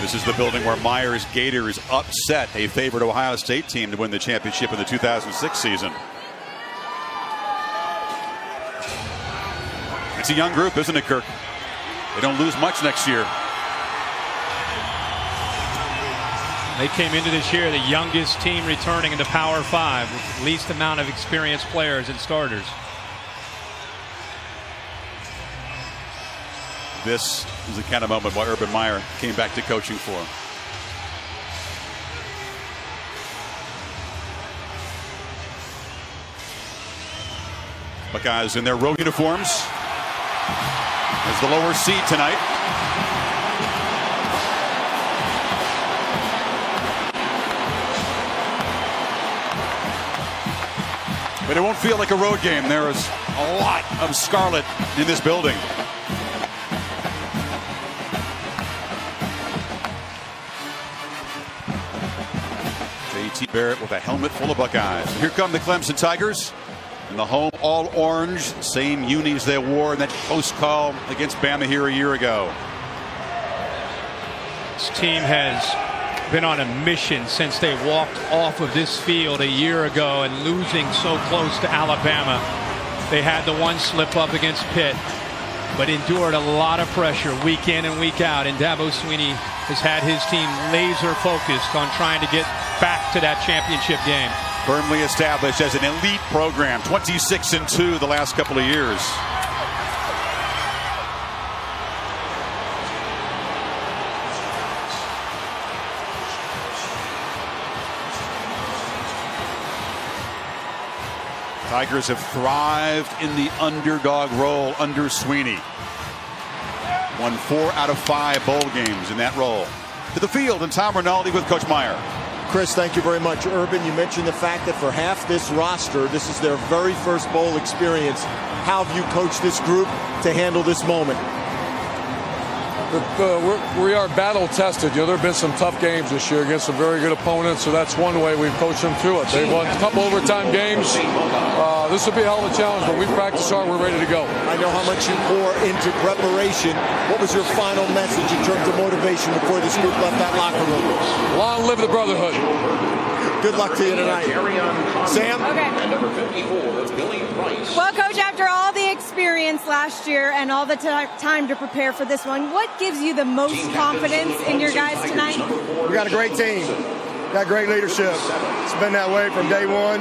This is the building where Myers Gators upset a favorite Ohio State team to win the championship in the 2006 season. It's a young group, isn't it, Kirk? They don't lose much next year. They came into this year the youngest team returning into Power 5 with the least amount of experienced players and starters. This is the kind of moment where Urban Meyer came back to coaching for. Buckeyes in their road uniforms. There's the lower seed tonight. But it won't feel like a road game. There is a lot of scarlet in this building. J.T. Barrett with a helmet full of Buckeyes. Here come the Clemson Tigers in the home all orange, same unis they wore in that close call against Bama here a year ago. This team has been on a mission since they walked off of this field a year ago and losing so close to Alabama. They had the one slip up against Pitt, but endured a lot of pressure week in and week out. And Dabo Swinney has had his team laser focused on trying to get back to that championship game. Firmly established as an elite program, 26-2 the last couple of years. Tigers have thrived in the underdog role under Swinney. Won 4 out of 5 bowl games in that role. To the field, and Tom Rinaldi with Coach Meyer. Chris, thank you very much. Urban, you mentioned the fact that for half this roster, this is their very first bowl experience. How have you coached this group to handle this moment? We are battle tested. There have been some tough games this year against some very good opponents, so that's one way we've coached them through it. They've won a couple overtime games. This will be a hell of a challenge, but we practice hard. We're ready to go. I know how much you pour into preparation. What was your final message in terms of motivation before this group left that locker room? Long live the brotherhood. Good luck to you tonight. Sam? Okay. Well, Coach, after all the experience last year and all the time to prepare for this one, what gives you the most confidence in your guys tonight? We got a great team. Got great leadership. It's been that way from day one,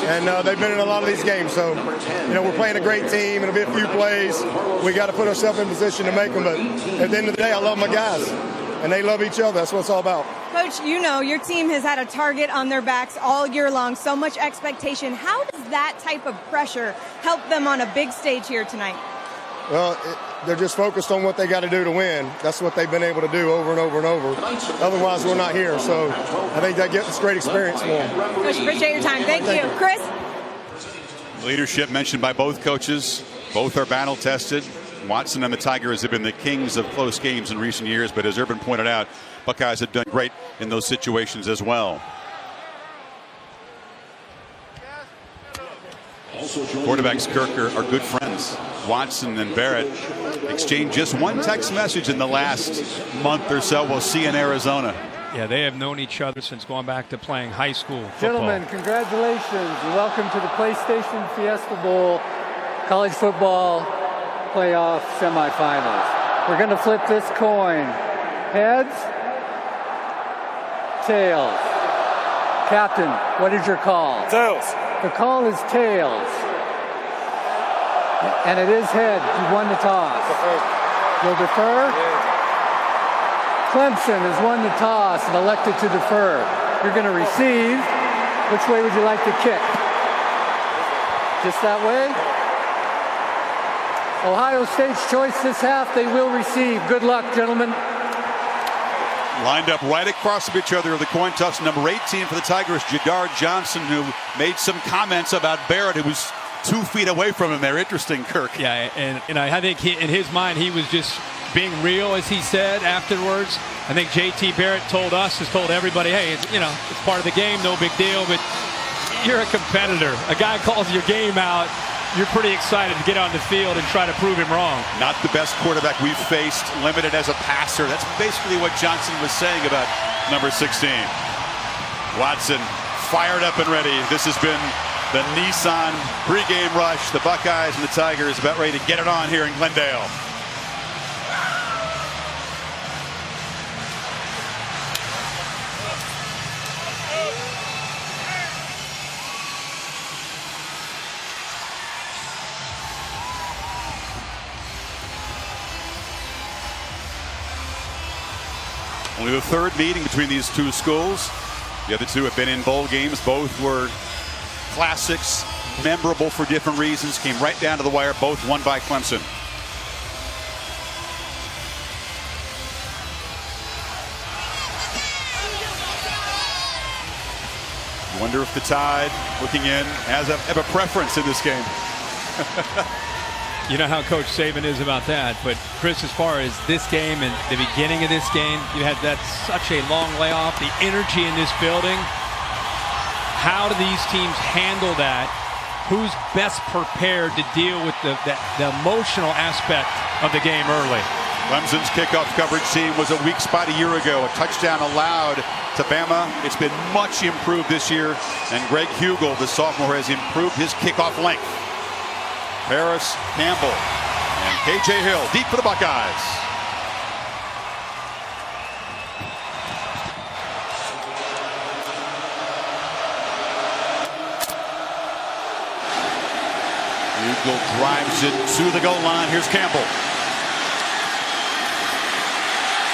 and they've been in a lot of these games. So, we're playing a great team. It'll be a few plays. We got to put ourselves in position to make them. But at the end of the day, I love my guys, and they love each other. That's what it's all about. Coach, your team has had a target on their backs all year long, so much expectation. How does that type of pressure help them on a big stage here tonight? Well, they're just focused on what they got to do to win. That's what they've been able to do over and over and over. Otherwise, we're not here. So I think that gives us great experience for them. Coach, appreciate your time. Thank you. Chris? Leadership mentioned by both coaches. Both are battle tested. Watson and the Tigers have been the kings of close games in recent years, but as Urban pointed out, Buckeyes have done great in those situations as well. Quarterbacks, Kirk, are good friends. Watson and Barrett exchanged just one text message in the last month or so. We'll see in Arizona. Yeah, they have known each other since going back to playing high school football. Gentlemen, congratulations and welcome to the PlayStation Fiesta Bowl College Football Playoff Semifinals. We're going to flip this coin. Heads, tails. Captain, what is your call? Tails. The call is tails. And it is head. You won the toss. You'll defer? Clemson has won the toss and elected to defer. You're going to receive. Which way would you like to kick? Just that way? Ohio State's choice this half, they will receive. Good luck, gentlemen. Lined up right across from each other of the coin toss. Number 18 for the Tigers, Jadar Johnson, who made some comments about Barrett, who was 2 feet away from him there. Interesting, Kirk. Yeah, and I think in his mind, he was just being real, as he said afterwards. I think J.T. Barrett has told everybody, hey, it's part of the game, no big deal, but you're a competitor. A guy calls your game out, you're pretty excited to get on the field and try to prove him wrong. Not the best quarterback we've faced, limited as a passer. That's basically what Johnson was saying about number 16. Watson fired up and ready. This has been the Nissan pregame rush. The Buckeyes and the Tigers about ready to get it on here in Glendale. Only the third meeting between these two schools. The other two have been in bowl games. Both were classics, memorable for different reasons. Came right down to the wire. Both won by Clemson. You wonder if the Tide, looking in, have a preference in this game. You know how Coach Saban is about that, but Chris, as far as this game and the beginning of this game, you had such a long layoff, the energy in this building. How do these teams handle that? Who's best prepared to deal with the emotional aspect of the game early? Clemson's kickoff coverage team was a weak spot a year ago. A touchdown allowed to Bama. It's been much improved this year, and Greg Hugel, the sophomore, has improved his kickoff length. Harris, Campbell, and K.J. Hill deep for the Buckeyes. Hugel drives it to the goal line. Here's Campbell.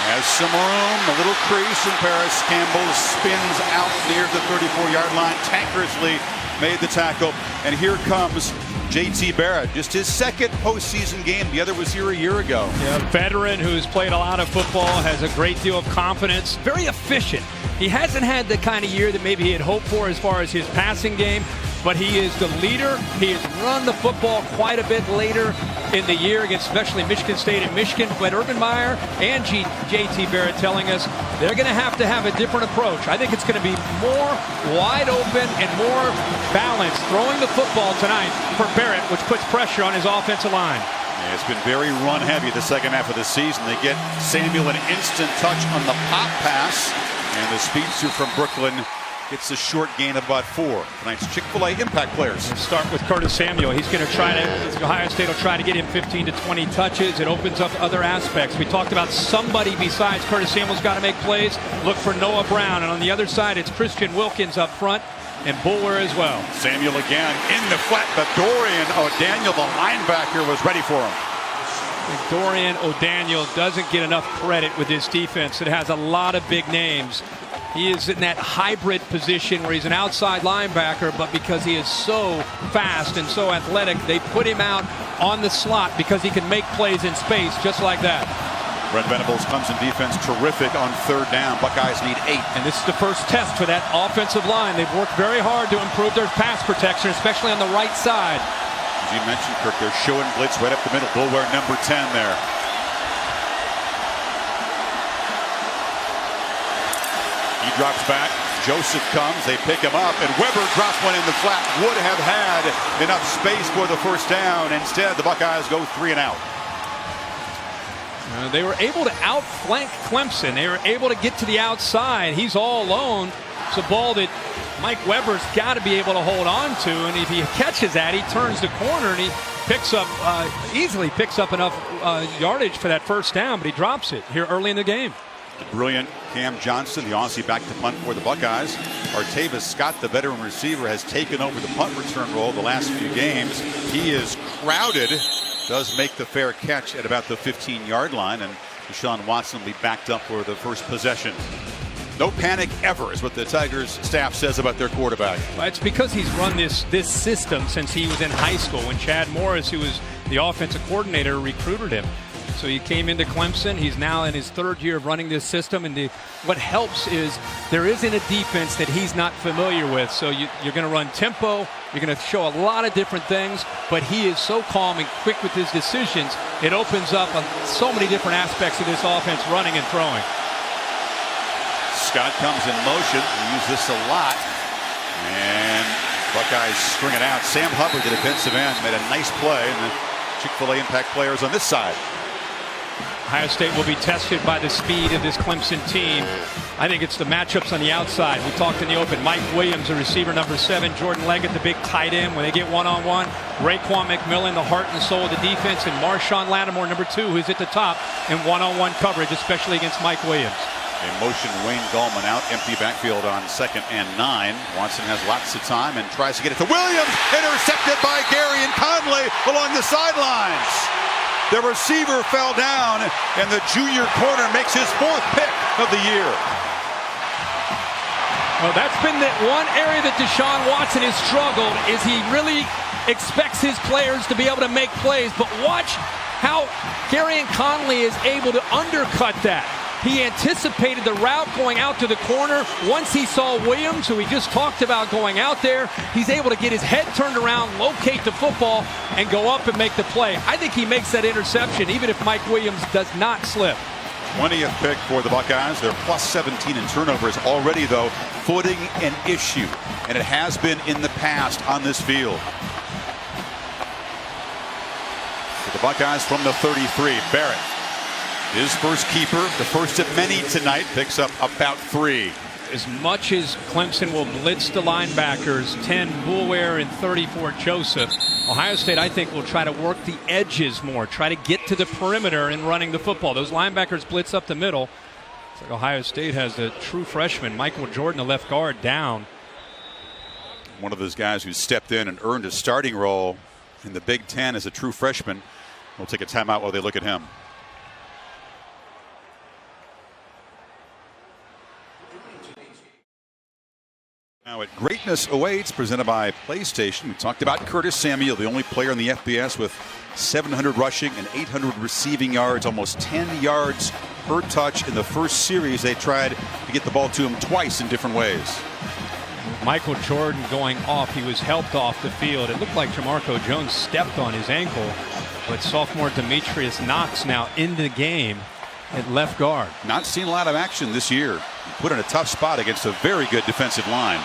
Has some room, a little crease, and Paris Campbell spins out near the 34-yard line. Tankerously made the tackle, and here comes J.T. Barrett, just his second postseason game. The other was here a year ago. Yeah, veteran who's played a lot of football, has a great deal of confidence, very efficient. He hasn't had the kind of year that maybe he had hoped for as far as his passing game, but he is the leader. He has run the football quite a bit later in the year against especially Michigan State and Michigan. But Urban Meyer and J.T. Barrett telling us they're going to have a different approach. I think it's going to be more wide open and more balanced throwing the football tonight for Barrett, which puts pressure on his offensive line. Yeah, it's been very run heavy the second half of the season. They get Samuel an instant touch on the pop pass, and the speedster from Brooklyn gets a short gain of about 4. Tonight's Chick-fil-A impact players. Let's start with Curtis Samuel. He's going to Ohio State will try to get him 15 to 20 touches. It opens up other aspects. We talked about somebody besides Curtis Samuel's got to make plays. Look for Noah Brown. And on the other side, it's Christian Wilkins up front and Bulwer as well. Samuel again in the flat, but Dorian O'Daniel, the linebacker, was ready for him. Dorian O'Daniel doesn't get enough credit with this defense. It has a lot of big names. He is in that hybrid position where he's an outside linebacker, but because he is so fast and so athletic, they put him out on the slot because he can make plays in space just like that. Brent Venables' Clemson defense terrific on third down. Buckeyes need 8. And this is the first test for that offensive line. They've worked very hard to improve their pass protection, especially on the right side. As you mentioned, Kirk, they're showing blitz right up the middle. Bulwer number 10 there. He drops back. Joseph comes. They pick him up. And Weber drops one in the flat. Would have had enough space for the first down. Instead, the Buckeyes go 3 and out. They were able to outflank Clemson. They were able to get to the outside. He's all alone. It's a ball that Mike Weber's got to be able to hold on to. And if he catches that, he turns the corner and he picks up, easily picks up enough yardage for that first down. But he drops it here early in the game. Brilliant Cam Johnston, the Aussie, back to punt for the Buckeyes. Artavis Scott, the veteran receiver, has taken over the punt return role the last few games. He is crowded, does make the fair catch at about the 15-yard line, and Deshaun Watson will be backed up for the first possession. No panic ever is what the Tigers staff says about their quarterback. Well, it's because he's run this system since he was in high school when Chad Morris, who was the offensive coordinator, recruited him. So he came into Clemson. He's now in his 3rd year of running this system. And what helps is there isn't a defense that he's not familiar with. So you're going to run tempo. You're going to show a lot of different things. But he is so calm and quick with his decisions. It opens up so many different aspects of this offense, running and throwing. Scott comes in motion. We use this a lot. And Buckeyes string it out. Sam Hubbard, the defensive end, made a nice play, and the Chick-fil-A impact players on this side. Ohio State will be tested by the speed of this Clemson team. I think it's the matchups on the outside. We talked in the open. Mike Williams, the receiver number 7. Jordan Leggett, the big tight end. When they get one-on-one, Raekwon McMillan, the heart and soul of the defense, and Marshawn Lattimore, number 2, who's at the top in one-on-one coverage, especially against Mike Williams. A motion Wayne Gallman out, empty backfield on 2nd and 9. Watson has lots of time and tries to get it to Williams. Intercepted by Gary and Conley along the sidelines. The receiver fell down, and the junior corner makes his 4th pick of the year. Well, that's been the one area that Deshaun Watson has struggled, is he really expects his players to be able to make plays. But watch how Gary and Conley is able to undercut that. He anticipated the route going out to the corner. Once he saw Williams, who he just talked about going out there, he's able to get his head turned around, locate the football, and go up and make the play. I think he makes that interception, even if Mike Williams does not slip. 20th pick for the Buckeyes. They're plus 17 in turnovers already, though. Footing an issue, and it has been in the past on this field. For the Buckeyes from the 33, Barrett. His first keeper, the first of many tonight, picks up about 3. As much as Clemson will blitz the linebackers, 10 Boulware and 34 Joseph, Ohio State, I think, will try to work the edges more, try to get to the perimeter in running the football. Those linebackers blitz up the middle. It's like Ohio State has a true freshman, Michael Jordan, the left guard, down. One of those guys who stepped in and earned a starting role in the Big Ten as a true freshman. We'll take a timeout while they look at him. Now at Greatness Awaits, presented by PlayStation. We talked about Curtis Samuel, the only player in the FBS with 700 rushing and 800 receiving yards, almost 10 yards per touch in the first series. They tried to get the ball to him twice in different ways. Michael Jordan going off. He was helped off the field. It looked like Jamarco Jones stepped on his ankle, but sophomore Demetrius Knox now in the game at left guard. Not seen a lot of action this year. Put in a tough spot against a very good defensive line.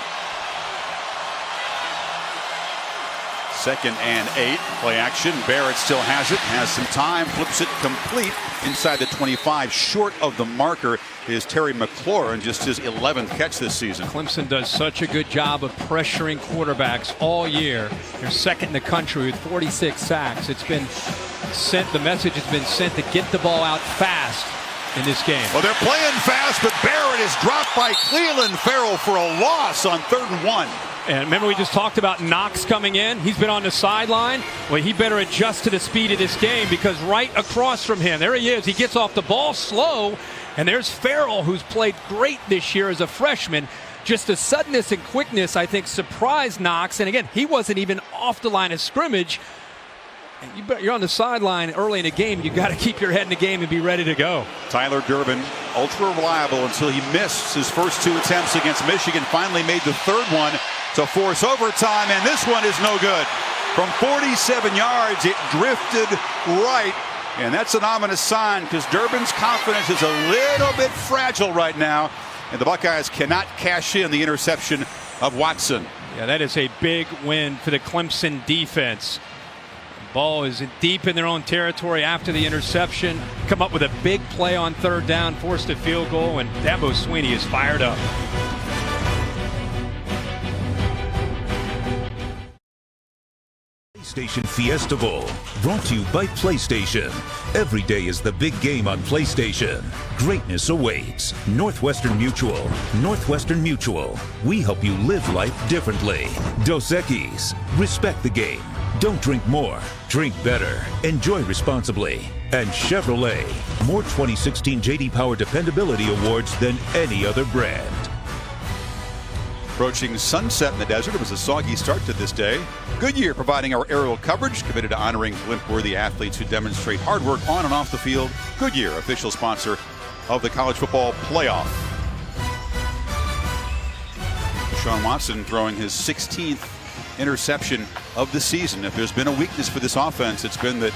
2nd and 8. Play action. Barrett still has it. Has some time. Flips it complete inside the 25. Short of the marker is Terry McLaurin, just his 11th catch this season. Clemson does such a good job of pressuring quarterbacks all year. They're 2nd in the country with 46 sacks. It's been sent. The message has been sent to get the ball out fast in this game. Well, they're playing fast, but Barrett is dropped by Cleveland Farrell for a loss on 3rd and 1. And remember, we just talked about Knox coming in. He's been on the sideline. Well, he better adjust to the speed of this game, because right across from him, there he is. He gets off the ball slow, and there's Farrell, who's played great this year as a freshman. Just the suddenness and quickness, I think, surprised Knox. And again, he wasn't even off the line of scrimmage. You're on the sideline early in the game. You've got to keep your head in the game and be ready to go. Tyler Durbin, ultra reliable until he missed his first 2 attempts against Michigan. Finally made the 3rd one to force overtime, and this one is no good. From 47 yards, it drifted right, and that's an ominous sign, because Durbin's confidence is a little bit fragile right now, and the Buckeyes cannot cash in the interception of Watson. Yeah, that is a big win for the Clemson defense. Ball is deep in their own territory after the interception. Come up with a big play on 3rd down, forced a field goal, and Dabo Swinney is fired up. PlayStation Fiesta Bowl, brought to you by PlayStation. Every day is the big game on PlayStation. Greatness awaits. Northwestern Mutual. Northwestern Mutual. We help you live life differently. Dos Equis. Respect the game. Don't drink more. Drink better. Enjoy responsibly. And Chevrolet. More 2016 J.D. Power Dependability Awards than any other brand. Approaching sunset in the desert. It was a soggy start to this day. Goodyear providing our aerial coverage, committed to honoring glint-worthy athletes who demonstrate hard work on and off the field. Goodyear, official sponsor of the college football playoff. Deshaun Watson throwing his 16th interception of the season. If there's been a weakness for this offense, it's been that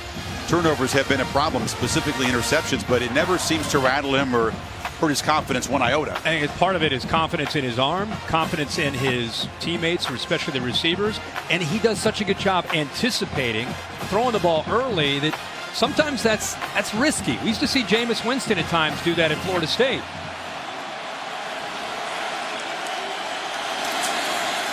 turnovers have been a problem, specifically interceptions, but it never seems to rattle him or hurt his confidence one iota. I think part of it is confidence in his arm, confidence in his teammates, especially the receivers, and he does such a good job anticipating, throwing the ball early that sometimes that's risky. We used to see Jameis Winston at times do that at Florida State.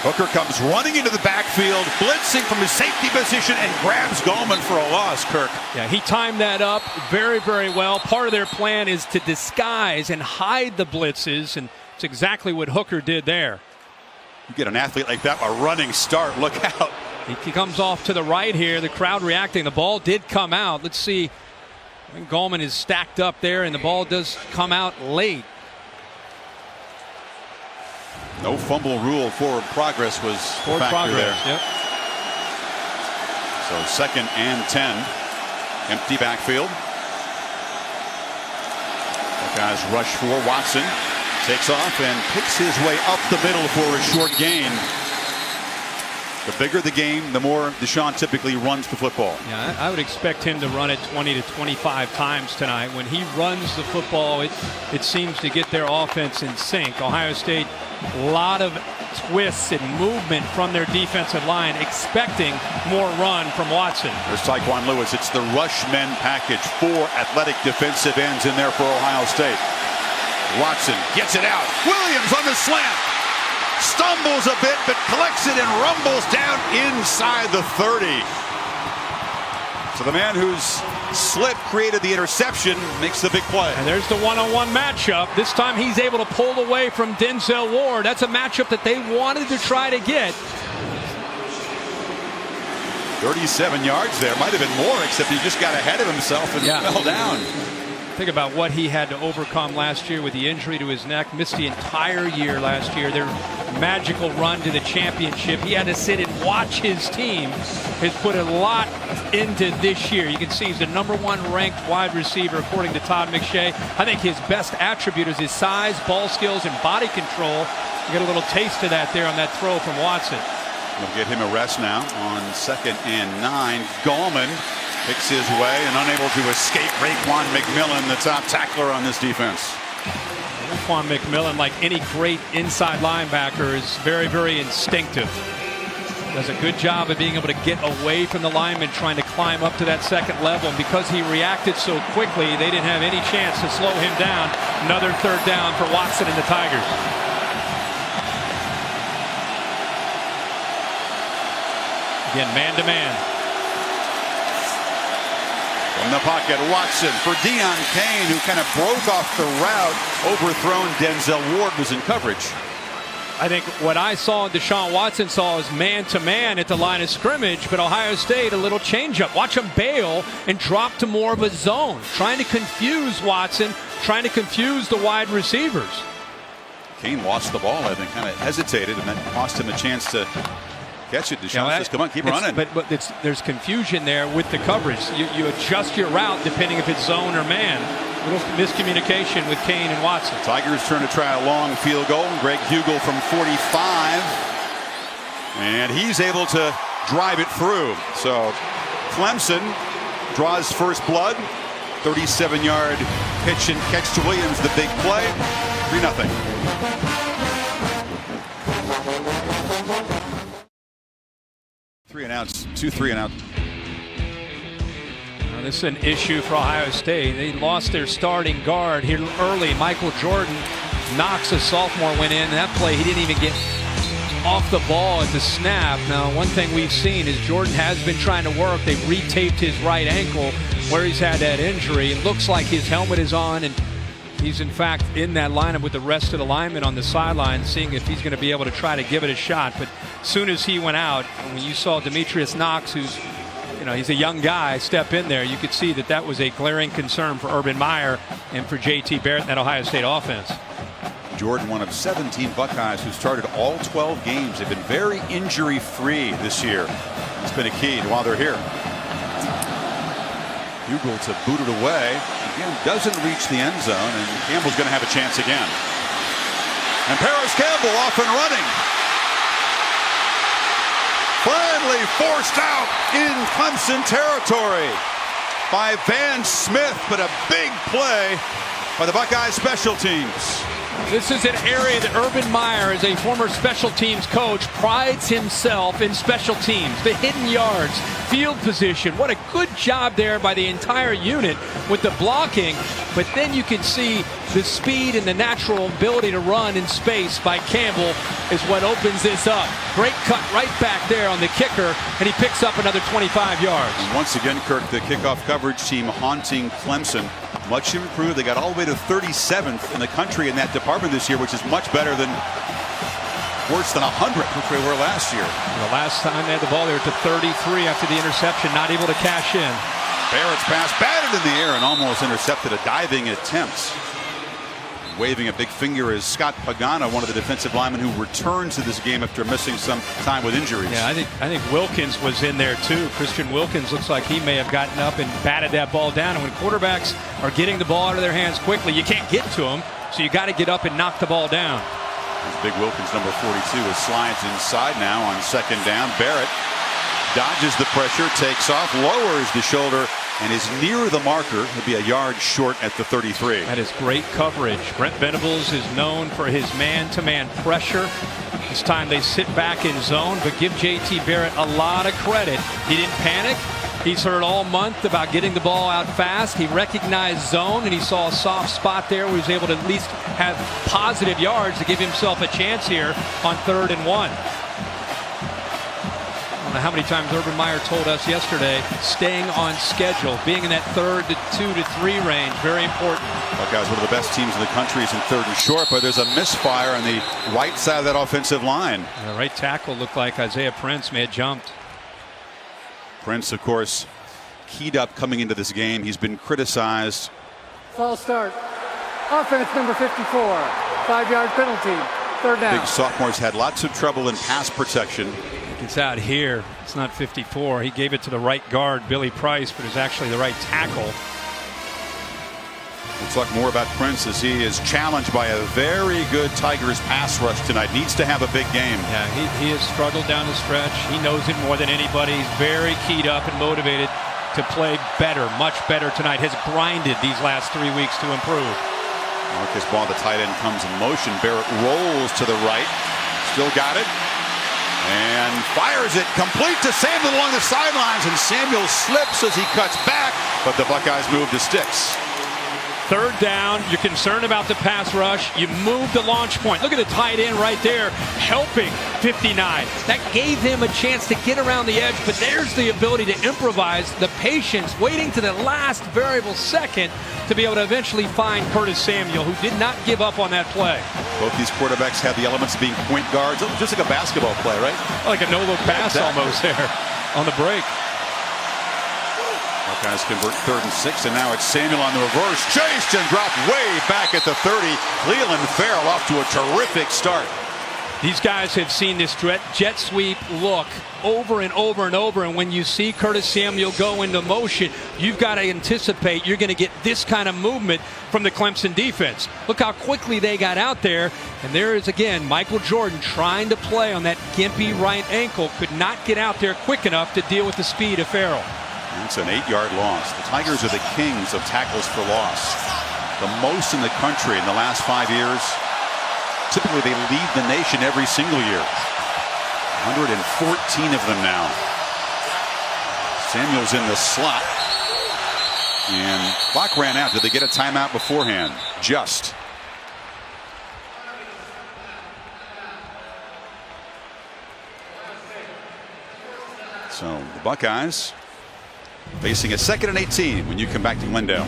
Hooker comes running into the backfield, blitzing from his safety position, and grabs Gallman for a loss, Kirk. Yeah, he timed that up very, very well. Part of their plan is to disguise and hide the blitzes, and it's exactly what Hooker did there. You get an athlete like that, a running start, look out. He comes off to the right here, the crowd reacting. The ball did come out. Let's see. I think Gallman is stacked up there, and the ball does come out late. No fumble rule. Forward progress was a factor there. Yep. So 2nd and 10. Empty backfield. Buckeyes rush for Watson. Takes off and picks his way up the middle for a short gain. The bigger the game, the more Deshaun typically runs the football. Yeah, I would expect him to run it 20 to 25 times tonight. When he runs the football, it seems to get their offense in sync. Ohio State, a lot of twists and movement from their defensive line, expecting more run from Watson. There's Tyquan Lewis. It's the rush men package. 4 athletic defensive ends in there for Ohio State. Watson gets it out. Williams on the slant. Stumbles a bit, but collects it and rumbles down inside the 30. So the man whose slip created the interception makes the big play. And there's the one-on-one matchup. This time he's able to pull away from Denzel Ward. That's a matchup that they wanted to try to get. 37 yards there. Might have been more, except he just got ahead of himself and fell down. Think about what he had to overcome last year with the injury to his neck. Missed the entire year last year. Their magical run to the championship. He had to sit and watch his team. Has put a lot into this year. You can see he's the #1 ranked wide receiver according to Todd McShay. I think his best attribute is his size, ball skills, and body control. You get a little taste of that there on that throw from Watson. We'll get him a rest now on 2nd and 9. Gallman picks his way and unable to escape Raekwon McMillan, the top tackler on this defense. Raekwon McMillan, like any great inside linebacker, is very, very instinctive. Does a good job of being able to get away from the lineman trying to climb up to that 2nd level. And because he reacted so quickly, they didn't have any chance to slow him down. Another 3rd down for Watson and the Tigers. Again, man-to-man. From the pocket, Watson for Deion Kane, who kind of broke off the route. Overthrown. Denzel Ward was in coverage. I think what I saw, Deshaun Watson saw, is man-to-man at the line of scrimmage, but Ohio State, a little changeup. Watch him bail and drop to more of a zone, trying to confuse Watson, trying to confuse the wide receivers. Kane lost the ball, I think, kind of hesitated, and that cost him a chance to catch it. Deshaun says, come on, keep running. But there's confusion there with the coverage. You adjust your route depending if it's zone or man. A little miscommunication with Kane and Watson. Tigers turn to try a long field goal. Greg Hugel from 45. And he's able to drive it through. So Clemson draws first blood. 37-yard pitch and catch to Williams, the big play. 3-0. Three and outs, 2-3 and out. This is an issue for Ohio State. They lost their starting guard here early. Michael Jordan. Knox, a sophomore, went in. That play, he didn't even get off the ball at the snap. Now, one thing we've seen is Jordan has been trying to work. They've retaped his right ankle where he's had that injury. It looks like his helmet is on, and he's in fact in that lineup with the rest of the linemen on the sideline, seeing if he's going to be able to try to give it a shot. But as soon as he went out, when you saw Demetrius Knox, who's, he's a young guy, step in there, you could see that that was a glaring concern for Urban Meyer and for J.T. Barrett and that Ohio State offense. Jordan, one of 17 Buckeyes who started all 12 games. They've been very injury-free this year. It's been a key while they're here. Hugel to boot it away. Again, doesn't reach the end zone, and Campbell's going to have a chance again. And Paris Campbell off and running. Finally forced out in Clemson territory by Van Smith, but a big play by the Buckeyes special teams. This is an area that Urban Meyer, as a former special teams coach, prides himself in special teams. The hidden yards, field position. What a good job there by the entire unit with the blocking. But then you can see the speed and the natural ability to run in space by Campbell is what opens this up. Great cut right back there on the kicker, and he picks up another 25 yards. And once again, Kirk, the kickoff coverage team haunting Clemson. Much improved. They got all the way to 37th in the country in that department this year, which is much better than worse than 100, which they were last year. The last time they had the ball, they were to 33 after the interception, not able to cash in. Barrett's pass batted in the air and almost intercepted a diving attempt. Waving a big finger is Scott Pagano, one of the defensive linemen who returned to this game after missing some time with injuries. Yeah, I think Wilkins was in there too. Christian Wilkins looks like he may have gotten up and batted that ball down. And when quarterbacks are getting the ball out of their hands quickly, you can't get to them, so you got to get up and knock the ball down. Big Wilkins, number 42, is slides inside now on second down. Barrett dodges the pressure, takes off, lowers the shoulder, and is near the marker. He'll be a yard short at the 33. That is great coverage. Brent Venables is known for his man-to-man pressure. This time they sit back in zone, but give J.T. Barrett a lot of credit. He didn't panic. He's heard all month about getting the ball out fast. He recognized zone, and he saw a soft spot there where he was able to at least have positive yards to give himself a chance here on 3rd and 1. How many times Urban Meyer told us yesterday, staying on schedule, being in that 3rd to 2 to 3 range, very important. Buckeyes, one of the best teams in the country, is in 3rd and short, but there's a misfire on the right side of that offensive line. The right tackle looked like Isaiah Prince may have jumped. Prince, of course, keyed up coming into this game. He's been criticized. False start. Offense number 54. 5-yard penalty. 3rd down. Big sophomore's had lots of trouble in pass protection. It's out here. It's not 54. He gave it to the right guard, Billy Price, but it's actually the right tackle. We'll talk more about Prince as he is challenged by a very good Tigers pass rush tonight. Needs to have a big game. Yeah, he has struggled down the stretch. He knows it more than anybody. He's very keyed up and motivated to play better, much better tonight. Has grinded these last 3 weeks to improve. Marcus Ball, the tight end, comes in motion. Barrett rolls to the right. Still got it. And fires it complete to Samuel along the sidelines, and Samuel slips as he cuts back, but the Buckeyes move to sticks. 3rd down, you're concerned about the pass rush, you move the launch point. Look at the tight end right there helping 59. That gave him a chance to get around the edge, but there's the ability to improvise, the patience, waiting to the last variable second to be able to eventually find Curtis Samuel, who did not give up on that play. Both these quarterbacks have the elements of being point guards, just like a basketball play, right? Like a no-look pass almost there on the break. Buckeyes convert 3rd and 6, and now it's Samuel on the reverse. Chased and dropped way back at the 30. Cleveland Farrell off to a terrific start. These guys have seen this jet sweep look over and over and over, and when you see Curtis Samuel go into motion, you've got to anticipate you're going to get this kind of movement from the Clemson defense. Look how quickly they got out there, and there is again Michael Jordan trying to play on that gimpy right ankle, could not get out there quick enough to deal with the speed of Farrell. It's an 8-yard loss. The Tigers are the kings of tackles for loss. The most in the country in the last 5 years. Typically, they lead the nation every single year. 114 of them now. Samuel's in the slot. And clock ran out. Did they get a timeout beforehand? Just. So the Buckeyes facing a 2nd and 18 when you come back to Glendale.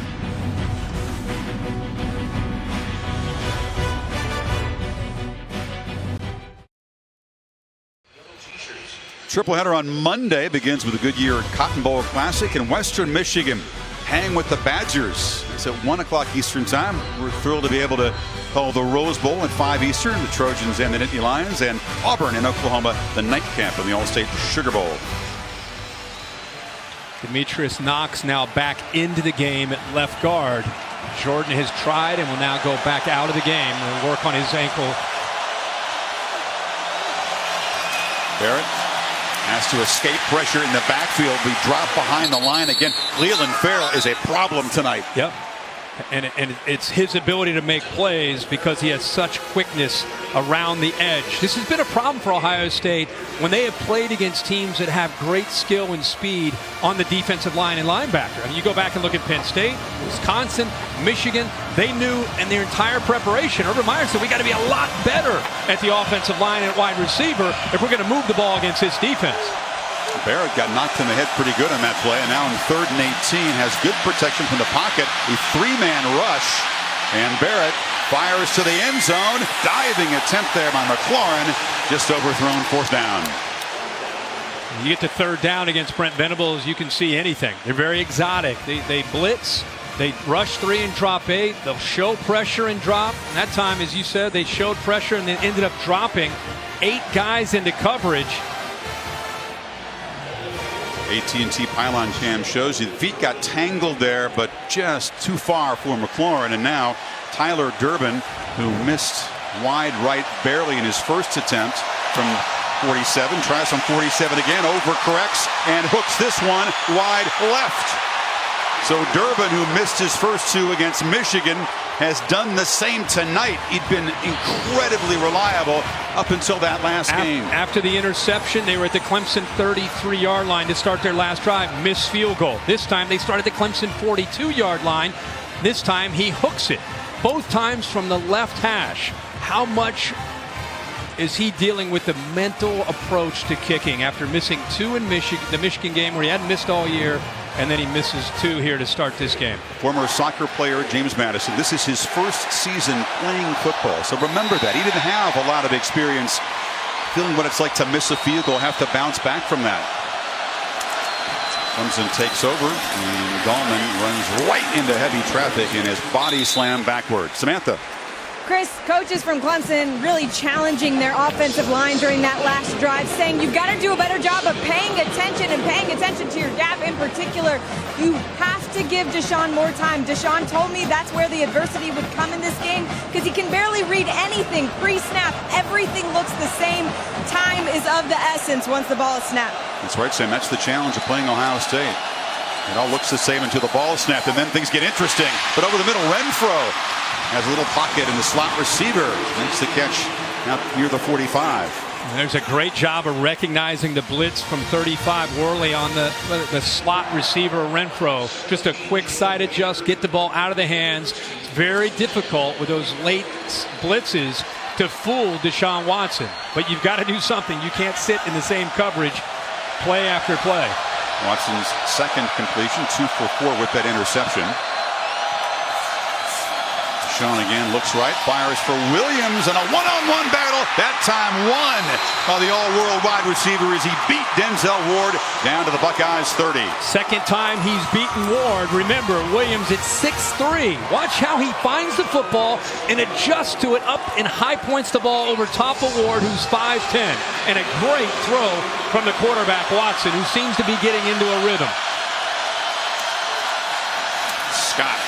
Tripleheader on Monday begins with the Goodyear Cotton Bowl Classic, and Western Michigan hang with the Badgers. It's at 1 o'clock Eastern time. We're thrilled to be able to call the Rose Bowl at 5 Eastern, the Trojans and the Nittany Lions, and Auburn in Oklahoma, the nightcap in the All-State Sugar Bowl. Demetrius Knox now back into the game at left guard. Jordan has tried and will now go back out of the game and work on his ankle. Barrett has to escape pressure in the backfield. We drop behind the line again. Cleveland Farrell is a problem tonight. Yep. And it's his ability to make plays because he has such quickness around the edge. This has been a problem for Ohio State when they have played against teams that have great skill and speed on the defensive line and linebacker. I mean, you go back and look at Penn State, Wisconsin, Michigan. They knew in their entire preparation, Urban Meyer said, we got to be a lot better at the offensive line and wide receiver if we're going to move the ball against this defense. Barrett got knocked in the head pretty good on that play, and now in 3rd and 18 has good protection from the pocket. A 3-man rush, and Barrett fires to the end zone. Diving attempt there by McLaurin, just overthrown, 4th down. You get to 3rd down against Brent Venables, you can see anything. They're very exotic. They blitz, they rush 3 and drop 8. They'll show pressure and drop. And that time, as you said, they showed pressure and then ended up dropping 8 guys into coverage. AT&T pylon cam shows you the feet got tangled there, but just too far for McLaurin. And now Tyler Durbin, who missed wide right barely in his first attempt from 47, tries from 47 again, overcorrects and hooks this one wide left. So Durbin, who missed his first 2 against Michigan, has done the same tonight. He'd been incredibly reliable up until that last game. After the interception, they were at the Clemson 33-yard line to start their last drive. Missed field goal. This time they started the Clemson 42-yard line. This time he hooks it. Both times from the left hash. How much is he dealing with the mental approach to kicking after missing 2 in the Michigan game where he hadn't missed all year? And then he misses 2 here to start this game. Former soccer player James Madison. This is his first season playing football. So remember that. He didn't have a lot of experience feeling what it's like to miss a field goal, have to bounce back from that. Clemson takes over, and Dahlman runs right into heavy traffic and his body slammed backward. Samantha. Chris, coaches from Clemson really challenging their offensive line during that last drive, saying you've got to do a better job of paying attention to your gap in particular. You have to give Deshaun more time. Deshaun told me that's where the adversity would come in this game because he can barely read anything pre-snap. Everything looks the same. Time is of the essence once the ball is snapped. That's right, Sam. That's the challenge of playing Ohio State. It all looks the same until the ball is snapped, and then things get interesting. But over the middle, Renfro has a little pocket in the slot receiver. Makes the catch out near the 45. And there's a great job of recognizing the blitz from 35. Worley on the slot receiver, Renfro. Just a quick side adjust, get the ball out of the hands. It's very difficult with those late blitzes to fool Deshaun Watson. But you've got to do something. You can't sit in the same coverage play after play. Watson's second completion, 2 for 4 with that interception. Deshaun again looks right, fires for Williams, and a one-on-one battle. That time won by the all-world wide receiver as he beat Denzel Ward down to the Buckeyes 30. Second time he's beaten Ward. Remember, Williams at 6'3". Watch how he finds the football and adjusts to it up and high points the ball over top of Ward, who's 5'10". And a great throw from the quarterback, Watson, who seems to be getting into a rhythm. Scott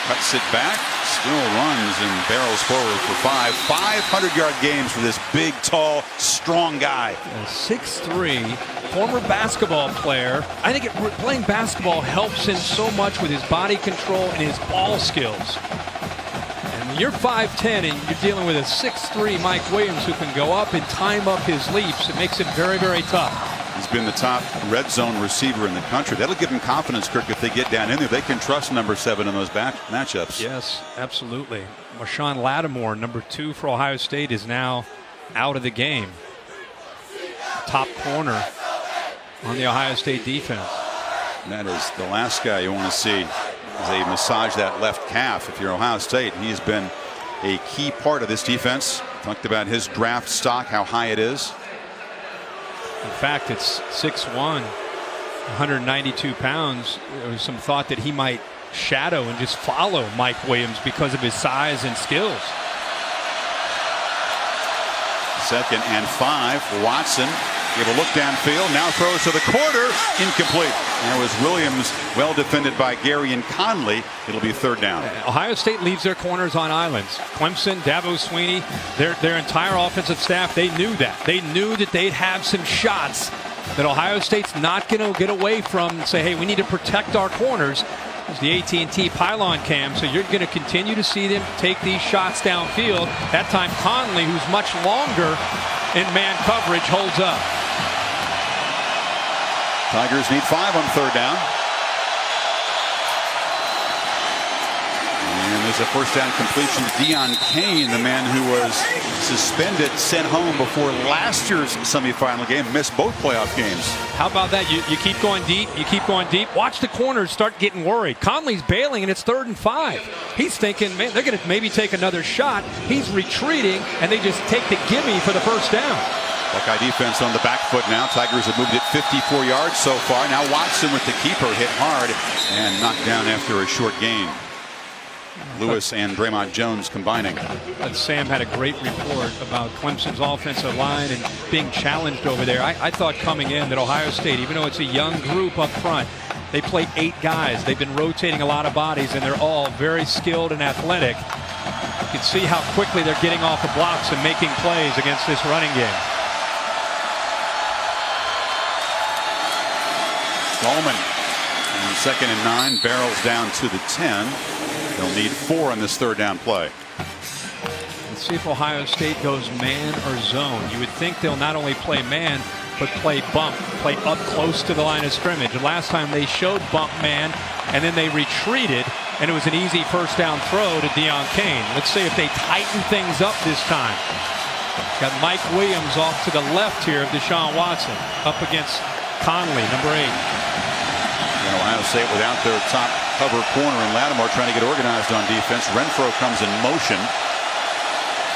cuts it back, still runs and barrels forward for 500-yard games for this big, tall, strong guy. 6'3", former basketball player. I think playing basketball helps him so much with his body control and his ball skills. And when you're 5'10" and you're dealing with a 6'3" Mike Williams who can go up and time up his leaps, it makes it very, very tough. He's been the top red zone receiver in the country. That'll give him confidence, Kirk, if they get down in there. They can trust number 7 in those matchups. Yes, absolutely. Marshawn Lattimore, number 2 for Ohio State, is now out of the game. Top corner on the Ohio State defense. And that is the last guy you want to see as they massage that left calf. If you're Ohio State, he's been a key part of this defense. Talked about his draft stock, how high it is. In fact, it's 6'1", 192 pounds. There was some thought that he might shadow and just follow Mike Williams because of his size and skills. 2nd and 5 for Watson. Gave a look downfield, now throws to the corner, incomplete. And it was Williams, well defended by Gary and Conley. It'll be 3rd down. Ohio State leaves their corners on islands. Clemson, Dabo Swinney, their entire offensive staff, they knew that. They knew that they'd have some shots that Ohio State's not going to get away from and say, hey, we need to protect our corners. cams, the AT&T pylon cam, so you're going to continue to see them take these shots downfield. That time Conley, who's much longer in man coverage, holds up. Tigers need 5 on third down. And there's a first down completion to Deion Kane, the man who was suspended, sent home before last year's semifinal game, missed both playoff games. How about that? You keep going deep, you keep going deep. Watch the corners start getting worried. Conley's bailing, and it's 3rd and 5. He's thinking, man, they're going to maybe take another shot. He's retreating, and they just take the gimme for the first down. Buckeye defense on the back foot now. Tigers have moved it 54 yards so far. Now Watson with the keeper hit hard and knocked down after a short gain. Lewis and Draymond Jones combining. Sam had a great report about Clemson's offensive line and being challenged over there. I thought coming in that Ohio State, even though it's a young group up front, they play 8 guys. They've been rotating a lot of bodies, and they're all very skilled and athletic. You can see how quickly they're getting off the blocks and making plays against this running game. Gallman on 2nd and 9, barrels down to the 10. They'll need 4 on this third down play. Let's see if Ohio State goes man or zone. You would think they'll not only play man, but play bump, play up close to the line of scrimmage. And last time they showed bump man, and then they retreated, and it was an easy first down throw to Deion Kane. Let's see if they tighten things up this time. Got Mike Williams off to the left here of Deshaun Watson, up against Conley, number 8. And Ohio State without their top cover corner in Lattimore trying to get organized on defense. Renfro comes in motion.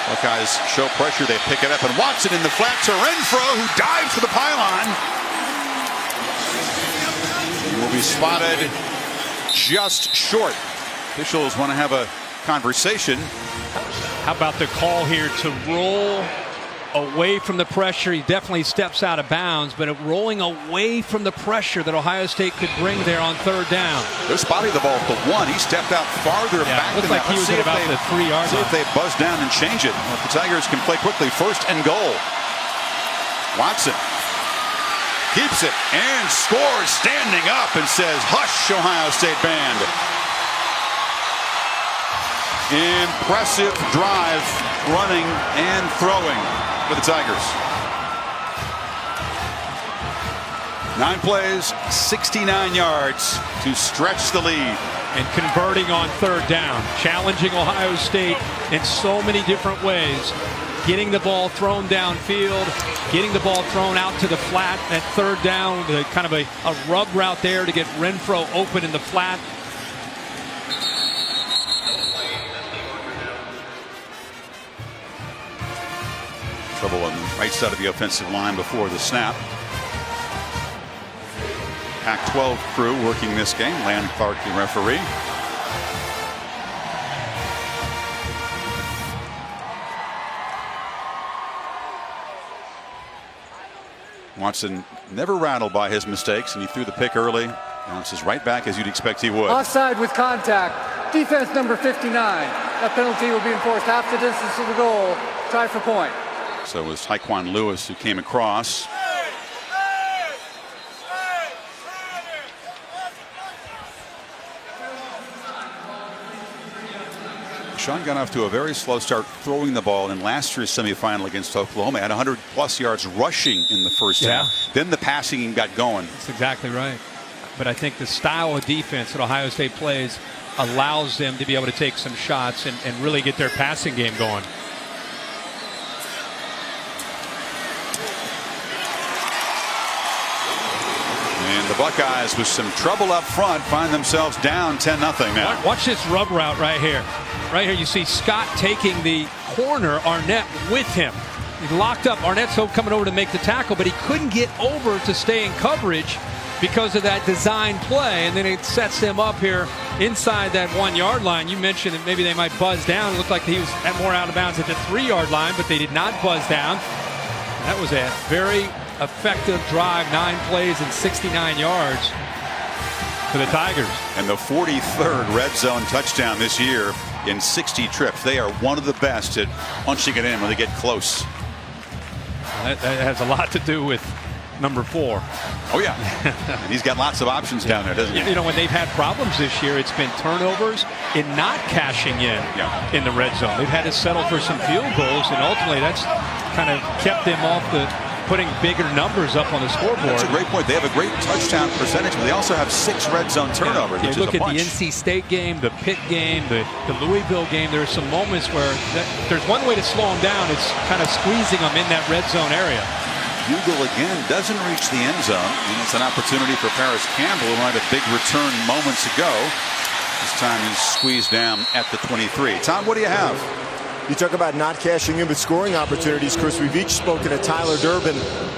Buckeyes show pressure. They pick it up, and Watson in the flat to Renfro, who dives for the pylon. He will be spotted just short. Officials want to have a conversation. How about the call here to roll away from the pressure? He definitely steps out of bounds, but rolling away from the pressure that Ohio State could bring there on third down. They're spotting the ball at the 1. He stepped out farther back looks than like that. he was at about the 3-yard line. See if they buzz down and change it. Well, if the Tigers can play quickly, 1st and goal. Watson keeps it and scores, standing up, and says, "Hush, Ohio State band." Impressive drive, running and throwing for the Tigers. 9 plays, 69 yards to stretch the lead. And converting on third down, challenging Ohio State in so many different ways. Getting the ball thrown downfield, getting the ball thrown out to the flat at third down, with kind of a rub route there to get Renfro open in the flat. Trouble on the right side of the offensive line before the snap. Pac-12 crew working this game. Land Clark, the referee. Watson never rattled by his mistakes, and he threw the pick early. Bounces right back as you'd expect he would. Offside with contact. Defense number 59. That penalty will be enforced half the distance to the goal. Try for point. So it was Tyquan Lewis who came across. Sean got off to a very slow start throwing the ball in last year's semifinal against Oklahoma. Had 100+ yards rushing in the first half. Then the passing game got going. That's exactly right. But I think the style of defense that Ohio State plays allows them to be able to take some shots and really get their passing game going. And the Buckeyes, with some trouble up front, find themselves down 10-0 now. Watch this rub route right here. Right here you see Scott taking the corner, Arnett with him. He locked up. Arnett's coming over to make the tackle, but he couldn't get over to stay in coverage because of that design play. And then it sets them up here inside that 1-yard line. You mentioned that maybe they might buzz down. It looked like he was more out of bounds at the 3-yard line, but they did not buzz down. And that was a very effective drive, 9 plays and 69 yards for the Tigers. And the 43rd red zone touchdown this year in 60 trips. They are one of the best at punching it in when they get close. That has a lot to do with number 4. Oh, yeah. And he's got lots of options down there, doesn't he? You know, when they've had problems this year, it's been turnovers and not cashing in the red zone. They've had to settle for some field goals, and ultimately that's kind of kept them off the putting bigger numbers up on the scoreboard. That's a great point. They have a great touchdown percentage, but they also have 6 red zone turnovers, which is a bunch. Look at the NC State game, the Pitt game, the Louisville game. There are some moments where there's one way to slow them down. It's kind of squeezing them in that red zone area. Bugle again doesn't reach the end zone, and it's an opportunity for Paris Campbell, who had a big return moments ago. This time he's squeezed down at the 23. Tom, what do you have? You talk about not cashing in with scoring opportunities, Chris. We've each spoken of Tyler Durbin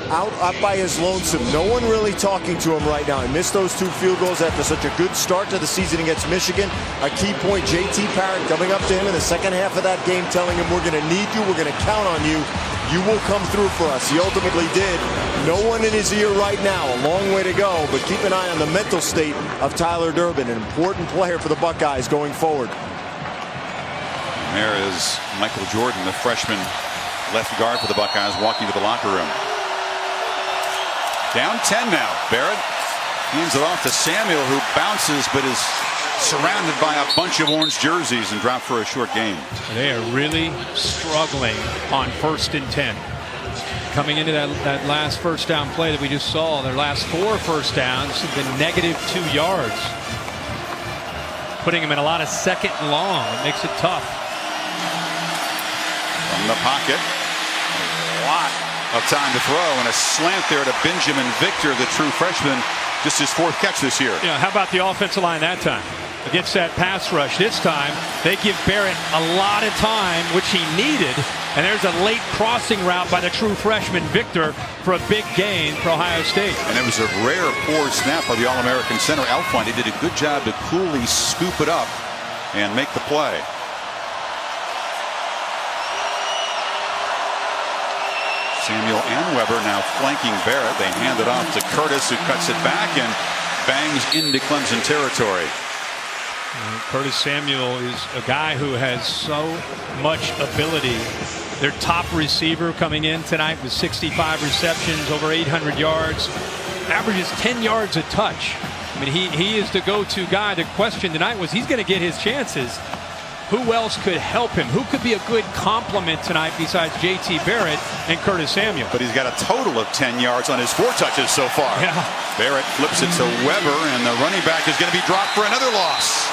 out by his lonesome. No one really talking to him right now. He missed those 2 field goals after such a good start to the season against Michigan. A key point, J.T. Parrott coming up to him in the second half of that game, telling him, we're going to need you, we're going to count on you. You will come through for us. He ultimately did. No one in his ear right now. A long way to go, but keep an eye on the mental state of Tyler Durbin, an important player for the Buckeyes going forward. There is Michael Jordan, the freshman left guard for the Buckeyes, walking to the locker room. Down 10 now. Barrett hands it off to Samuel, who bounces but is surrounded by a bunch of orange jerseys and dropped for a short gain. They are really struggling on 1st and 10. Coming into that last first down play that we just saw, their last 4 first downs have been negative 2 yards. Putting them in a lot of second and long. It makes it tough. From the pocket, a lot of time to throw, and a slant there to Benjamin Victor, the true freshman, just his 4th catch this year. Yeah, how about the offensive line that time? Against that pass rush this time, they give Barrett a lot of time, which he needed, and there's a late crossing route by the true freshman Victor for a big gain for Ohio State. And it was a rare poor snap by the All-American center Alphonse. He did a good job to coolly scoop it up and make the play. Samuel and Weber now flanking Barrett. They hand it off to Curtis, who cuts it back and bangs into Clemson territory. Curtis Samuel is a guy who has so much ability. Their top receiver coming in tonight with 65 receptions, over 800 yards, averages 10 yards a touch. I mean, he is the go-to guy. The question tonight was, he's going to get his chances. Who else could help him? Who could be a good complement tonight besides J.T. Barrett and Curtis Samuel? But he's got a total of 10 yards on his 4 touches so far. Yeah. Barrett flips it to Weber, and the running back is going to be dropped for another loss.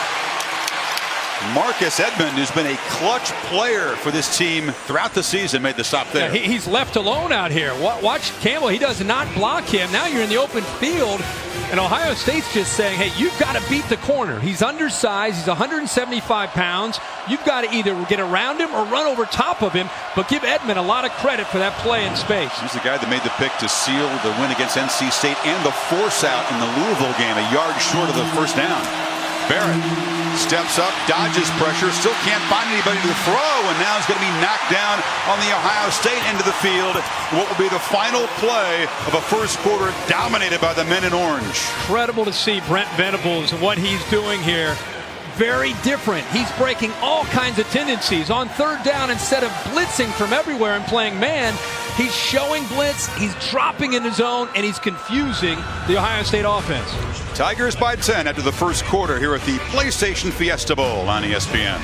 Marcus Edmond, who's been a clutch player for this team throughout the season, made the stop there. Yeah, he's left alone out here. Watch Campbell. He does not block him. Now you're in the open field, and Ohio State's just saying, hey, you've got to beat the corner. He's undersized. He's 175 pounds. You've got to either get around him or run over top of him, but give Edmond a lot of credit for that play in space. He's the guy that made the pick to seal the win against NC State and the force out in the Louisville game, a yard short of the first down. Barrett steps up, dodges pressure, still can't find anybody to throw, and now he's going to be knocked down on the Ohio State end of the field. What will be the final play of a first quarter dominated by the men in orange. Incredible to see Brent Venables and what he's doing here. Very different. He's breaking all kinds of tendencies. On 3rd down, instead of blitzing from everywhere and playing man, he's showing blitz, he's dropping in the zone, and he's confusing the Ohio State offense. Tigers by 10 after the first quarter here at the PlayStation Fiesta Bowl on ESPN.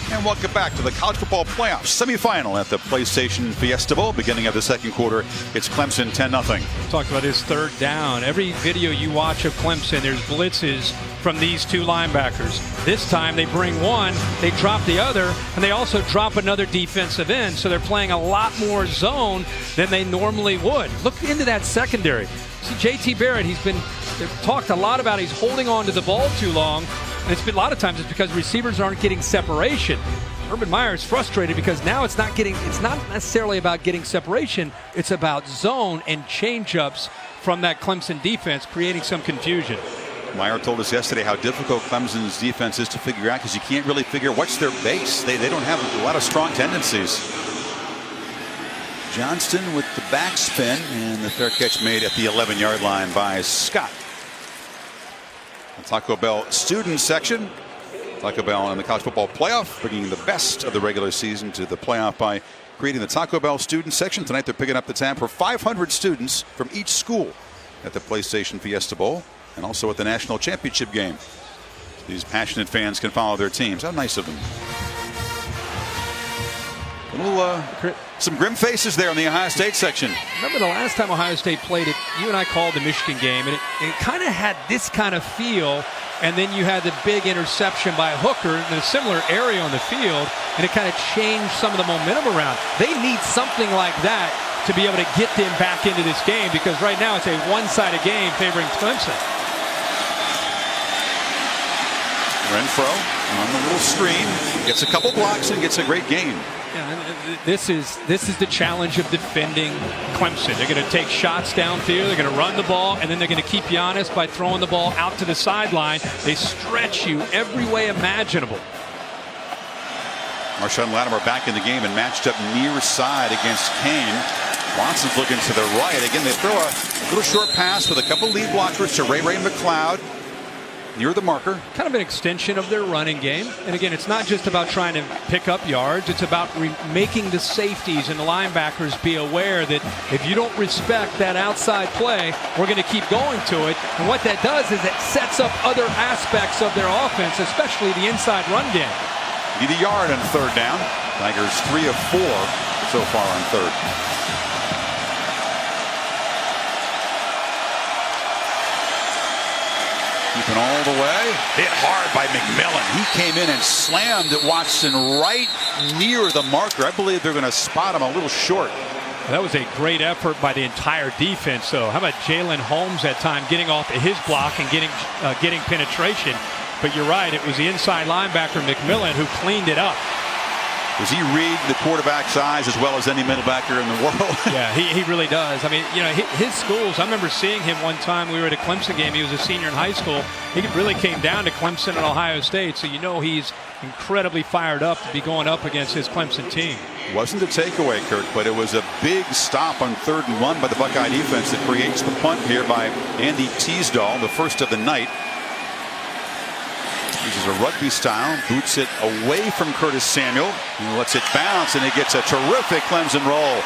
And welcome back to the College Football Playoff semifinal at the PlayStation Fiesta Bowl. Beginning of the second quarter, it's Clemson 10-0. Talked about his 3rd down. Every video you watch of Clemson, there's blitzes from these 2 linebackers. This time they bring one, they drop the other, and they also drop another defensive end. So they're playing a lot more zone than they normally would. Look into that secondary. See J.T. Barrett, they've talked a lot about he's holding on to the ball too long. And it's been a lot of times it's because receivers aren't getting separation. Urban Meyer is frustrated because now it's not necessarily about getting separation. It's about zone and change-ups from that Clemson defense, creating some confusion. Meyer told us yesterday how difficult Clemson's defense is to figure out because you can't really figure what's their base. They don't have a lot of strong tendencies. Johnston with the backspin, and the fair catch made at the 11-yard line by Scott. The Taco Bell student section Taco Bell in the college football playoff, bringing the best of the regular season to the playoff by creating the Taco Bell student section. Tonight they're picking up the tab for 500 students from each school at the PlayStation Fiesta Bowl and also at the national championship game. These passionate fans can follow their teams. How nice of them. Some grim faces there in the Ohio State section. Remember the last time Ohio State played it, you and I called the Michigan game, and it kind of had this kind of feel, and then you had the big interception by a hooker in a similar area on the field, and it kind of changed some of the momentum around. They need something like that to be able to get them back into this game, because right now it's a one-sided game favoring Clemson. Renfro on the little screen, gets a couple blocks and gets a great gain. Yeah, this is the challenge of defending Clemson. They're going to take shots downfield, they're going to run the ball, and then they're going to keep you honest by throwing the ball out to the sideline. They stretch you every way imaginable. Marshawn Lattimore back in the game and matched up near side against Kane. Watson's looking to the right. Again, they throw a little short pass with a couple lead blockers to Ray McLeod near the marker. Kind of an extension of their running game. And again, it's not just about trying to pick up yards. It's about making the safeties and the linebackers be aware that if you don't respect that outside play, we're going to keep going to it. And what that does is it sets up other aspects of their offense, especially the inside run game. Need a yard on third down. Tigers 3 of 4 so far on third. Keeping all the way. Hit hard by McMillan. He came in and slammed at Watson right near the marker. I believe they're going to spot him a little short. That was a great effort by the entire defense. So how about Jalen Holmes that time getting off of his block and getting penetration? But you're right, it was the inside linebacker McMillan who cleaned it up. Does he read the quarterback's eyes as well as any middle backer in the world? Yeah, he really does. I mean, you know, his schools, I remember seeing him one time. We were at a Clemson game. He was a senior in high school. He really came down to Clemson and Ohio State. So you know he's incredibly fired up to be going up against his Clemson team. Wasn't a takeaway, Kirk, but it was a big stop on 3rd and 1 by the Buckeye defense that creates the punt here by Andy Teasdall, the first of the night. Uses a rugby style, boots it away from Curtis Samuel, and lets it bounce, and it gets a terrific Clemson roll.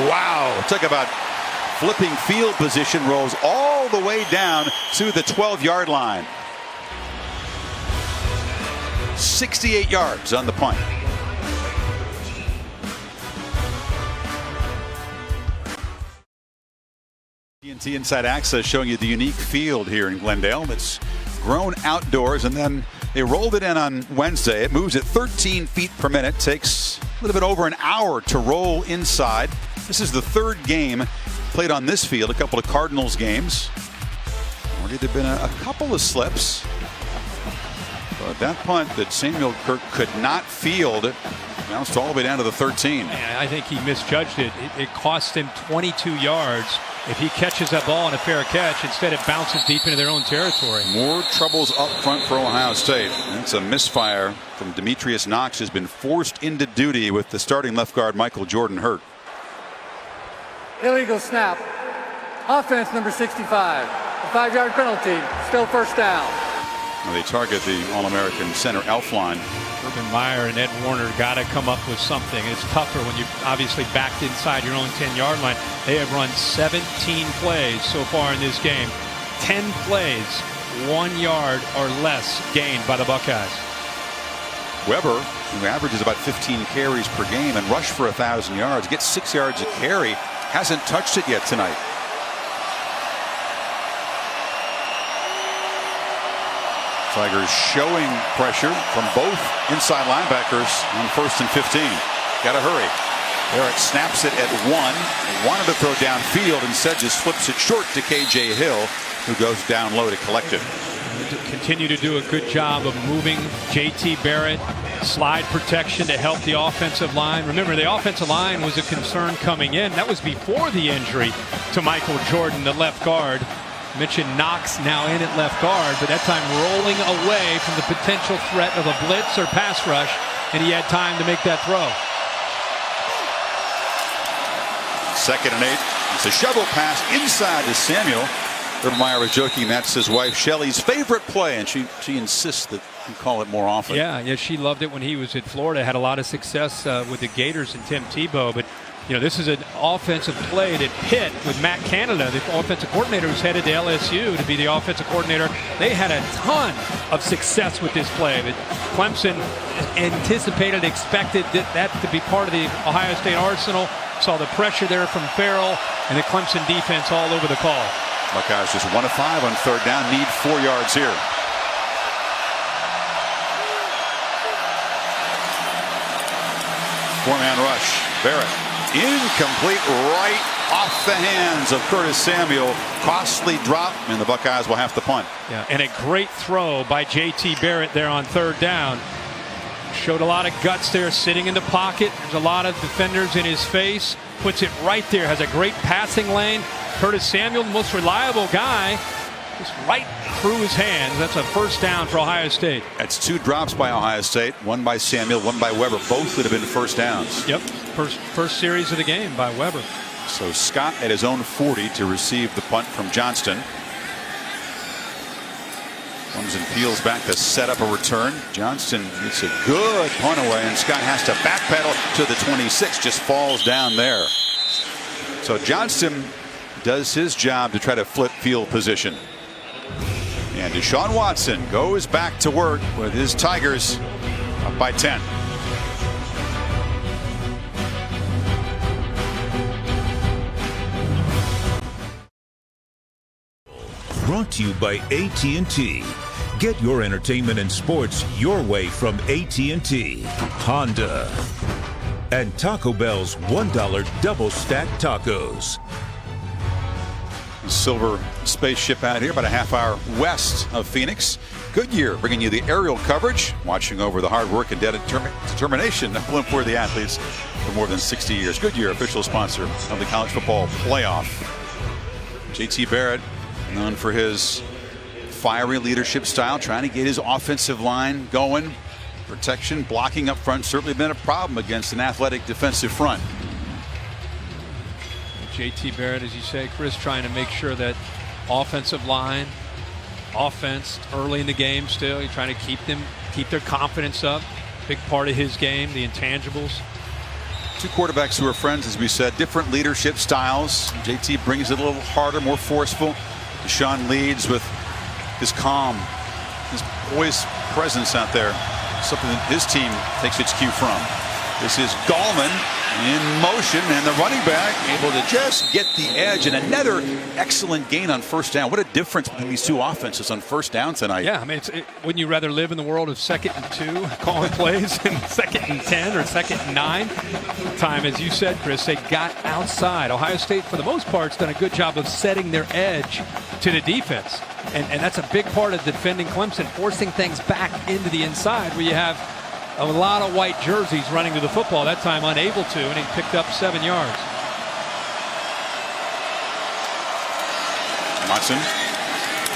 Wow, talk about flipping field position, rolls all the way down to the 12-yard line. 68 yards on the punt. TNT Inside Access showing you the unique field here in Glendale. It's grown outdoors, and then they rolled it in on Wednesday. It moves at 13 feet per minute. Takes a little bit over an hour to roll inside. This is the 3rd game played on this field. A couple of Cardinals games. Already there have been a couple of slips. But that punt that Samuel Kirk could not field bounced all the way down to the 13. I think he misjudged it. It cost him 22 yards. If he catches that ball on a fair catch, instead it bounces deep into their own territory. More troubles up front for Ohio State. It's a misfire from Demetrius Knox, has been forced into duty with the starting left guard Michael Jordan hurt. Illegal snap. Offense number 65. A 5-yard penalty. Still first down. Well, they target the All-American center Elfline. Urban Meyer and Ed Warner got to come up with something. It's tougher when you're obviously backed inside your own 10-yard line. They have run 17 plays so far in this game. 10 plays, 1 yard or less gained by the Buckeyes. Weber, who averages about 15 carries per game and rushed for 1,000 yards, gets 6 yards a carry, hasn't touched it yet tonight. Tigers showing pressure from both inside linebackers on 1st and 15. Got to hurry. Barrett snaps it at 1. Wanted to throw downfield, instead just flips it short to KJ Hill, who goes down low to collect it. Continue to do a good job of moving JT Barrett, slide protection to help the offensive line. Remember, the offensive line was a concern coming in. That was before the injury to Michael Jordan, the left guard. Mentioned Knox now in at left guard, but that time rolling away from the potential threat of a blitz or pass rush, and he had time to make that throw. 2nd and 8. It's a shovel pass inside to Samuel. Urban Meyer was joking that's his wife Shelley's favorite play, and she insists that he call it more often. Yeah, she loved it when he was at Florida. Had a lot of success with the Gators and Tim Tebow. But this is an offensive play that Pitt with Matt Canada, the offensive coordinator who's headed to LSU to be the offensive coordinator. They had a ton of success with this play. But Clemson anticipated, expected that to be part of the Ohio State arsenal. Saw the pressure there from Farrell and the Clemson defense all over the call. Buckeyes just 1 of 5 on third down. Need 4 yards here. Four-man rush. Barrett. Incomplete, right off the hands of Curtis Samuel. Costly drop, and the Buckeyes will have to punt. Yeah, and a great throw by J.T. Barrett there on third down. Showed a lot of guts there, sitting in the pocket. There's a lot of defenders in his face. Puts it right there. Has a great passing lane. Curtis Samuel, the most reliable guy, just right through his hands. That's a first down for Ohio State. That's 2 drops by Ohio State. One by Samuel, one by Weber. Both would have been first downs. Yep. First series of the game by Weber. So Scott at his own 40 to receive the punt from Johnston. Clemson peels back to set up a return. Johnston gets a good punt away, and Scott has to backpedal to the 26. Just falls down there. So Johnston does his job to try to flip field position. And Deshaun Watson goes back to work with his Tigers up by 10. Brought to you by AT&T. Get your entertainment and sports your way from AT&T. Honda. And Taco Bell's $1 double stack tacos. Silver spaceship out here about a half hour west of Phoenix. Goodyear bringing you the aerial coverage, watching over the hard work and determination of for the athletes for more than 60 years. Goodyear, official sponsor of the college football playoff. J.T. Barrett, known for his fiery leadership style, trying to get his offensive line going. Protection, blocking up front, certainly been a problem against an athletic defensive front. J.T. Barrett, as you say, Chris, trying to make sure that offensive line, offense early in the game still, you're trying to keep their confidence up. Big part of his game, the intangibles. 2 quarterbacks who are friends, as we said, different leadership styles. J.T. brings it a little harder, more forceful. Deshaun leads with his calm, his poised presence out there. Something that his team takes its cue from. This is Gallman in motion, and the running back able to just get the edge, and another excellent gain on first down. What a difference between these 2 offenses on first down tonight. Yeah, I mean, wouldn't you rather live in the world of 2nd and 2 calling plays and 2nd and 10 or 2nd and 9? Time, as you said, Chris, they got outside. Ohio State, for the most part, has done a good job of setting their edge to the defense. And that's a big part of defending Clemson, forcing things back into the inside where you have a lot of white jerseys running to the football, that time unable to, and he picked up 7 yards. Watson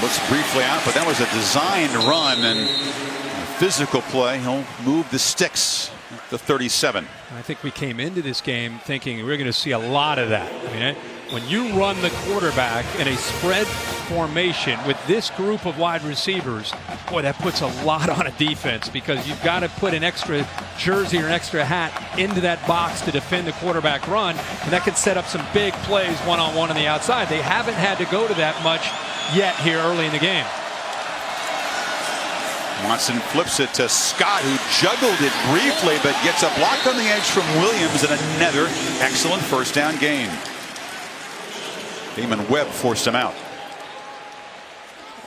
looks briefly out, but that was a designed run and a physical play. He'll move the sticks at the 37. I think we came into this game thinking we're going to see a lot of that. I mean, when you run the quarterback in a spread formation with this group of wide receivers, boy, that puts a lot on a defense, because you've got to put an extra jersey or an extra hat into that box to defend the quarterback run, and that could set up some big plays one-on-one on the outside. They haven't had to go to that much yet here early in the game. Watson flips it to Scott, who juggled it briefly but gets a block on the edge from Williams, and another excellent first down gain. Damon Webb forced him out.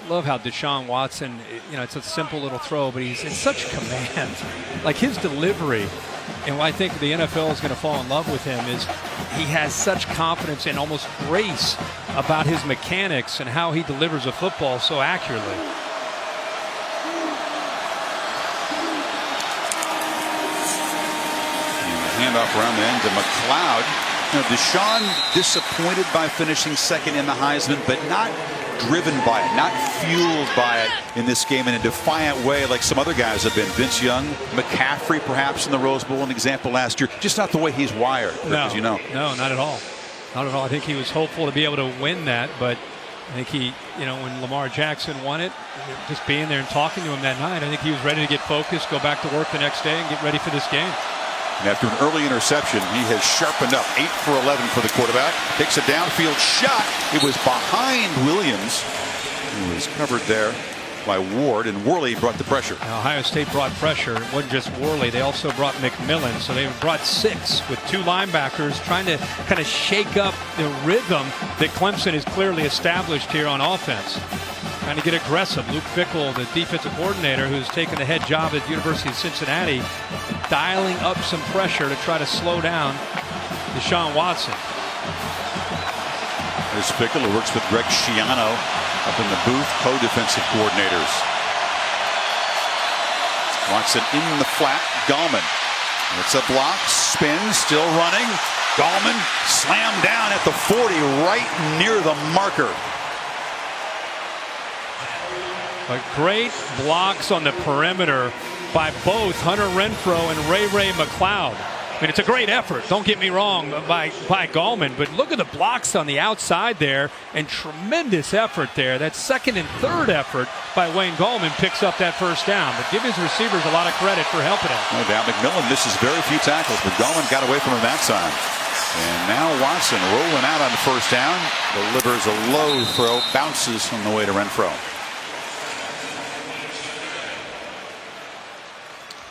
Love how Deshaun Watson, it's a simple little throw, but he's in such command. Like his delivery, and what I think the NFL is going to fall in love with him is he has such confidence and almost grace about his mechanics and how he delivers a football so accurately. Handoff around the end to McLeod. Deshaun disappointed by finishing second in the Heisman, but not driven by it, not fueled by it in this game in a defiant way like some other guys have been. Vince Young, McCaffrey perhaps in the Rose Bowl, an example last year. Just not the way he's wired, no, as you know. No, not at all. Not at all. I think he was hopeful to be able to win that, but I think he, when Lamar Jackson won it, just being there and talking to him that night, I think he was ready to get focused, go back to work the next day, and get ready for this game. And after an early interception, he has sharpened up. 8 for 11 for the quarterback. Takes a downfield shot. It was behind Williams, who was covered there by Ward, and Worley brought the pressure. Now, Ohio State brought pressure. It wasn't just Worley. They also brought McMillan. So they brought 6 with 2 linebackers trying to kind of shake up the rhythm that Clemson has clearly established here on offense. Trying to get aggressive. Luke Fickell, the defensive coordinator who's taken the head job at the University of Cincinnati, dialing up some pressure to try to slow down Deshaun Watson. There's Fickell, who works with Greg Schiano up in the booth, co-defensive coordinators. Watson in the flat. Gallman. It's a block. Spin. Still running. Gallman slammed down at the 40, right near the marker. But great blocks on the perimeter by both Hunter Renfrow and Ray McLeod. I mean, it's a great effort, don't get me wrong, by Gallman, but look at the blocks on the outside there, and tremendous effort there. That second and third effort by Wayne Gallman picks up that first down, but give his receivers a lot of credit for helping him. No doubt. McMillan misses very few tackles, but Gallman got away from him that time. And now Watson rolling out on the first down, delivers a low throw, bounces on the way to Renfrow.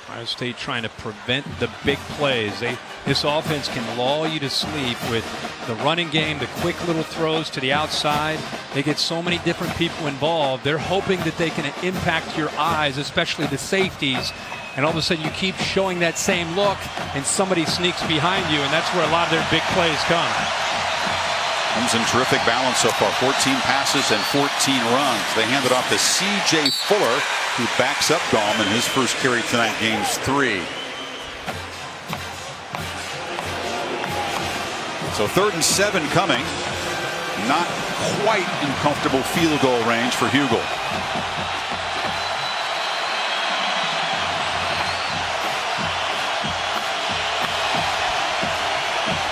Ohio State trying to prevent the big plays. This offense can lull you to sleep with the running game, the quick little throws to the outside. They get so many different people involved. They're hoping that they can impact your eyes, especially the safeties. And all of a sudden you keep showing that same look and somebody sneaks behind you, and that's where a lot of their big plays come. Clemson terrific balance so far. 14 passes and 14 runs. They hand it off to C.J. Fuller, who backs up Gallman. His first carry tonight, gains 3. So 3rd and 7 coming. Not quite in comfortable field goal range for Hugel.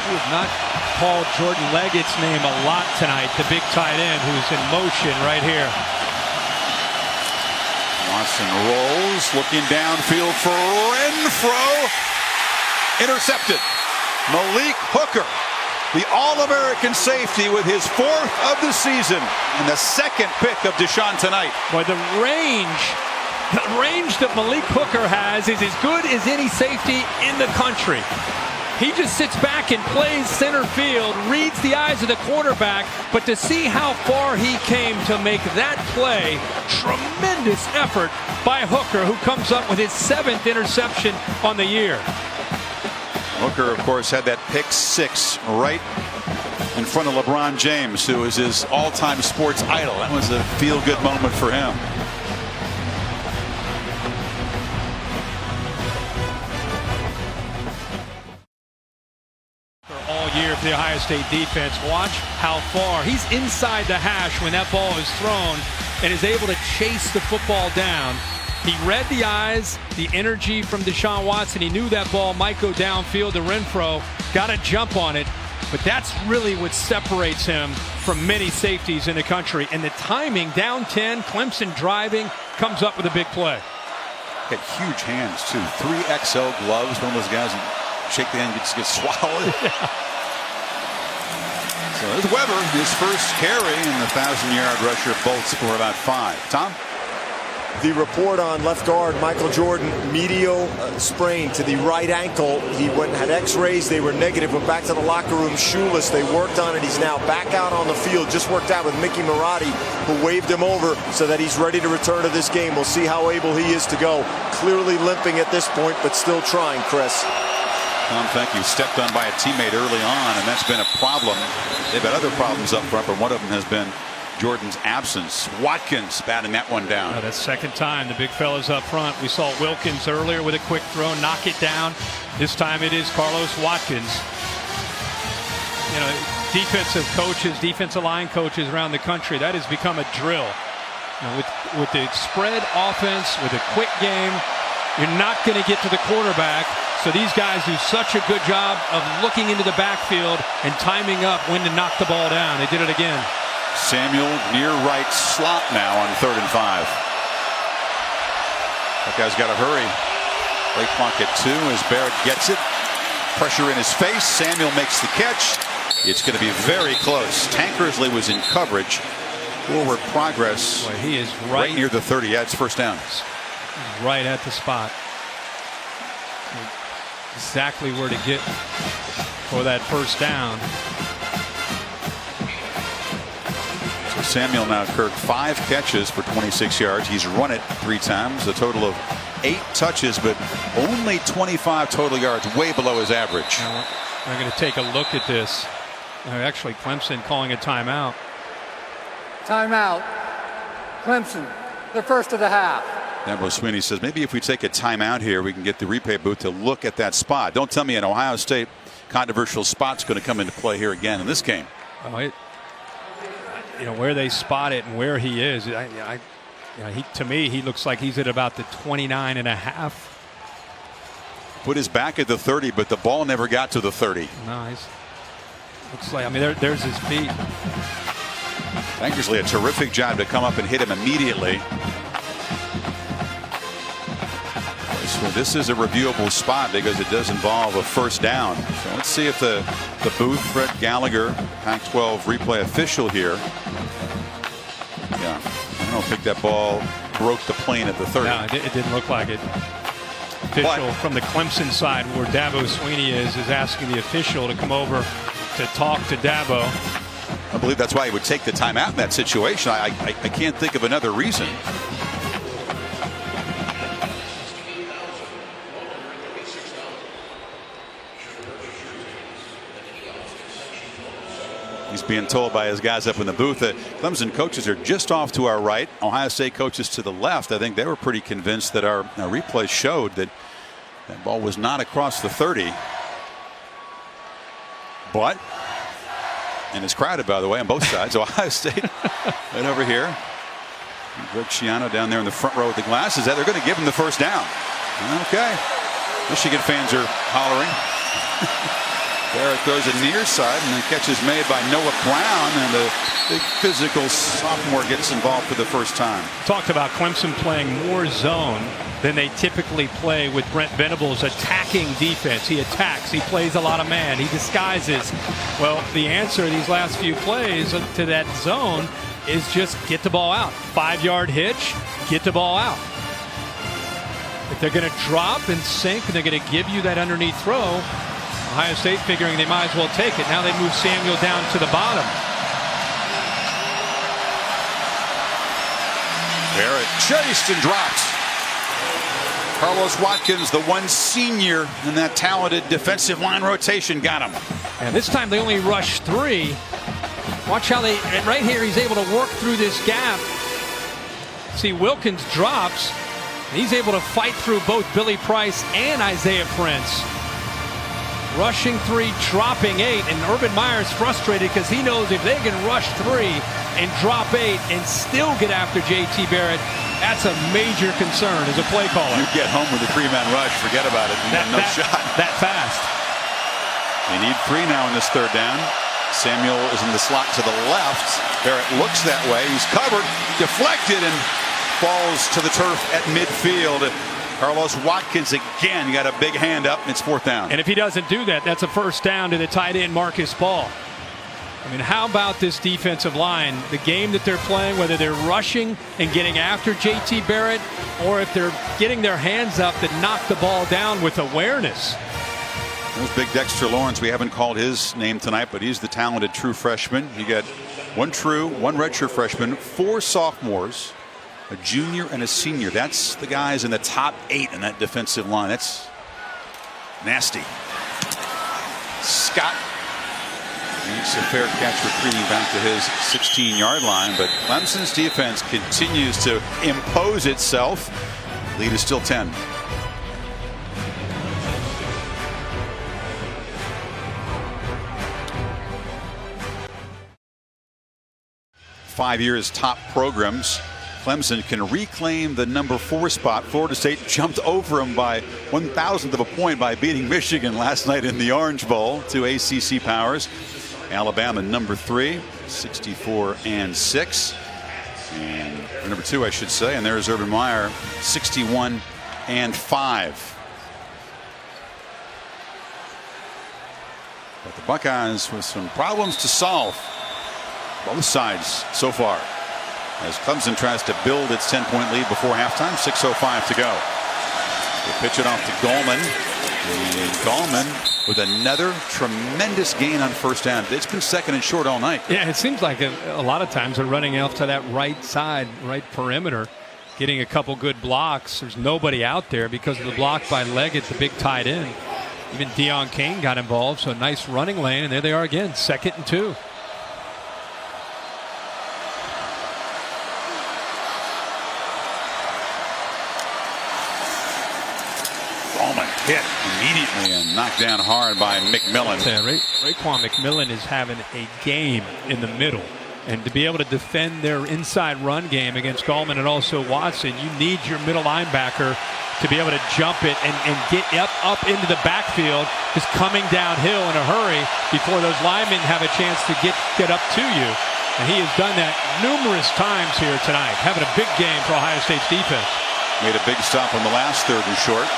We have not called Jordan Leggett's name a lot tonight, the big tight end who's in motion right here. Watson rolls, looking downfield for Renfrow. Intercepted. Malik Hooker, the All-American safety, with his 4th of the season and the 2nd pick of Deshaun tonight. Boy, the range that Malik Hooker has is as good as any safety in the country. He just sits back and plays center field, reads the eyes of the quarterback, but to see how far he came to make that play, tremendous effort by Hooker, who comes up with his 7th interception on the year. Hooker, of course, had that pick 6 right in front of LeBron James, who is his all-time sports idol. That was a feel-good moment for him. Year for the Ohio State defense. Watch how far he's inside the hash when that ball is thrown and is able to chase the football down. He read the eyes, the energy from Deshaun Watson. He knew that ball might go downfield to Renfrow, got a jump on it, but that's really what separates him from many safeties in the country. And the timing, down 10, Clemson driving, comes up with a big play. Got huge hands too. 3XL gloves. One of those guys who shake the hand and gets swallowed. Yeah. So there's Weber, his first carry, and the 1,000-yard rusher bolts for about 5. Tom? The report on left guard Michael Jordan, medial sprain to the right ankle. He went and had x-rays. They were negative. Went back to the locker room shoeless. They worked on it. He's now back out on the field. Just worked out with Mickey Marotti, who waved him over so that he's ready to return to this game. We'll see how able he is to go. Clearly limping at this point, but still trying, Chris. Tom, thank you. Stepped on by a teammate early on, and that's been a problem. They've had other problems up front, but one of them has been Jordan's absence. Watkins batting that one down. Oh, that's 2nd time the big fella's up front. We saw Wilkins earlier with a quick throw, knock it down. This time it is Carlos Watkins. You know, defensive coaches, defensive line coaches around the country, that has become a drill. You know, with the spread offense, with a quick game, you're not going to get to the quarterback. So these guys do such a good job of looking into the backfield and timing up when to knock the ball down. They did it again. Samuel near right slot now on 3rd and 5. That guy's got to hurry. Late clock at 2 as Barrett gets it. Pressure in his face. Samuel makes the catch. It's going to be very close. Tankersley was in coverage. Forward progress. Boy, he is right near the 30. Yeah, it's first down. Right at the spot. Exactly where to get for that first down. So Samuel now, Kirk, 5 catches for 26 yards. He's run it 3 times, a total of 8 touches, but only 25 total yards, way below his average. Now we're going to take a look at this. Actually, Clemson calling a timeout. Timeout. Clemson, the first of the half. Dabo Sweeney says maybe if we take a timeout here, we can get the replay booth to look at that spot. Don't tell me an Ohio State controversial spot's going to come into play here again in this game. Where they spot it and where he is. To me, he looks like he's at about the 29.5. Put his back at the 30, but the ball never got to the 30. Nice. Looks like, there's his feet. Tankersley, a terrific job to come up and hit him immediately. So this is a reviewable spot because it does involve a first down. So let's see if the booth, Fred Gallagher, Pac-12 replay official here. Yeah, I don't think that ball broke the plane at the 30. No, it didn't look like it. Official from the Clemson side, where Dabo Sweeney is asking the official to come over to talk to Dabo. I believe that's why he would take the timeout in that situation. I can't think of another reason. He's being told by his guys up in the booth that Clemson coaches are just off to our right. Ohio State coaches to the left. I think they were pretty convinced that our replay showed that that ball was not across the 30. But, and it's crowded, by the way, on both sides. Ohio State right over here. Greg Schiano down there in the front row with the glasses. They're going to give him the first down. Okay. Michigan fans are hollering. Barrett throws a near side, and the catch is made by Noah Brown, and the big physical sophomore gets involved for the first time. Talked about Clemson playing more zone than they typically play with Brent Venables' attacking defense. He attacks. He plays a lot of man. He disguises. Well, the answer these last few plays to that zone is just get the ball out. 5-yard hitch, get the ball out. If they're going to drop and sink, and they're going to give you that underneath throw, Ohio State figuring they might as well take it. Now they move Samuel down to the bottom. Barrett chased and dropped. Carlos Watkins, the one senior in that talented defensive line rotation, got him. And this time they only rushed 3. Watch how they, right here, he's able to work through this gap. See, Wilkins drops. He's able to fight through both Billy Price and Isaiah Prince. Rushing 3, dropping 8, and Urban Meyer's frustrated because he knows if they can rush 3 and drop 8 and still get after J.T. Barrett, that's a major concern as a play caller. You get home with a 3-man rush, forget about it. You got no shot. That fast. They need 3 now in this 3rd down. Samuel is in the slot to the left. Barrett looks that way. He's covered, deflected, and falls to the turf at midfield. Carlos Watkins again got a big hand up, and it's 4th down. And if he doesn't do that, that's a first down to the tight end Marcus Ball. I mean, how about this defensive line? The game that they're playing, whether they're rushing and getting after J.T. Barrett, or if they're getting their hands up to knock the ball down with awareness. There's big Dexter Lawrence. We haven't called his name tonight, but he's the talented true freshman. You got 1 true, 1 redshirt freshman, 4 sophomores, a junior and a senior. That's the guys in the top 8 in that defensive line. That's nasty. Scott makes a fair catch, retreating back to his 16-yard line, but Clemson's defense continues to impose itself. Lead is still 10. Five years top programs. Clemson can reclaim the number 4 spot. Florida State jumped over them by 1/1000 of a point by beating Michigan last night in the Orange Bowl to ACC powers. Alabama number 3, 64-6. And number 2, I should say. And there's Urban Meyer, 61-5. But the Buckeyes with some problems to solve. Both sides so far. As Clemson tries to build its 10-point lead before halftime, 6:05 to go. They pitch it off to Gallman. And Gallman with another tremendous gain on first down. It's been second and short all night. Yeah, it seems like a lot of times they're running off to that right side, right perimeter, getting a couple good blocks. There's nobody out there because of the block by Leggett, the big tight end. Even Deion Kane got involved, so a nice running lane, and there they are again, 2nd and 2. Hit immediately and knocked down hard by McMillan. Yeah, Raekwon McMillan is having a game in the middle, and to be able to defend their inside run game against Gallman and also Watson, you need your middle linebacker to be able to jump it and get up into the backfield, just coming downhill in a hurry before those linemen have a chance to get up to you. And he has done that numerous times here tonight, having a big game for Ohio State's defense. Made a big stop on the last 3rd and short.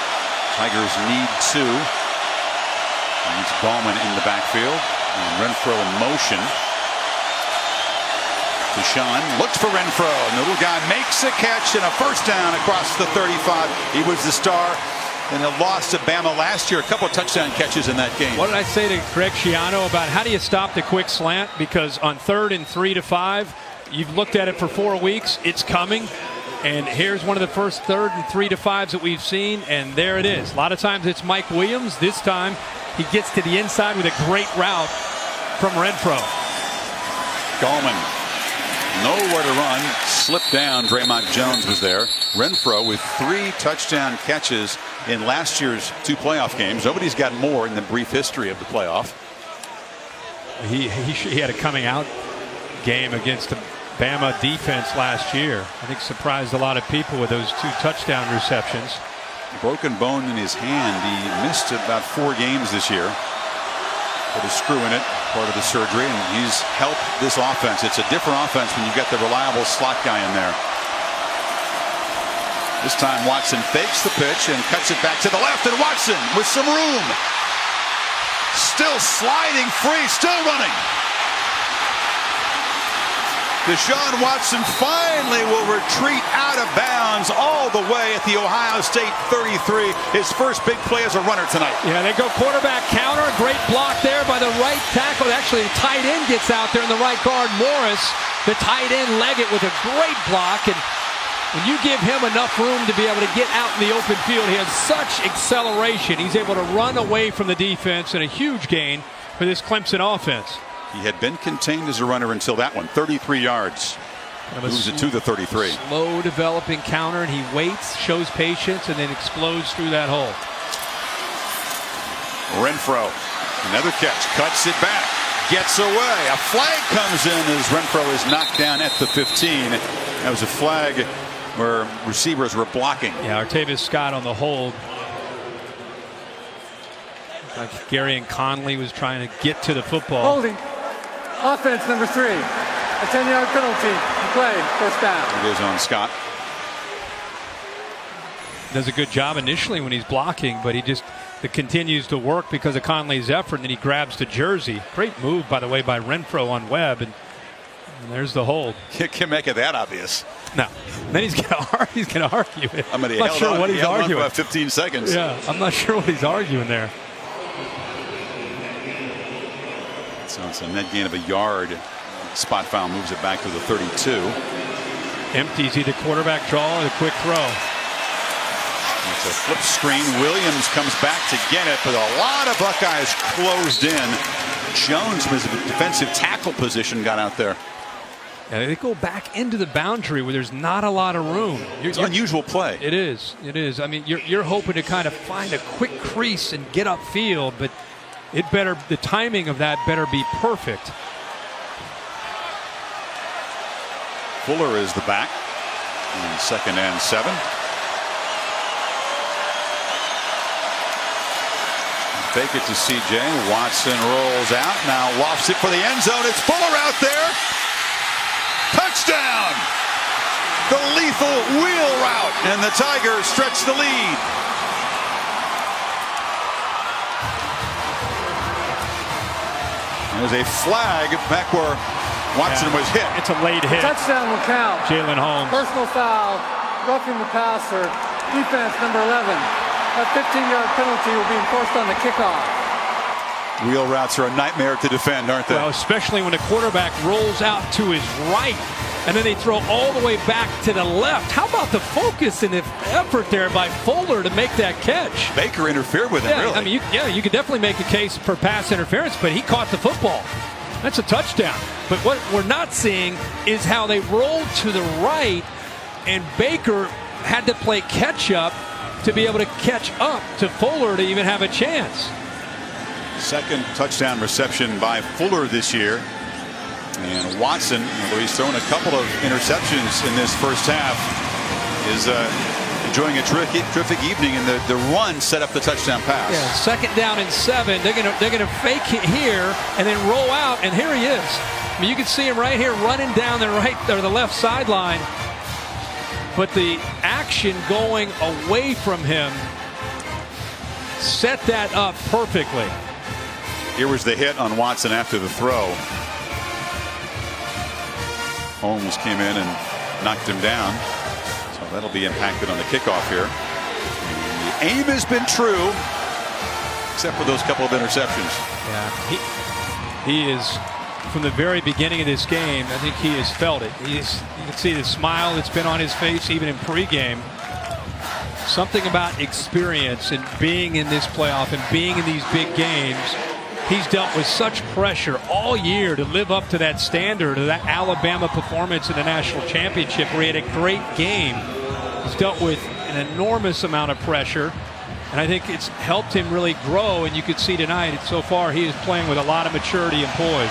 Tigers need 2. Needs Gallman in the backfield. And Renfro in motion. Deshaun looks for Renfro. And the little guy makes a catch and a first down across the 35. He was the star in a loss to Bama last year. A couple of touchdown catches in that game. What did I say to Greg Schiano about how do you stop the quick slant? Because on 3rd and 3 to 5, you've looked at it for 4 weeks. It's coming. And here's one of the first 3rd and 3 to 5s that we've seen, and there it is. A lot of times it's Mike Williams. This time he gets to the inside with a great route from Renfro. Gallman, nowhere to run, slipped down. Draymond Jones was there. Renfro with 3 touchdown catches in last year's 2 playoff games. Nobody's got more in the brief history of the playoff. He had a coming out game against the Bama defense last year. I think surprised a lot of people with those 2 touchdown receptions. Broken bone in his hand. He missed about 4 games this year. Put a screw in it, part of the surgery, and he's helped this offense. It's a different offense when you've got the reliable slot guy in there. This time Watson fakes the pitch and cuts it back to the left, and Watson with some room. Still sliding free, still running. Deshaun Watson finally will retreat out of bounds all the way at the Ohio State 33. His first big play as a runner tonight. Yeah, they go quarterback counter. Great block there by the right tackle. Actually, the tight end gets out there in the right guard. Morris, the tight end, Leggett with a great block. And when you give him enough room to be able to get out in the open field, he has such acceleration. He's able to run away from the defense, and a huge gain for this Clemson offense. He had been contained as a runner until that one. 33 yards. Moves it to the 33. Slow developing counter, and he waits, shows patience, and then explodes through that hole. Renfro, another catch, cuts it back, gets away. A flag comes in as Renfro is knocked down at the 15. That was a flag where receivers were blocking. Yeah, Artavis Scott on the hold. Like Gary and Conley was trying to get to the football. Holding. Offense number 3. A 10-yard penalty. Play. First down. It is on Scott. Does a good job initially when he's blocking, but it continues to work because of Conley's effort, and then he grabs the jersey. Great move, by the way, by Renfro on Webb, and there's the hold. You can't make it that obvious. No. And then he's going to argue it. I'm not sure what he's arguing. For about 15 seconds. Yeah, I'm not sure what he's arguing there. So it's a net gain of a yard. Spot foul moves it back to the 32. Empties either quarterback draw or the quick throw. It's a flip screen. Williams comes back to get it, but a lot of Buckeyes closed in. Jones was in defensive tackle position, got out there. Yeah, they go back into the boundary where there's not a lot of room. It's an unusual play. It is. It is. I mean, you're hoping to kind of find a quick crease and get upfield, but the timing of that better be perfect. Fuller is the back. And 2nd and 7. Fake it to CJ. Watson rolls out. Now lofts it for the end zone. It's Fuller out there. Touchdown! The lethal wheel route. And the Tigers stretch the lead. There's a flag back where Watson was hit. It's a late hit. Touchdown will count. Jalen Holmes. Personal foul, roughing the passer. Defense number 11. That 15-yard penalty will be enforced on the kickoff. Wheel routes are a nightmare to defend, aren't they? Well, especially when the quarterback rolls out to his right, and then they throw all the way back to the left. How about the focus and the effort there by Fuller to make that catch? Baker interfered with him, really. I mean, you could definitely make a case for pass interference, but he caught the football. That's a touchdown. But what we're not seeing is how they rolled to the right, and Baker had to play catch up to be able to catch up to Fuller to even have a chance. Second touchdown reception by Fuller this year. And Watson, although he's thrown a couple of interceptions in this first half, is enjoying a terrific evening, and the run set up the touchdown pass. Yeah, second down and 7. They're gonna fake it here and then roll out, and here he is. I mean, you can see him right here running down the right or the left sideline, but the action going away from him set that up perfectly. Here was the hit on Watson after the throw. Holmes came in and knocked him down. So that'll be impacted on the kickoff here. The aim has been true, except for those couple of interceptions. Yeah, he is, from the very beginning of this game, I think he has felt it. You can see the smile that's been on his face even in pregame. Something about experience and being in this playoff and being in these big games. He's dealt with such pressure all year to live up to that standard of that Alabama performance in the national championship where he had a great game. He's dealt with an enormous amount of pressure, and I think it's helped him really grow, and you could see tonight so far he is playing with a lot of maturity and poise.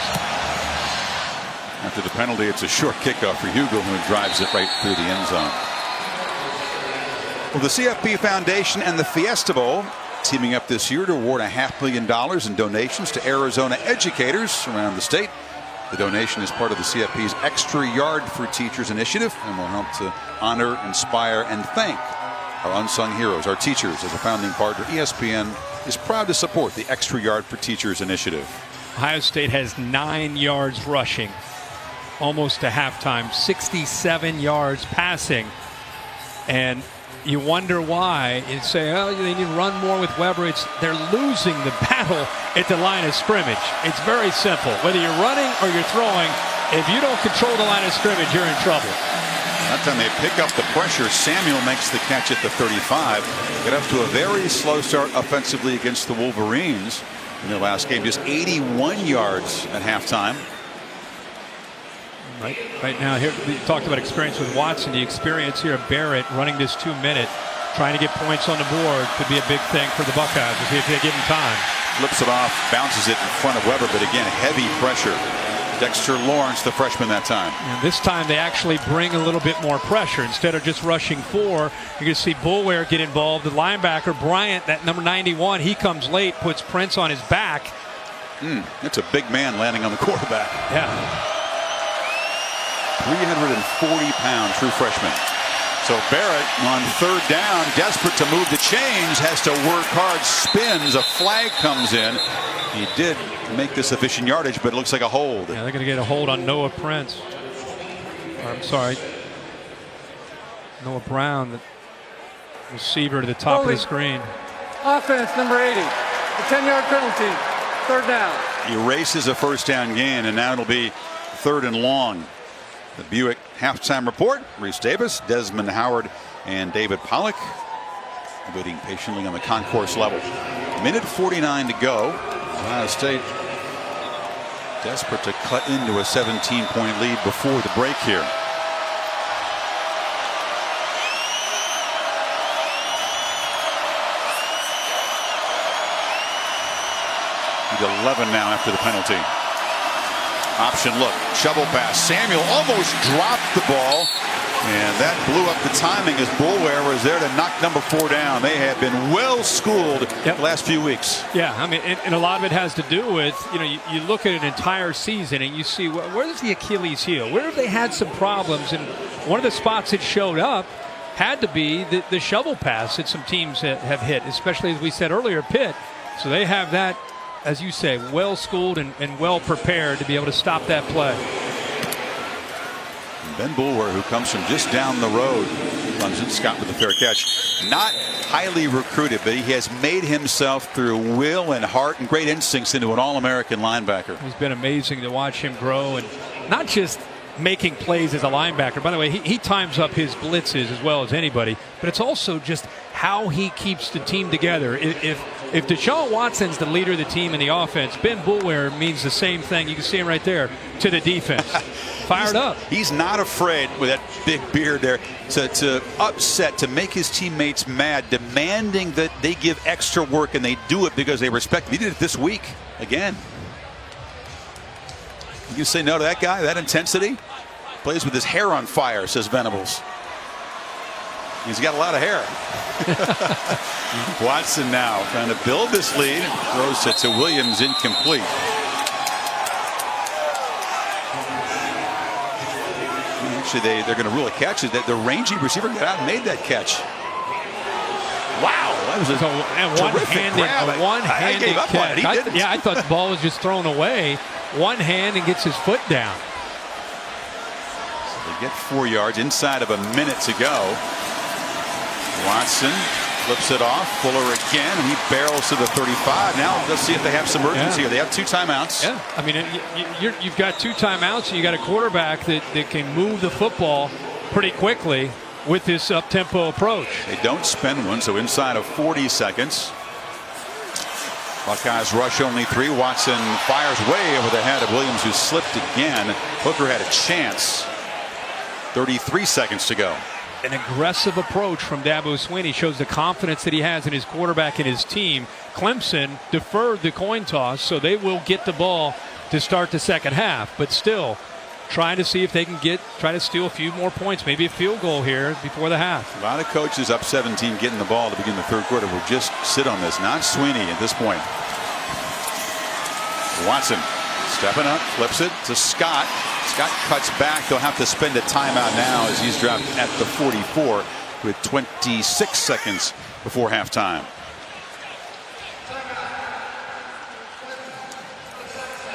After the penalty, it's a short kickoff for Hugel, who drives it right through the end zone. Well, the CFP Foundation and the Fiesta Bowl teaming up this year to award $500,000 in donations to Arizona educators around the state. The donation is part of the CFP's Extra Yard for Teachers initiative and will help to honor, inspire, and thank our unsung heroes, our teachers. As a founding partner, ESPN is proud to support the Extra Yard for Teachers initiative. Ohio State has 9 yards rushing, almost to halftime, 67 yards passing, and you wonder why. You say, oh, they need to run more with Weber. They're losing the battle at the line of scrimmage. It's very simple. Whether you're running or you're throwing, if you don't control the line of scrimmage, you're in trouble. That time they pick up the pressure. Samuel makes the catch at the 35. Get up to a very slow start offensively against the Wolverines in their last game. Just 81 yards at halftime. Right now, here we talked about experience with Watson. The experience here of Barrett running this 2-minute, trying to get points on the board could be a big thing for the Buckeyes if they give him time. Flips it off, bounces it in front of Weber, but again, heavy pressure. Dexter Lawrence, the freshman that time. And this time they actually bring a little bit more pressure. Instead of just rushing 4, you're going to see Boulware get involved. The linebacker, Bryant, that number 91, he comes late, puts Prince on his back. That's a big man landing on the quarterback. Yeah. 340-pound true freshman. So Barrett on third down, desperate to move the chains, has to work hard, spins, a flag comes in. He did make this efficient yardage, but it looks like a hold. Yeah, they're going to get a hold on Noah Prince. I'm sorry, Noah Brown, the receiver to the top of the screen. Offense number 80, the 10-yard penalty, third down. He erases a first down gain, and now it'll be third and long. The Buick halftime report. Reese Davis, Desmond Howard, and David Pollock waiting patiently on the concourse level. Minute 49 to go. Ohio State desperate to cut into a 17-point lead before the break here. He's 11 now after the penalty. Option look, shovel pass. Samuel almost dropped the ball. And that blew up the timing as Boulware was there to knock number 4 down. They have been well schooled the last few weeks. Yeah, I mean, and a lot of it has to do with, you look at an entire season and you see where's the Achilles heel? Where have they had some problems? And one of the spots that showed up had to be the shovel pass that some teams have hit, especially as we said earlier, Pitt. So they have that, as you say, well schooled and well prepared to be able to stop that play. Ben Boulware, who comes from just down the road, Clemson. Scott with the fair catch. Not highly recruited, but he has made himself through will and heart and great instincts into an All-American linebacker. He's been amazing to watch him grow, and not just making plays as a linebacker. By the way, he times up his blitzes as well as anybody, but it's also just how he keeps the team together. If Deshaun Watson's the leader of the team in the offense, Ben Boulware means the same thing. You can see him right there to the defense. Fired up. He's not afraid with that big beard there to upset, to make his teammates mad, demanding that they give extra work, and they do it because they respect him. He did it this week again. You can say no to that guy, that intensity? Plays with his hair on fire, says Venables. He's got a lot of hair. Watson now trying to build this lead. Throws it to Williams, incomplete. Actually, they're going to rule a catch. The rangy receiver got out and made that catch. Wow, that was a one-handed catch. I thought the ball was just thrown away. One hand and gets his foot down. So they get 4 yards inside of a minute to go. Watson flips it off. Fuller again, and he barrels to the 35. Now let's see if they have some urgency here. They have 2 timeouts. Yeah, I mean, you've got 2 timeouts, and you got a quarterback that can move the football pretty quickly with this up-tempo approach. They don't spend one, so inside of 40 seconds. Buckeyes rush only 3. Watson fires way over the head of Williams, who slipped again. Hooker had a chance. 33 seconds to go. An aggressive approach from Dabo Swinney shows the confidence that he has in his quarterback and his team. Clemson deferred the coin toss, so they will get the ball to start the second half, but still trying to see if they can try to steal a few more points, maybe a field goal here before the half. A lot of coaches up 17 getting the ball to begin the third quarter will just sit on this. Not Swinney at this point. Watson stepping up, flips it to Scott. Scott cuts back. They'll have to spend a timeout now as he's dropped at the 44 with 26 seconds before halftime.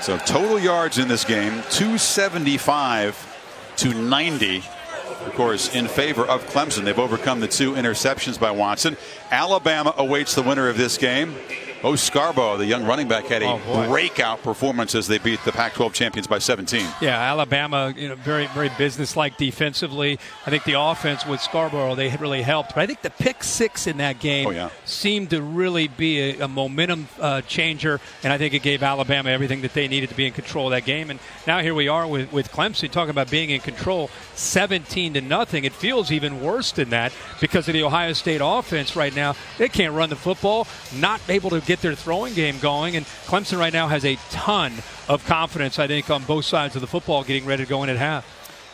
So total yards in this game, 275 to 90. Of course, in favor of Clemson. They've overcome the 2 interceptions by Watson. Alabama awaits the winner of this game. Bo Scarborough, the young running back, had a breakout performance as they beat the Pac-12 champions by 17. Yeah, Alabama, very, very businesslike defensively. I think the offense with Scarborough, they had really helped. But I think the pick 6 in that game seemed to really be a momentum changer, and I think it gave Alabama everything that they needed to be in control of that game. And now here we are with Clemson talking about being in control, 17-0. It feels even worse than that because of the Ohio State offense right now. They can't run the football, not able to get their throwing game going, and Clemson right now has a ton of confidence, I think, on both sides of the football getting ready to go in at half.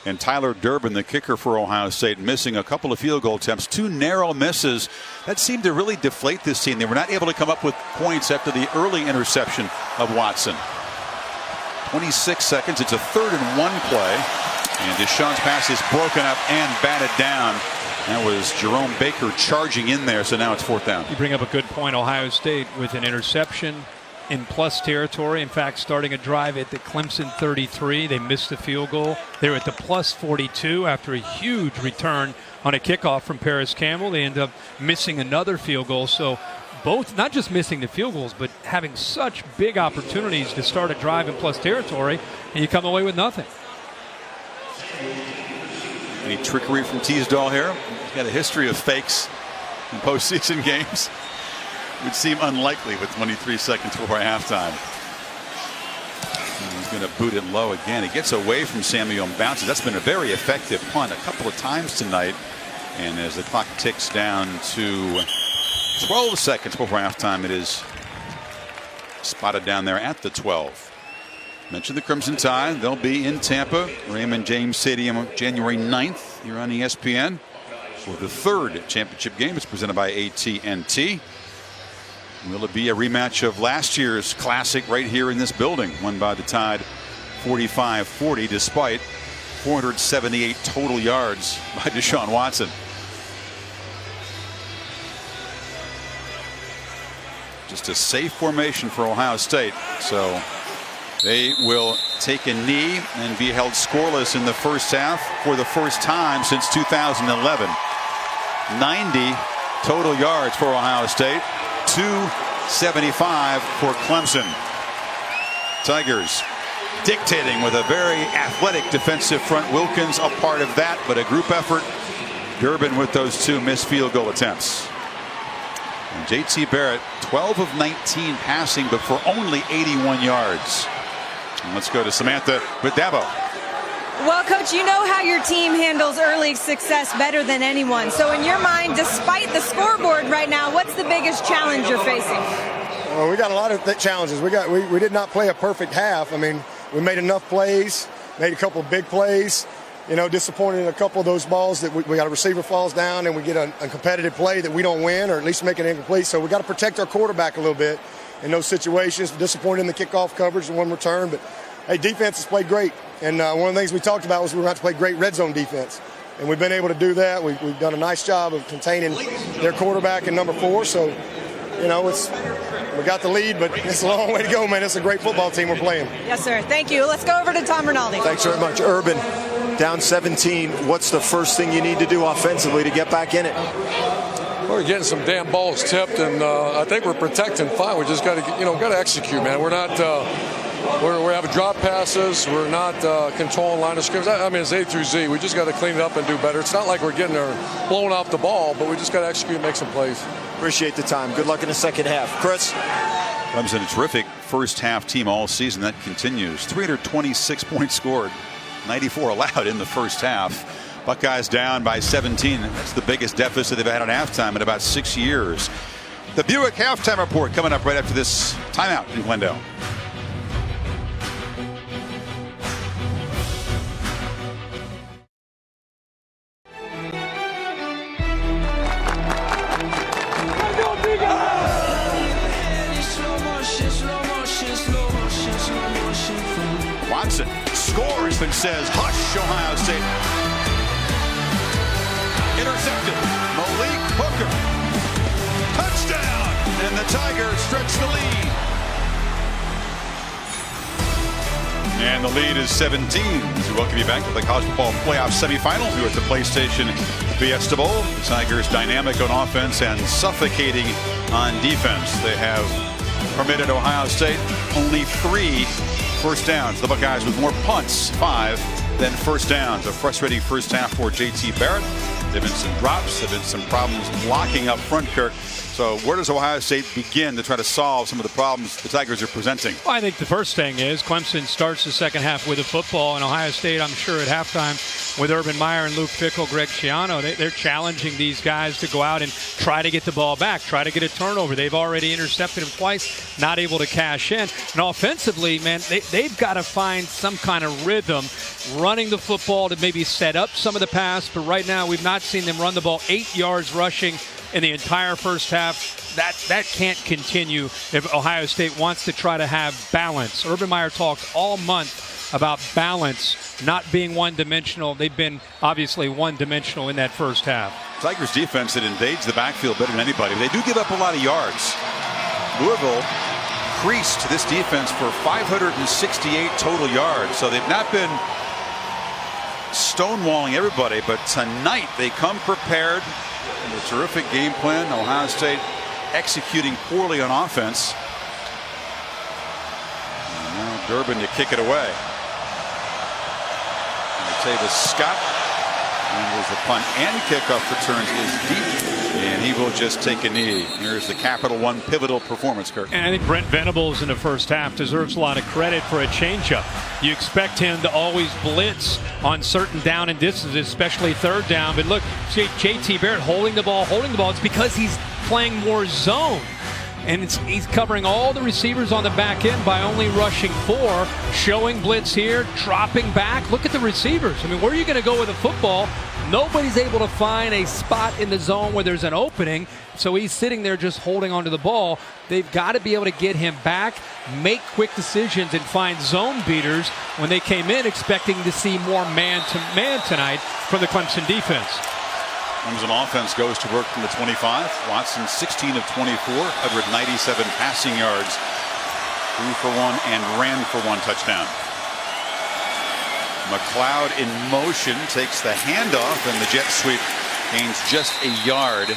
And Tyler Durbin, the kicker for Ohio State, missing a couple of field goal attempts, 2 narrow misses that seemed to really deflate this team. They were not able to come up with points after the early interception of Watson. 26 seconds. It's a 3rd and 1 play, and Deshaun's pass is broken up and batted down. That was Jerome Baker charging in there, so now it's 4th down. You bring up a good point. Ohio State with an interception in plus territory. In fact, starting a drive at the Clemson 33. They missed the field goal. They were at the plus 42 after a huge return on a kickoff from Paris Campbell. They end up missing another field goal. So both not just missing the field goals, but having such big opportunities to start a drive in plus territory, and you come away with nothing. Any trickery from Teasdale here? He's got a history of fakes in postseason games. Would seem unlikely with 23 seconds before halftime. And he's going to boot it low again. He gets away from Samuel and bounces. That's been a very effective punt a couple of times tonight. And as the clock ticks down to 12 seconds before halftime, it is spotted down there at the 12. Mentioned the Crimson Tide. They'll be in Tampa, Raymond James Stadium, January 9th. here on ESPN for the third championship game. It's presented by AT&T. Will it be a rematch of last year's classic right here in this building, won by the Tide 45-40 despite 478 total yards by Deshaun Watson. Just a safe formation for Ohio State. So they will take a knee and be held scoreless in the first half for the first time since 2011. 90 total yards for Ohio State, 275 for Clemson. Tigers dictating with a very athletic defensive front. Wilkins a part of that, but a group effort. Durbin with those 2 missed field goal attempts. And JT Barrett 12 of 19 passing, but for only 81 yards. And let's go to Samantha with Dabo. Well, Coach, you know how your team handles early success better than anyone. So in your mind, despite the scoreboard right now, what's the biggest challenge you're facing? Well, we got a lot of challenges. We did not play a perfect half. I mean, we made enough plays, made a couple of big plays. You know, disappointed in a couple of those balls that we got a receiver falls down and we get a competitive play that we don't win, or at least make it incomplete. So we got to protect our quarterback a little bit in those situations. Disappointed in the kickoff coverage and one return, but hey, defense has played great. And one of the things we talked about was we were going to play great red zone defense. And we've been able to do that. We've done a nice job of containing their quarterback in number 4. So, you know, we got the lead, but it's a long way to go, man. It's a great football team we're playing. Yes, sir. Thank you. Let's go over to Tom Rinaldi. Thanks very much. Urban, down 17. What's the first thing you need to do offensively to get back in it? We're getting some damn balls tipped, and I think we're protecting fine. We just got to execute, man. We're not. We're having drop passes. We're not controlling line of scrimmage. I mean, it's A through Z. We just got to clean it up and do better. It's not like we're getting blowing off the ball, but we just got to execute and make some plays. Appreciate the time. Good luck in the second half. Chris? Clemson, a terrific first half team all season. That continues. 326 points scored, 94 allowed in the first half. Buckeyes down by 17. That's the biggest deficit they've had on halftime in about 6 years. The Buick halftime report coming up right after this timeout in Glendale. Watson scores and says, hush, Ohio State. Intercepted. Malik Hooker. Touchdown. And the Tigers stretch the lead. And the lead is 17. So welcome you back to the college football playoff semifinals here at the PlayStation Fiesta Bowl. The Tigers dynamic on offense and suffocating on defense. They have permitted Ohio State only 3 first downs. The Buckeyes with more punts, 5 than first downs. A frustrating first half for JT Barrett. There have been some drops. There have been some problems blocking up front, Kirk. So where does Ohio State begin to try to solve some of the problems the Tigers are presenting? Well, I think the first thing is Clemson starts the second half with a football, and Ohio State, I'm sure at halftime with Urban Meyer and Luke Fickell, Greg Schiano, they're challenging these guys to go out and try to get the ball back, try to get a turnover. They've already intercepted him twice, not able to cash in. And offensively, man, they've got to find some kind of rhythm running the football to maybe set up some of the pass. But right now, we've not seen them run the ball 8 yards rushing in the entire first half. That can't continue if Ohio State wants to try to have balance. Urban Meyer talked all month about balance, not being one-dimensional. They've been obviously one-dimensional in that first half. Tigers defense that invades the backfield better than anybody. They do give up a lot of yards. Louisville creased this defense for 568 total yards. So they've not been stonewalling everybody, but tonight they come prepared. A terrific game plan. Ohio State executing poorly on offense. And now Durbin to kick it away. Tavis Scott. And there's the punt and kickoff returns is deep. And he will just take a knee. Here's the Capital One pivotal performance, Kirk. And I think Brent Venables in the first half deserves a lot of credit for a changeup. You expect him to always blitz on certain down and distances, especially third down. But look, JT Barrett holding the ball. It's because he's playing more zone. and he's covering all the receivers on the back end by only rushing 4, showing blitz here, dropping back. Look at the receivers. I mean, where are you going to go with the football? Nobody's able to find a spot in the zone where there's an opening, so he's sitting there just holding onto the ball. They've got to be able to get him back, make quick decisions, and find zone beaters when they came in expecting to see more man-to-man tonight from the Clemson defense. Clemson offense goes to work from the 25. Watson 16 of 24, 197 passing yards, threw for 1 and ran for 1 touchdown. McLeod in motion takes the handoff, and the jet sweep gains just a yard.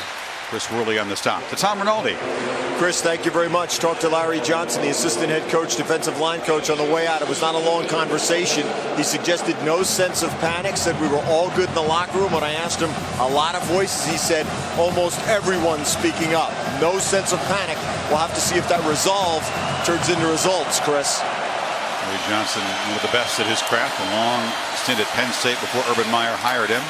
Chris Worley on the stop. To Tom Rinaldi. Chris, thank you very much. Talked to Larry Johnson, the assistant head coach, defensive line coach, on the way out. It was not a long conversation. He suggested no sense of panic, said we were all good in the locker room. When I asked him a lot of voices, he said almost everyone speaking up. No sense of panic. We'll have to see if that resolve turns into results, Chris. Larry Johnson, one of the best at his craft, a long stint at Penn State before Urban Meyer hired him.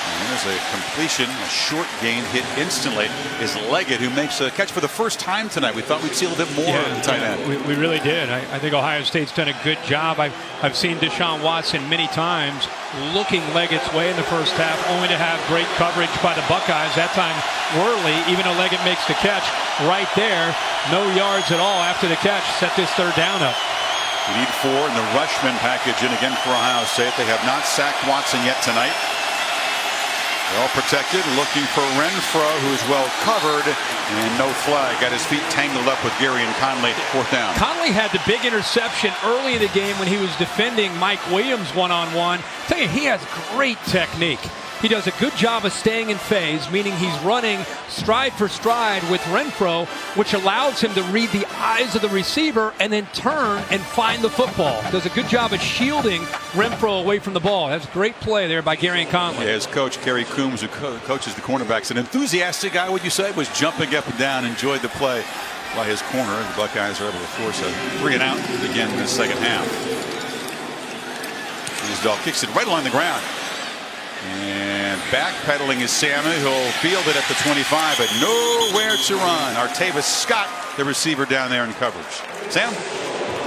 And there's a completion, a short gain hit instantly is Leggett, who makes a catch for the first time tonight. We thought we'd see a little bit more of the tight end. We really did. I think Ohio State's done a good job. I've seen Deshaun Watson many times looking Leggett's way in the first half, only to have great coverage by the Buckeyes. That time, Worley, even though Leggett makes the catch right there, no yards at all after the catch, set this third down up. We need 4 in the Rushman package in again for Ohio State. They have not sacked Watson yet tonight. Well protected, looking for Renfro, who's well covered, and no flag. Got his feet tangled up with Gary and Conley. 4th down. Conley had the big interception early in the game when he was defending Mike Williams one-on-one. Tell you, he has great technique. He does a good job of staying in phase, meaning he's running stride for stride with Renfro, which allows him to read the eyes of the receiver and then turn and find the football. Does a good job of shielding Renfro away from the ball. That's a great play there by Gary and Conley. Yeah, his coach, Kerry Coombs, who coaches the cornerbacks, an enthusiastic guy, would you say, was jumping up and down, enjoyed the play by his corner. The Buckeyes are able to force a 3-and-out to begin the second half. Isdall kicks it right along the ground. And backpedaling is Salmon, who'll field it at the 25, but nowhere to run. Artavis Scott, the receiver down there in coverage. Sam?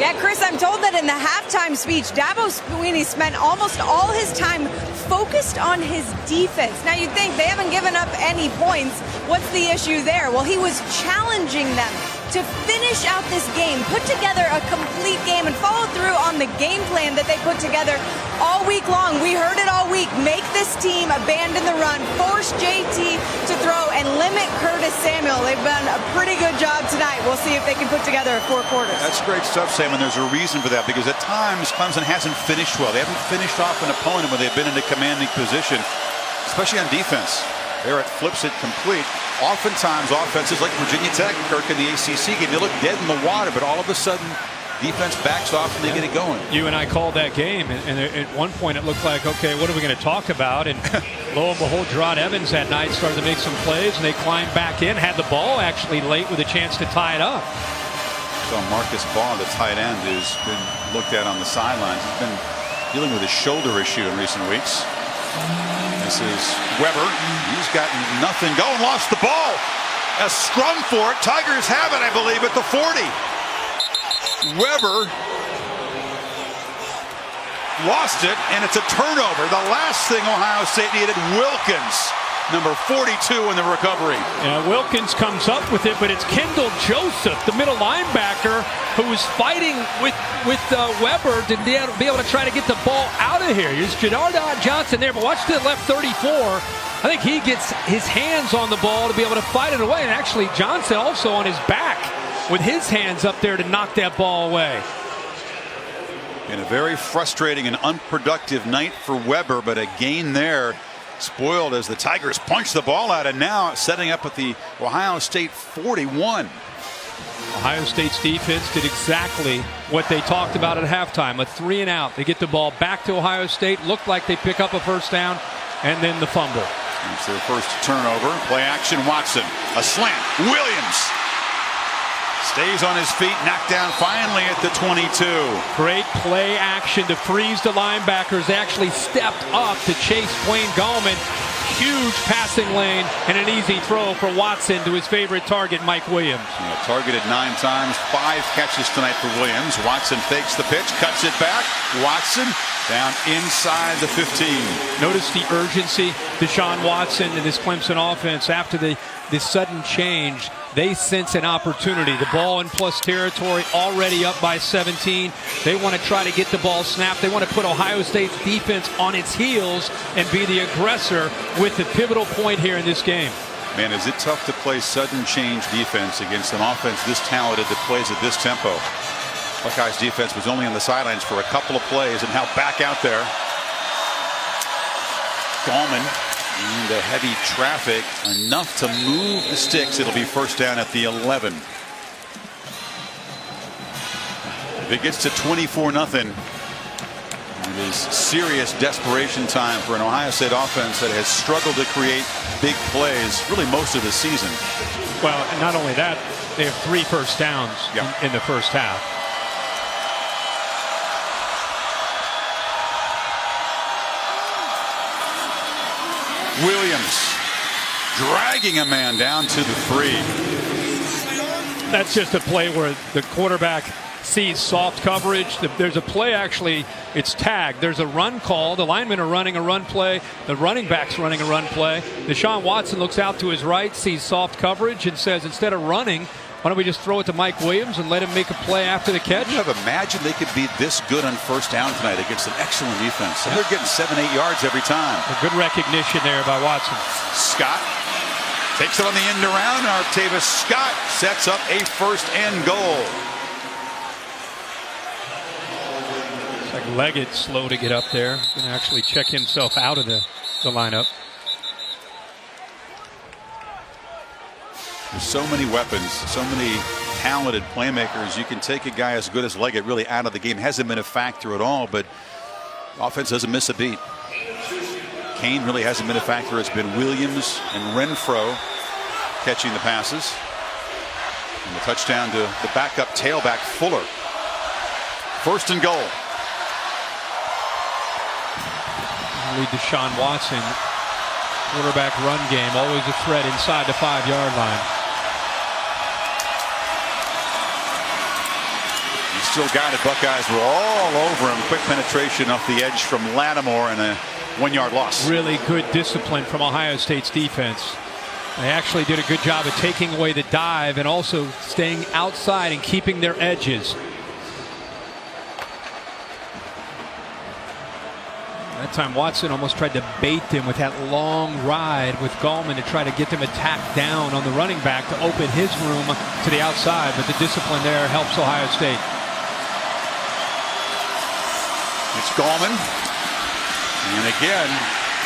Yeah, Chris, I'm told that in the halftime speech, Dabo Swinney spent almost all his time focused on his defense. Now, you'd think they haven't given up any points. What's the issue there? Well, he was challenging them to finish out this game, put together a complete game, and follow through on the game plan that they put together all week long. We heard it all week. Make this team abandon the run, force JT to throw, and limit Curtis Samuel. They've done a pretty good job tonight. We'll see if they can put together 4 quarters. That's great stuff, Sam, and there's a reason for that, because at times Clemson hasn't finished well. They haven't finished off an opponent when they've been in a commanding position, especially on defense. Barrett flips it complete. Oftentimes, offenses like Virginia Tech, Kirk in the ACC game, they look dead in the water, but all of a sudden, defense backs off and they get it going. You and I called that game, and at one point it looked like, okay, what are we going to talk about? And lo and behold, Gerard Evans that night started to make some plays, and they climbed back in, had the ball actually late with a chance to tie it up. So Marcus Baugh, the tight end, has been looked at on the sidelines. He's been dealing with a shoulder issue in recent weeks. This is Weber. He's got nothing going. Lost the ball. A scrum for it. Tigers have it, I believe, at the 40. Weber lost it, and it's a turnover. The last thing Ohio State needed, Wilkins, number 42 in the recovery. Yeah, Wilkins comes up with it, but it's Kendall Joseph, the middle linebacker, who was fighting with Weber to be able to try to get the ball out of here. Here's Jadard Johnson there, but watch the left 34. I think he gets his hands on the ball to be able to fight it away, and actually Johnson also on his back with his hands up there to knock that ball away. And a very frustrating and unproductive night for Weber, but a gain there spoiled as the Tigers punch the ball out, and now setting up at the Ohio State 41. Ohio State's defense did exactly what they talked about at halftime, a 3-and-out. They get the ball back to Ohio State, looked like they pick up a first down, and then the fumble. It's their first turnover. Play action, Watson. A slant. Williams stays on his feet, knocked down finally at the 22. Great play action to freeze the linebackers. They actually stepped up to chase Wayne Gallman. huge passing lane and an easy throw for Watson to his favorite target, Mike Williams. Yeah, targeted 9 times, 5 catches tonight for Williams. Watson fakes the pitch, cuts it back. Watson down inside the 15. Notice the urgency. Deshaun Watson and this Clemson offense, after this sudden change, they sense an opportunity. The ball in plus territory, already up by 17. They want to try to get the ball snapped. They want to put Ohio State's defense on its heels and be the aggressor with the pivotal point here in this game. Man, is it tough to play sudden change defense against an offense this talented that plays at this tempo. Buckeyes defense was only on the sidelines for a couple of plays, and now back out there. Gallman into heavy traffic, enough to move the sticks. It'll be first down at the 11. If it gets to 24-0, it is serious desperation time for an Ohio State offense that has struggled to create big plays really most of the season. Well, and not only that, they have 3 first downs in the first half. Williams dragging a man down to the 3. That's just a play where the quarterback sees soft coverage. There's a play, actually, it's tagged. There's a run call. The linemen are running a run play. The running back's running a run play. Deshaun Watson looks out to his right, sees soft coverage, and says, instead of running, why don't we just throw it to Mike Williams and let him make a play after the catch? You have imagined they could be this good on first down tonight against an excellent defense. And they're getting 7-8 yards every time. A good recognition there by Watson. Scott takes it on the end around. Artavis Scott sets up a first and goal. It's like Leggett slow to get up there. Going to actually check himself out of the lineup. There's so many weapons, so many talented playmakers. You can take a guy as good as Leggett really out of the game. Hasn't been a factor at all, but offense doesn't miss a beat. Kane really hasn't been a factor. It's been Williams and Renfro catching the passes. And the touchdown to the backup tailback Fuller. First and goal. Lead Deshaun Watson. Quarterback run game, always a threat inside the 5-yard line. Still got it. Buckeyes were all over him. Quick penetration off the edge from Lattimore and a 1-yard loss. Really good discipline from Ohio State's defense. They actually did a good job of taking away the dive and also staying outside and keeping their edges. That time Watson almost tried to bait them with that long ride with Gallman to try to get them attacked down on the running back to open his room to the outside, but the discipline there helps Ohio State. It's Gallman. And again,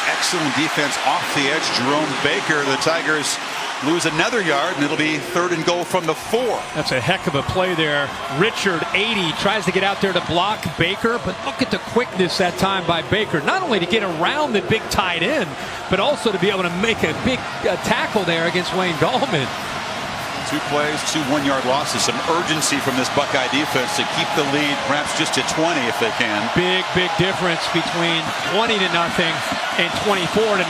excellent defense off the edge. Jerome Baker. The Tigers lose another yard, and it'll be third and goal from the 4. That's a heck of a play there. Richard 80 tries to get out there to block Baker, but look at the quickness that time by Baker. Not only to get around the big tight end, but also to be able to make a big tackle there against Wayne Gallman. 2 plays, 2 1-yard losses. Some urgency from this Buckeye defense to keep the lead, perhaps just to 20 if they can. Big difference between 20-0 and 24-0.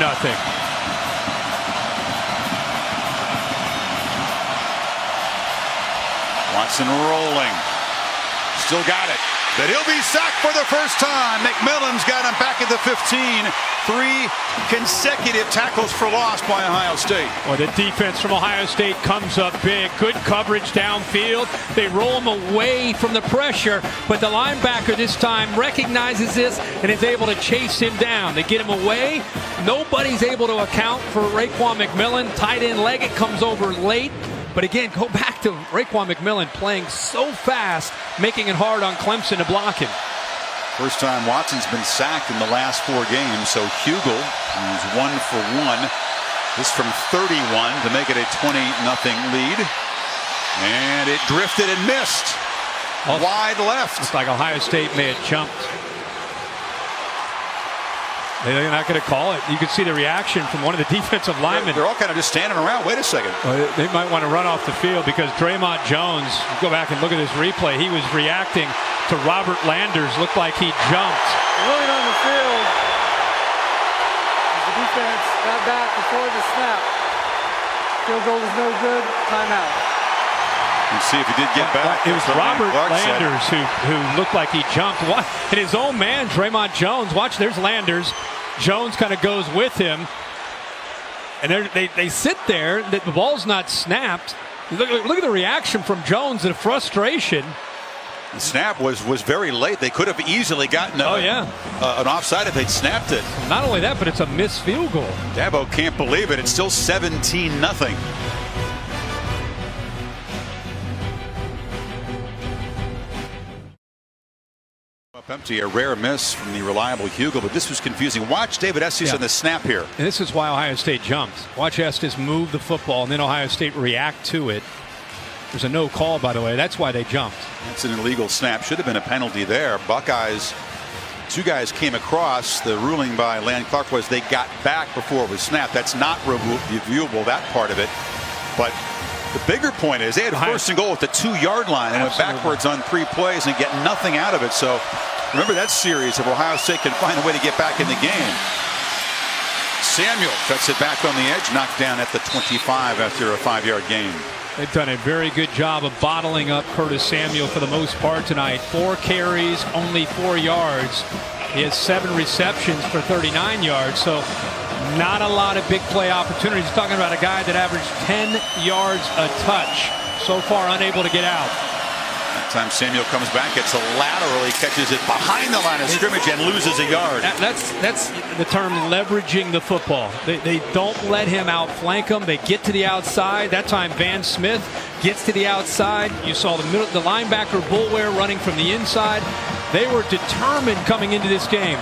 Watson rolling. Still got it. But he'll be sacked for the first time. McMillan's got him back at the 15. 3 consecutive tackles for loss by Ohio State. Well, the defense from Ohio State comes up big. Good coverage downfield. They roll him away from the pressure, but the linebacker this time recognizes this and is able to chase him down. They get him away. Nobody's able to account for Raekwon McMillan. Tight end Leggett comes over late. But again, go back to Raekwon McMillan playing so fast, making it hard on Clemson to block him. First time Watson's been sacked in the last 4 games. So Hugel, who's 1 for 1, this from 31 to make it a 20-0 lead. And it drifted and missed. Wide left. Looks like Ohio State may have jumped. They're not going to call it. You can see the reaction from one of the defensive linemen. They're all kind of just standing around. Wait a second. Well, they might want to run off the field because Draymond Jones, go back and look at this replay, he was reacting to Robert Landers. Looked like he jumped. Willing on the field is the Defense got back before the snap. Field goal is no good. Timeout. Let's see if he did get back. It was Robert Landers who looked like he jumped. And his own man, Draymond Jones. Watch, there's Landers. Jones kind of goes with him. And they sit there. The ball's not snapped. Look at the reaction from Jones and the frustration. The snap was very late. They could have easily gotten an offside if they'd snapped it. Not only that, but it's a missed field goal. Dabo can't believe it. It's still 17-0. Up empty, a rare miss from the reliable Hugel, but this was confusing. Watch David Estes on the snap here. And this is why Ohio State jumped. Watch Estes move the football, and then Ohio State react to it. There's a no call, by the way. That's why they jumped. That's an illegal snap. Should have been a penalty there. Buckeyes, two guys came across. The ruling by Land Clark was they got back before it was snapped. That's not reviewable, that part of it. But the bigger point is they had first and goal at the 2-yard line and went backwards on 3 plays and get nothing out of it. So remember that series if Ohio State can find a way to get back in the game. Samuel cuts it back on the edge, knocked down at the 25 after a 5-yard gain. They've done a very good job of bottling up Curtis Samuel for the most part tonight. 4 carries, only 4 yards. He has 7 receptions for 39 yards. So not a lot of big play opportunities. He's talking about a guy that averaged 10 yards a touch. So far unable to get out. That time Samuel comes back, gets a lateral, he catches it behind the line of scrimmage and loses a yard. That's the term leveraging the football. They don't let him outflank them. They get to the outside. That time Van Smith gets to the outside. You saw the linebacker Bulware running from the inside. They were determined coming into this game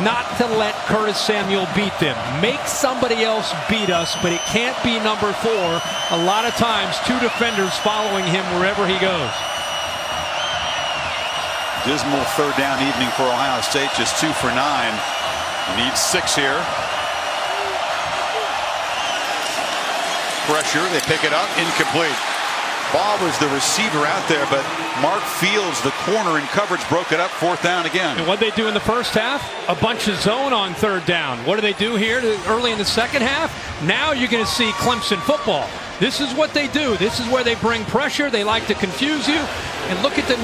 not to let Curtis Samuel beat them. Make somebody else beat us, but it can't be number 4. A lot of times 2 defenders following him wherever he goes. Dismal 3rd down evening for Ohio State, just 2 for 9. Needs 6 here. Pressure, they pick it up, incomplete. Ball was the receiver out there, but Mark Fields, the corner in coverage, broke it up. 4th down again. And what they do in the first half? A bunch of zone on 3rd down. What do they do here early in the second half? Now you're going to see Clemson football. This is what they do. This is where they bring pressure. They like to confuse you. And look at the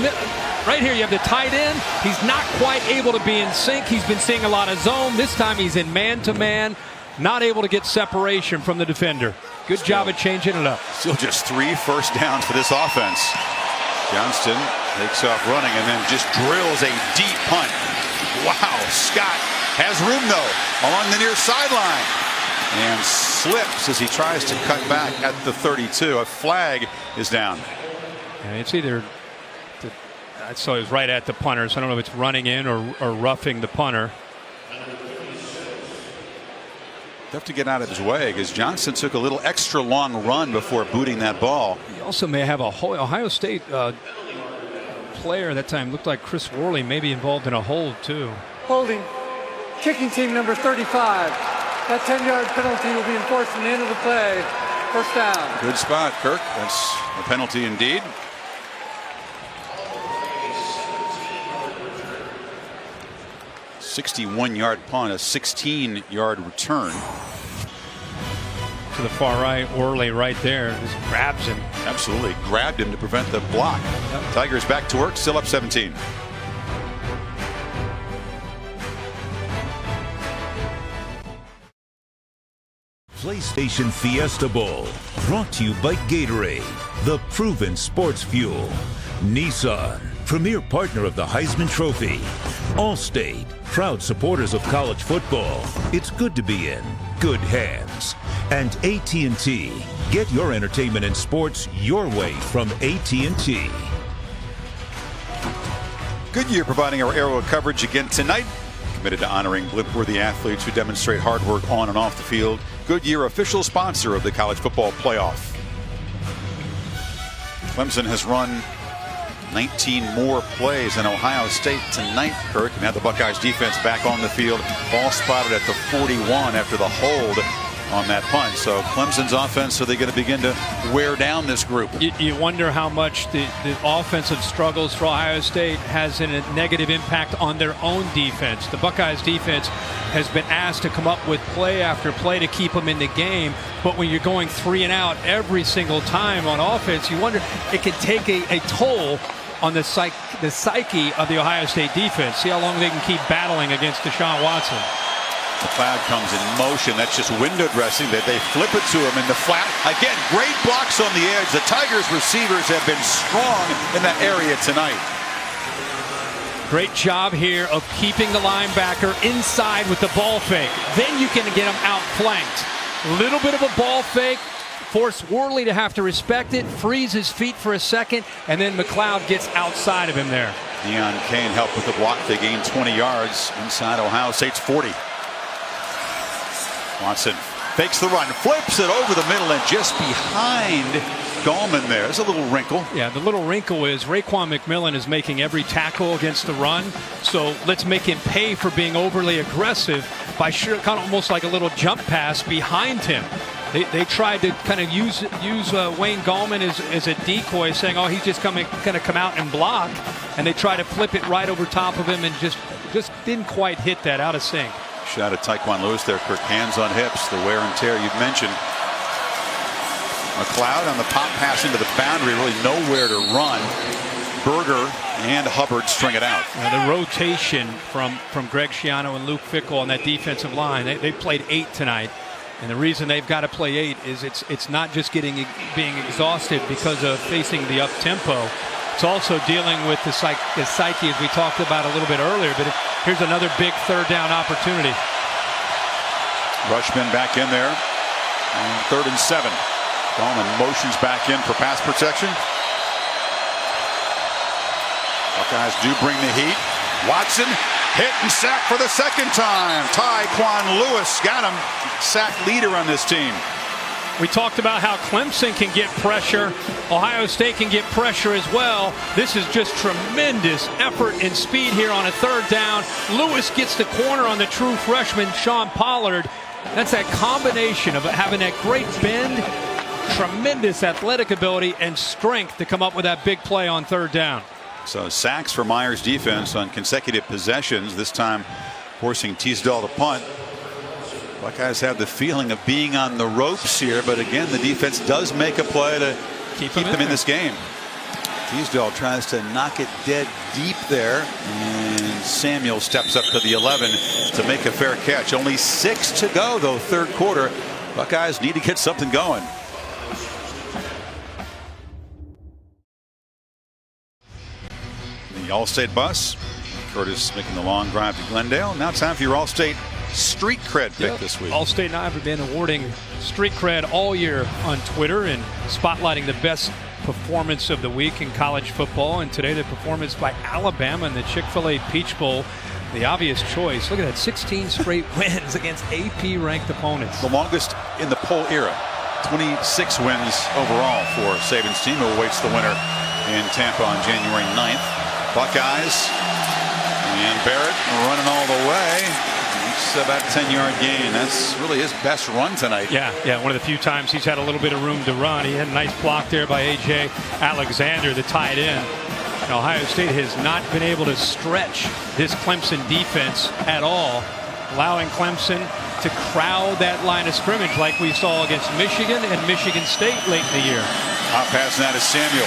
right here. You have the tight end. He's not quite able to be in sync. He's been seeing a lot of zone. This time he's in man-to-man, not able to get separation from the defender. Good job at changing it up. Still just 3 first downs for this offense. Johnston takes off running and then just drills a deep punt. Wow, Scott has room though along the near sideline and slips as he tries to cut back at the 32. A flag is down. And it's either I saw it was right at the punter, so I don't know if it's running in or roughing the punter. Have to get out of his way because Johnson took a little extra long run before booting that ball. He also may have a Ohio State player that time. Looked like Chris Worley may be involved in a hold too. Holding. Kicking team number 35. That 10-yard penalty will be enforced in the end of the play. 1st down. Good spot, Kirk. That's a penalty indeed. '61-yard punt, a 16-yard return. To the far right, Worley right there just grabs him. Absolutely, grabbed him to prevent the block. Tigers back to work, still up 17. PlayStation Fiesta Bowl, brought to you by Gatorade, the proven sports fuel. Nissan, premier partner of the Heisman Trophy. Allstate, proud supporters of college football. It's good to be in good hands. And AT&T, get your entertainment and sports your way from AT&T. Goodyear providing our Arrow coverage again tonight. Committed to honoring blimp-worthy athletes who demonstrate hard work on and off the field. Goodyear, official sponsor of the college football playoff. Clemson has run 19 more plays than Ohio State tonight, Kirk. And now the Buckeyes defense back on the field. Ball spotted at the 41 after the hold on that punt. So Clemson's offense, are they going to begin to wear down this group? You wonder how much the offensive struggles for Ohio State has a negative impact on their own defense. The Buckeyes defense has been asked to come up with play after play to keep them in the game, but when you're going 3 and out every single time on offense, you wonder it could take a toll on the psyche of the Ohio State defense. See how long they can keep battling against Deshaun Watson. McLeod comes in motion. That's just window dressing. They flip it to him in the flat. Again, great blocks on the edge. The Tigers receivers have been strong in that area tonight. Great job here of keeping the linebacker inside with the ball fake. Then you can get him outflanked. A little bit of a ball fake. Force Worley to have to respect it, freeze his feet for a second, and then McLeod gets outside of him there. Deion Kane helped with the block. They gained 20 yards inside Ohio State's 40. Watson fakes the run, flips it over the middle and just behind Gallman there. There's a little wrinkle. Yeah, the little wrinkle is Raekwon McMillan is making every tackle against the run. So let's make him pay for being overly aggressive by kind of almost like a little jump pass behind him. They tried to kind of use Wayne Gallman as a decoy, saying, oh, he's just going to come out and block. And they try to flip it right over top of him and just didn't quite hit that, out of sync. Shot at Tyquan Lewis there, Kirk. Hands on hips, the wear and tear you've mentioned. McLeod on the pop pass into the boundary, really nowhere to run. Berger and Hubbard string it out. The rotation from Greg Schiano and Luke Fickell on that defensive line, they played 8 tonight. And the reason they've got to play 8 is it's not just being exhausted because of facing the up tempo. It's also dealing with the psyche, as we talked about a little bit earlier. But here's another big 3rd down opportunity. Rushman back in there. And 3rd and 7. Gallman motions back in for pass protection. Buckeyes do bring the heat. Watson hit and sacked for the 2nd time. Tyquan Lewis got him. Sack leader on this team. We talked about how Clemson can get pressure. Ohio State can get pressure as well. This is just tremendous effort and speed here on a 3rd down. Lewis gets the corner on the true freshman, Sean Pollard. That's that combination of having that great bend, tremendous athletic ability, and strength to come up with that big play on 3rd down. So sacks for Myers defense on consecutive possessions, this time forcing Teasdale to punt. Buckeyes have the feeling of being on the ropes here, but again, the defense does make a play to keep them in this game. Teasdale tries to knock it dead deep there, and Samuel steps up to the 11 to make a fair catch. Only 6 to go, though, 3rd quarter. Buckeyes need to get something going. The All-State bus. Curtis making the long drive to Glendale. Now time for your All-State street cred pick this week. All-State and I have been awarding street cred all year on Twitter and spotlighting the best performance of the week in college football. And today the performance by Alabama in the Chick-fil-A Peach Bowl. The obvious choice. Look at that, 16 straight wins against AP-ranked opponents. The longest in the poll era. 26 wins overall for Saban's team, who awaits the winner in Tampa on January 9th. Buckeyes and Barrett running all the way. It's about a 10-yard gain. That's really his best run tonight. Yeah, one of the few times he's had a little bit of room to run. He had a nice block there by A.J. Alexander that tied in. And Ohio State has not been able to stretch this Clemson defense at all, allowing Clemson to crowd that line of scrimmage like we saw against Michigan and Michigan State late in the year. Hot pass now to Samuel.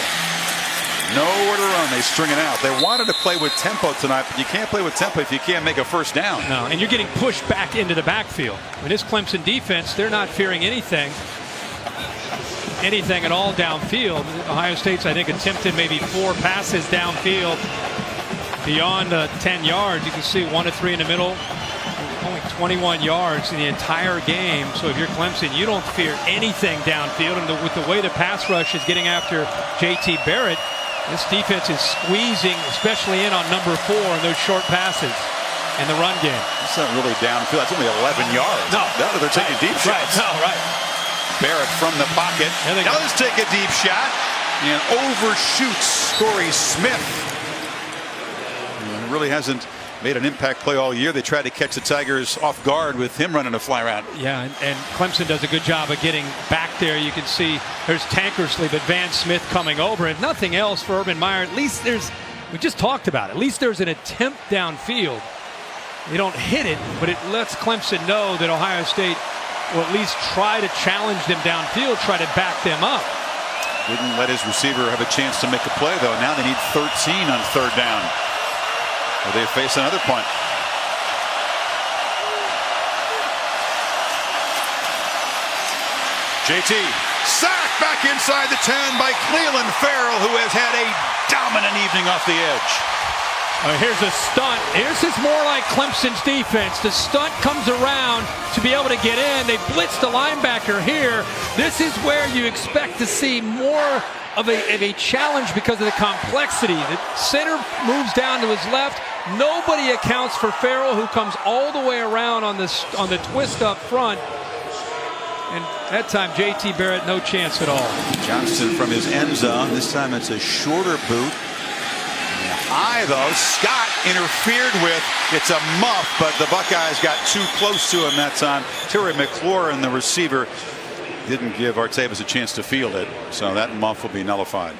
Nowhere to run. They string it out. They wanted to play with tempo tonight, but you can't play with tempo if you can't make a 1st down. No, and you're getting pushed back into the backfield. I mean, this Clemson defense, they're not fearing anything at all downfield. Ohio State's, I think, attempted maybe 4 passes downfield beyond 10 yards. You can see 1 to 3 in the middle. Only 21 yards in the entire game. So if you're Clemson, you don't fear anything downfield. And with the way the pass rush is getting after J.T. Barrett, this defense is squeezing, especially in on number 4 in those short passes in the run game. That's not really downfield. That's only 11 yards. No, they're taking deep shots. Right. Barrett from the pocket does take a deep shot and overshoots Corey Smith. And really hasn't made an impact play all year. They tried to catch the Tigers off guard with him running a fly route. Yeah, and Clemson does a good job of getting back there. You can see there's Tankersley, but Van Smith coming over. If nothing else for Urban Meyer, at least we just talked about it, at least there's an attempt downfield. They don't hit it, but it lets Clemson know that Ohio State will at least try to challenge them downfield, try to back them up. Didn't let his receiver have a chance to make a play, though. Now they need 13 on third down. Or they face another punt. JT sacked back inside the 10 by Clelin Ferrell, who has had a dominant evening off the edge. Here's a stunt. This is more like Clemson's defense. The stunt comes around to be able to get in. They blitz the linebacker here. This is where you expect to see more of a challenge because of the complexity. The center moves down to his left. Nobody accounts for Ferrell, who comes all the way around on the twist up front. And that time, JT Barrett, no chance at all. Johnston from his end zone. This time it's a shorter boot. High, though. Scott interfered with. It's a muff, but the Buckeyes got too close to him that time. Terry McLaurin, the receiver, didn't give Artavis a chance to field it, so that muff will be nullified.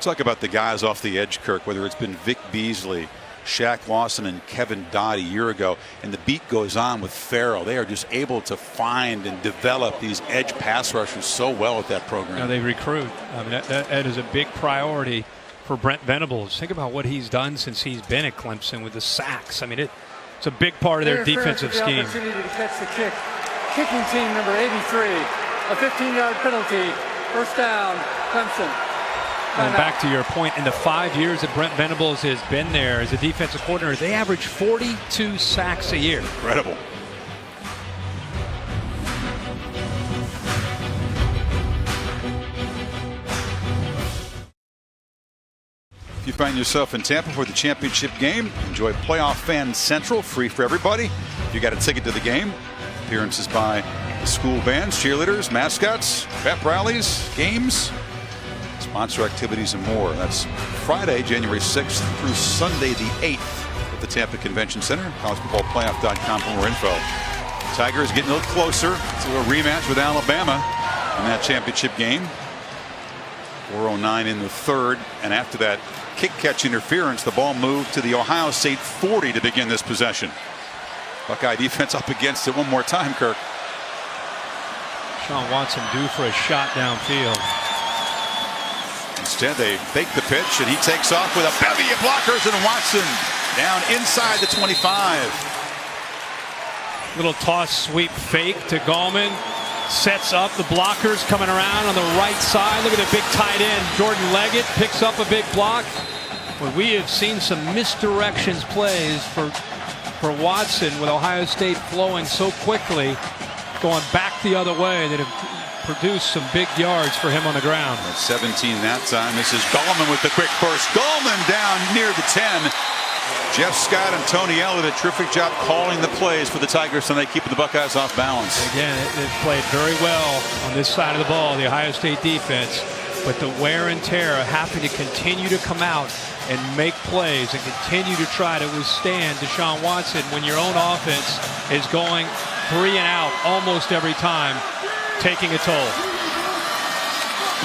Talk about the guys off the edge, Kirk, whether it's been Vic Beasley, Shaq Lawson, and Kevin Dodd a year ago, and the beat goes on with Ferrell. They are just able to find and develop these edge pass rushers so well with that program. Now they recruit. I mean, that is a big priority for Brent Venables. Think about what he's done since he's been at Clemson with the sacks. I mean, it's a big part of their defensive scheme. Opportunity to catch the kick. Kicking team number 83. A 15-yard penalty. First down, Clemson. And back to your point, in the 5 years that Brent Venables has been there as a defensive coordinator, they average 42 sacks a year. Incredible. If you find yourself in Tampa for the championship game, enjoy Playoff Fan Central, free for everybody. If you got a ticket to the game, appearances by the school bands, cheerleaders, mascots, pep rallies, games, sponsor activities, and more. That's Friday, January 6th through Sunday the 8th at the Tampa Convention Center. collegefootballplayoff.com for more info. Tigers getting a little closer to a rematch with Alabama in that championship game. 4:09 in the third, and after that kick catch interference, the ball moved to the Ohio State 40 to begin this possession. Buckeye defense up against it one more time, Kirk. Sean Watson due for a shot downfield. Instead, they fake the pitch, and he takes off with a bevy of blockers, and Watson down inside the 25. Little toss sweep fake to Gallman. Sets up the blockers coming around on the right side. Look at the big tight end. Jordan Leggett picks up a big block. Well, we have seen some misdirections plays for Watson with Ohio State flowing so quickly, going back the other way, that have produced some big yards for him on the ground. At 17 that time. This is Gallman with the quick burst. Gallman down near the 10. Jeff Scott and Tony Elliott did a terrific job calling the plays for the Tigers tonight, keeping the Buckeyes off balance. Again, it played very well on this side of the ball, the Ohio State defense. But the wear and tear of having to continue to come out and make plays and continue to try to withstand Deshaun Watson when your own offense is going 3 and out almost every time, taking a toll.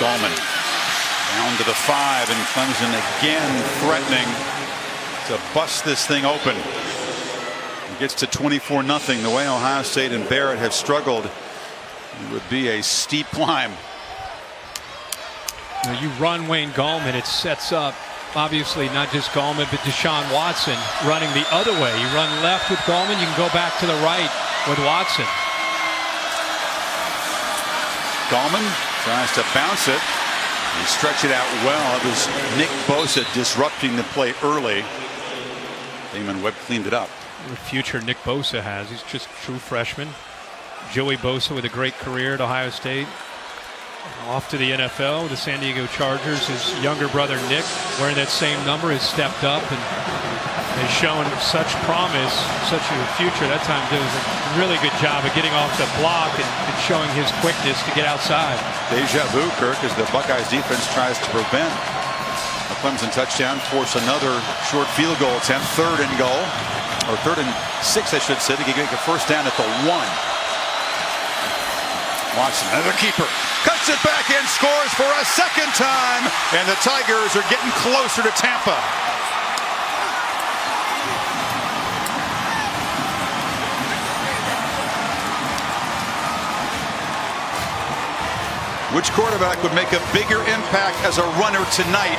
Gallman down to the 5, and Clemson again threatening to bust this thing open. It gets to 24-0. The way Ohio State and Barrett have struggled, it would be a steep climb. You run Wayne Gallman, it sets up obviously not just Gallman but Deshaun Watson running the other way. You run left with Gallman, you can go back to the right with Watson. Gallman tries to bounce it and stretch it out well. It was Nick Bosa disrupting the play early. Damon Webb cleaned it up. The future Nick Bosa has. He's just a true freshman. Joey Bosa with a great career at Ohio State. Off to the NFL with the San Diego Chargers. His younger brother Nick, wearing that same number, has stepped up and has shown such promise, such a future. That time does a really good job of getting off the block and showing his quickness to get outside. Deja vu, Kirk, as the Buckeyes defense tries to prevent A Clemson touchdown, force another short field goal attempt, 3rd and goal, or 3rd and 6, I should say. They can make a first down at the 1. Watson, another keeper, cuts it back and scores for a 2nd time, and the Tigers are getting closer to Tampa. Which quarterback would make a bigger impact as a runner tonight?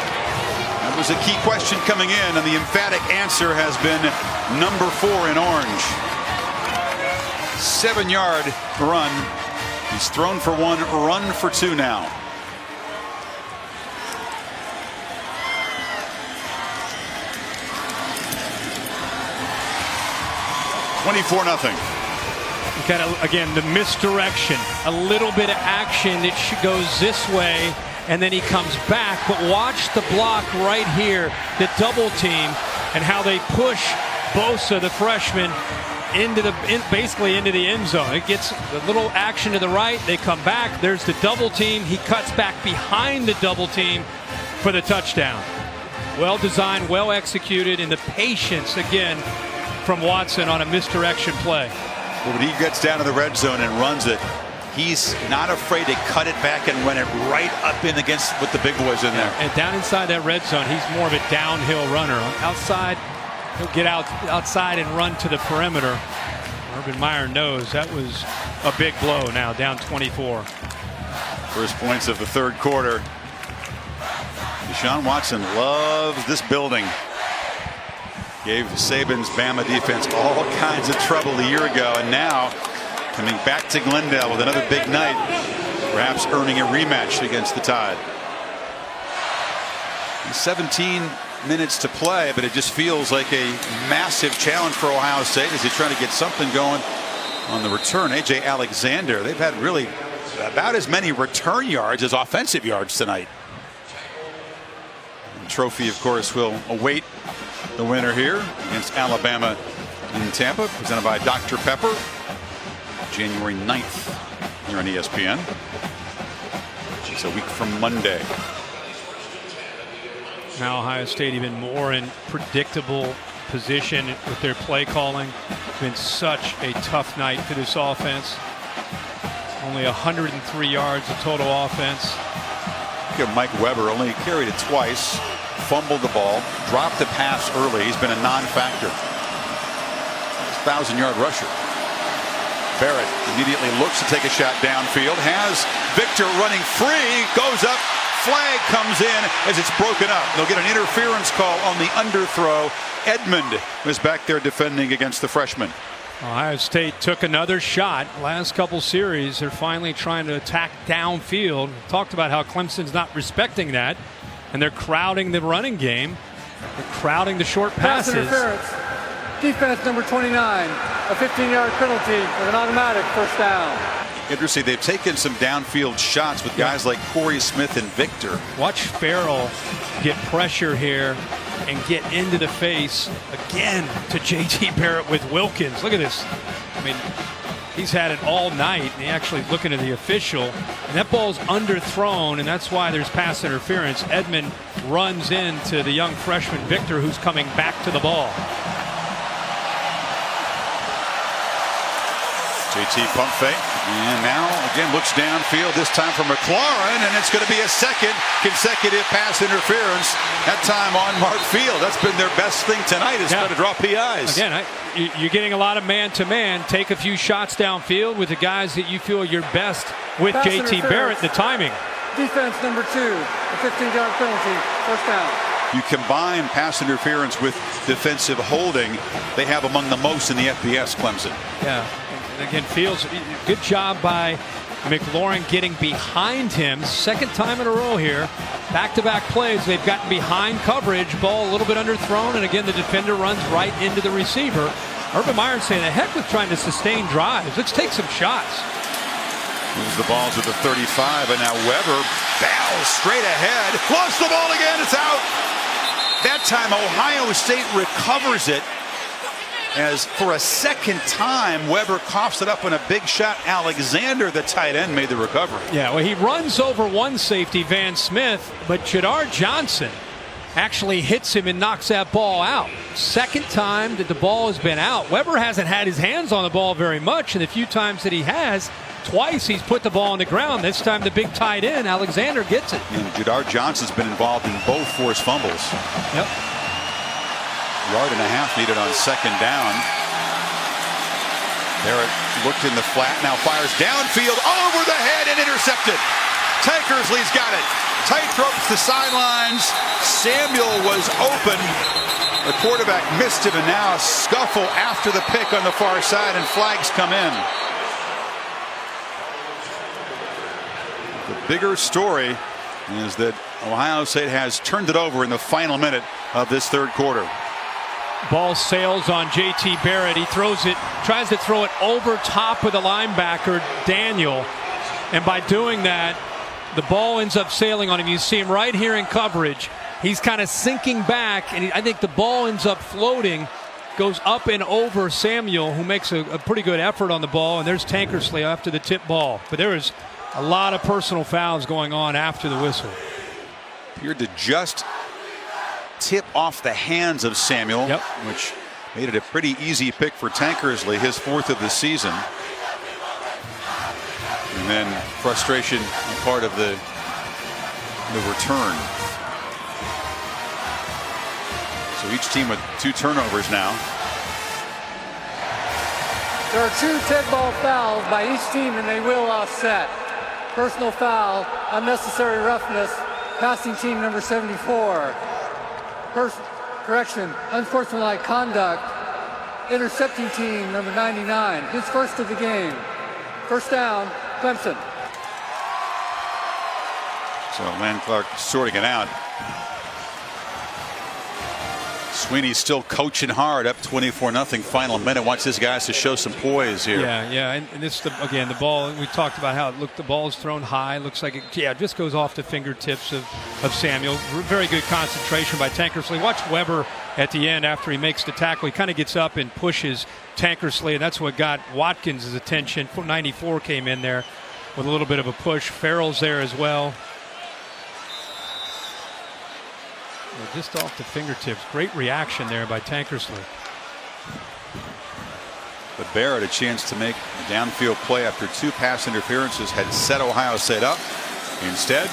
That was a key question coming in, and the emphatic answer has been number 4 in orange. 7-yard run. He's thrown for 1, run for 2 now. $24-0. Again, the misdirection, a little bit of action. It goes this way, and then he comes back. But watch the block right here, the double team, and how they push Bosa, the freshman, basically into the end zone. It gets a little action to the right. They come back. There's the double team. He cuts back behind the double team for the touchdown. Well designed, well executed, and the patience again from Watson on a misdirection play. When he gets down to the red zone and runs it, he's not afraid to cut it back and run it right up in against with the big boys in there. And down inside that red zone, he's more of a downhill runner. Outside, he'll get outside and run to the perimeter. Urban Meyer knows that was a big blow now, down 24. First points of the 3rd quarter. Deshaun Watson loves this building. Gave Saban's Bama defense all kinds of trouble a year ago, and now coming back to Glendale with another big night, perhaps earning a rematch against the Tide. 17 minutes to play, but it just feels like a massive challenge for Ohio State as they try to get something going on the return. A.J. Alexander, they've had really about as many return yards as offensive yards tonight. The trophy, of course, will await the winner here against Alabama in Tampa, presented by Dr. Pepper, January 9th here on ESPN. It's a week from Monday. Now Ohio State even more in predictable position with their play calling. It's been such a tough night for this offense. Only 103 yards of total offense. Look at Mike Weber, only carried it twice. Fumbled the ball, dropped the pass early. He's been a non-factor. 1,000-yard rusher. Barrett immediately looks to take a shot downfield. Has Victor running free. Goes up. Flag comes in as it's broken up. They'll get an interference call on the underthrow. Edmond was back there defending against the freshman. Ohio State took another shot. Last couple series, they're finally trying to attack downfield. Talked about how Clemson's not respecting that. And they're crowding the running game. They're crowding the short passes. Pass interference. Defense number 29. A 15-yard penalty with an automatic first down. Interesting. They've taken some downfield shots with guys like Corey Smith and Victor. Watch Farrell get pressure here and get into the face again to J.T. Barrett with Wilkins. Look at this. I mean, he's had it all night. And he actually looking at the official, and that ball's underthrown, and that's why there's pass interference. Edmond runs into the young freshman Victor, who's coming back to the ball. JT pump fake, and now again looks downfield, this time for McLaurin, and it's going to be a 2nd consecutive pass interference, that time on Mark Field. That's been their best thing tonight, is trying to draw PIs. Again, you're getting a lot of man-to-man. Take a few shots downfield with the guys that you feel you're best with. Pass JT Barrett, the timing. Defense number 2, a 15-yard penalty, first down. You combine pass interference with defensive holding, they have among the most in the FBS, Clemson. Yeah. And again, Fields, good job by McLaurin getting behind him. 2nd time in a row here. Back-to-back plays. They've gotten behind coverage. Ball a little bit underthrown. And again, the defender runs right into the receiver. Urban Meyer saying, the heck with trying to sustain drives. Let's take some shots. Moves the ball to the 35. And now Weber bows straight ahead. Lost the ball again. It's out. That time, Ohio State recovers it. As for a 2nd time, Weber coughs it up on a big shot. Alexander, the tight end, made the recovery. Yeah, well, he runs over one safety, Van Smith, but Jadar Johnson actually hits him and knocks that ball out. Second time that the ball has been out. Weber hasn't had his hands on the ball very much, and the few times that he has, twice he's put the ball on the ground. This time the big tight end, Alexander, gets it. And Jadar Johnson's been involved in both forced fumbles. Yep. Yard and a half needed on second down. Barrett looked in the flat, now fires downfield over the head and intercepted. Tankersley's got it. Tightropes the sidelines. Samuel was open. The quarterback missed it, and now a scuffle after the pick on the far side, and flags come in. The bigger story is that Ohio State has turned it over in the final minute of this third quarter. Ball sails on J.T. Barrett. He throws it, tries to throw it over top of the linebacker, Daniel. And by doing that, the ball ends up sailing on him. You see him right here in coverage. He's kind of sinking back, and I think the ball ends up floating, goes up and over Samuel, who makes a pretty good effort on the ball. And there's Tankersley after the tip ball. But there is a lot of personal fouls going on after the whistle. Appeared to just tip off the hands of Samuel, yep, which made it a pretty easy pick for Tankersley, his fourth of the season. And then frustration part of the return. So each team with 2 turnovers now. There are 2 tip ball fouls by each team, and they will offset. Personal foul, unnecessary roughness, passing team number 74. Correction, unsportsmanlike conduct, intercepting team number 99. His first of the game. First down, Clemson. So Lan Clark sorting it out. Sweeney's still coaching hard, up 24-0 final minute. Wants his guys to show some poise here. Yeah, and this again, the ball, we talked about how it looked, the ball is thrown high. Looks like it just goes off the fingertips of Samuel. Very good concentration by Tankersley. Watch Weber at the end after he makes the tackle. He kind of gets up and pushes Tankersley, and that's what got Watkins' attention. 94 came in there with a little bit of a push. Farrell's there as well. Just off the fingertips. Great reaction there by Tankersley. But Barrett a chance to make a downfield play after 2 pass interferences had set Ohio State up. Instead,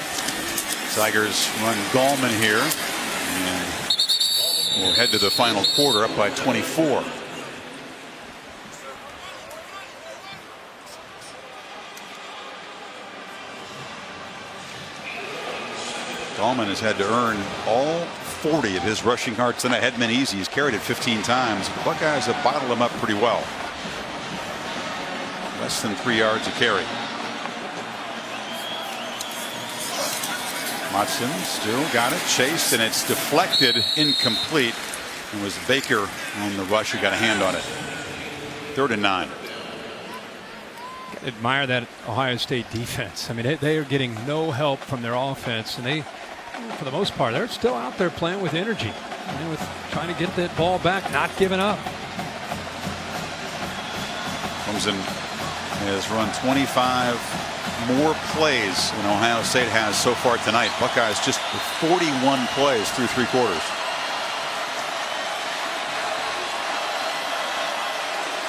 Tigers run Gallman here, and we'll head to the final quarter up by 24. Gallman has had to earn all 40 of his rushing yards tonight. Hadn't been easy. He's carried it 15 times. The Buckeyes have bottled him up pretty well. Less than 3 yards a carry. Watson still got it, chased, and it's deflected, incomplete. It was Baker on the rush who got a hand on it. 3rd and 9. Admire that Ohio State defense. I mean, they are getting no help from their offense, and they, for the most part, they're still out there playing with energy, with trying to get that ball back, not giving up. Clemson has run 25 more plays than Ohio State has so far tonight. Buckeyes just 41 plays through 3 quarters.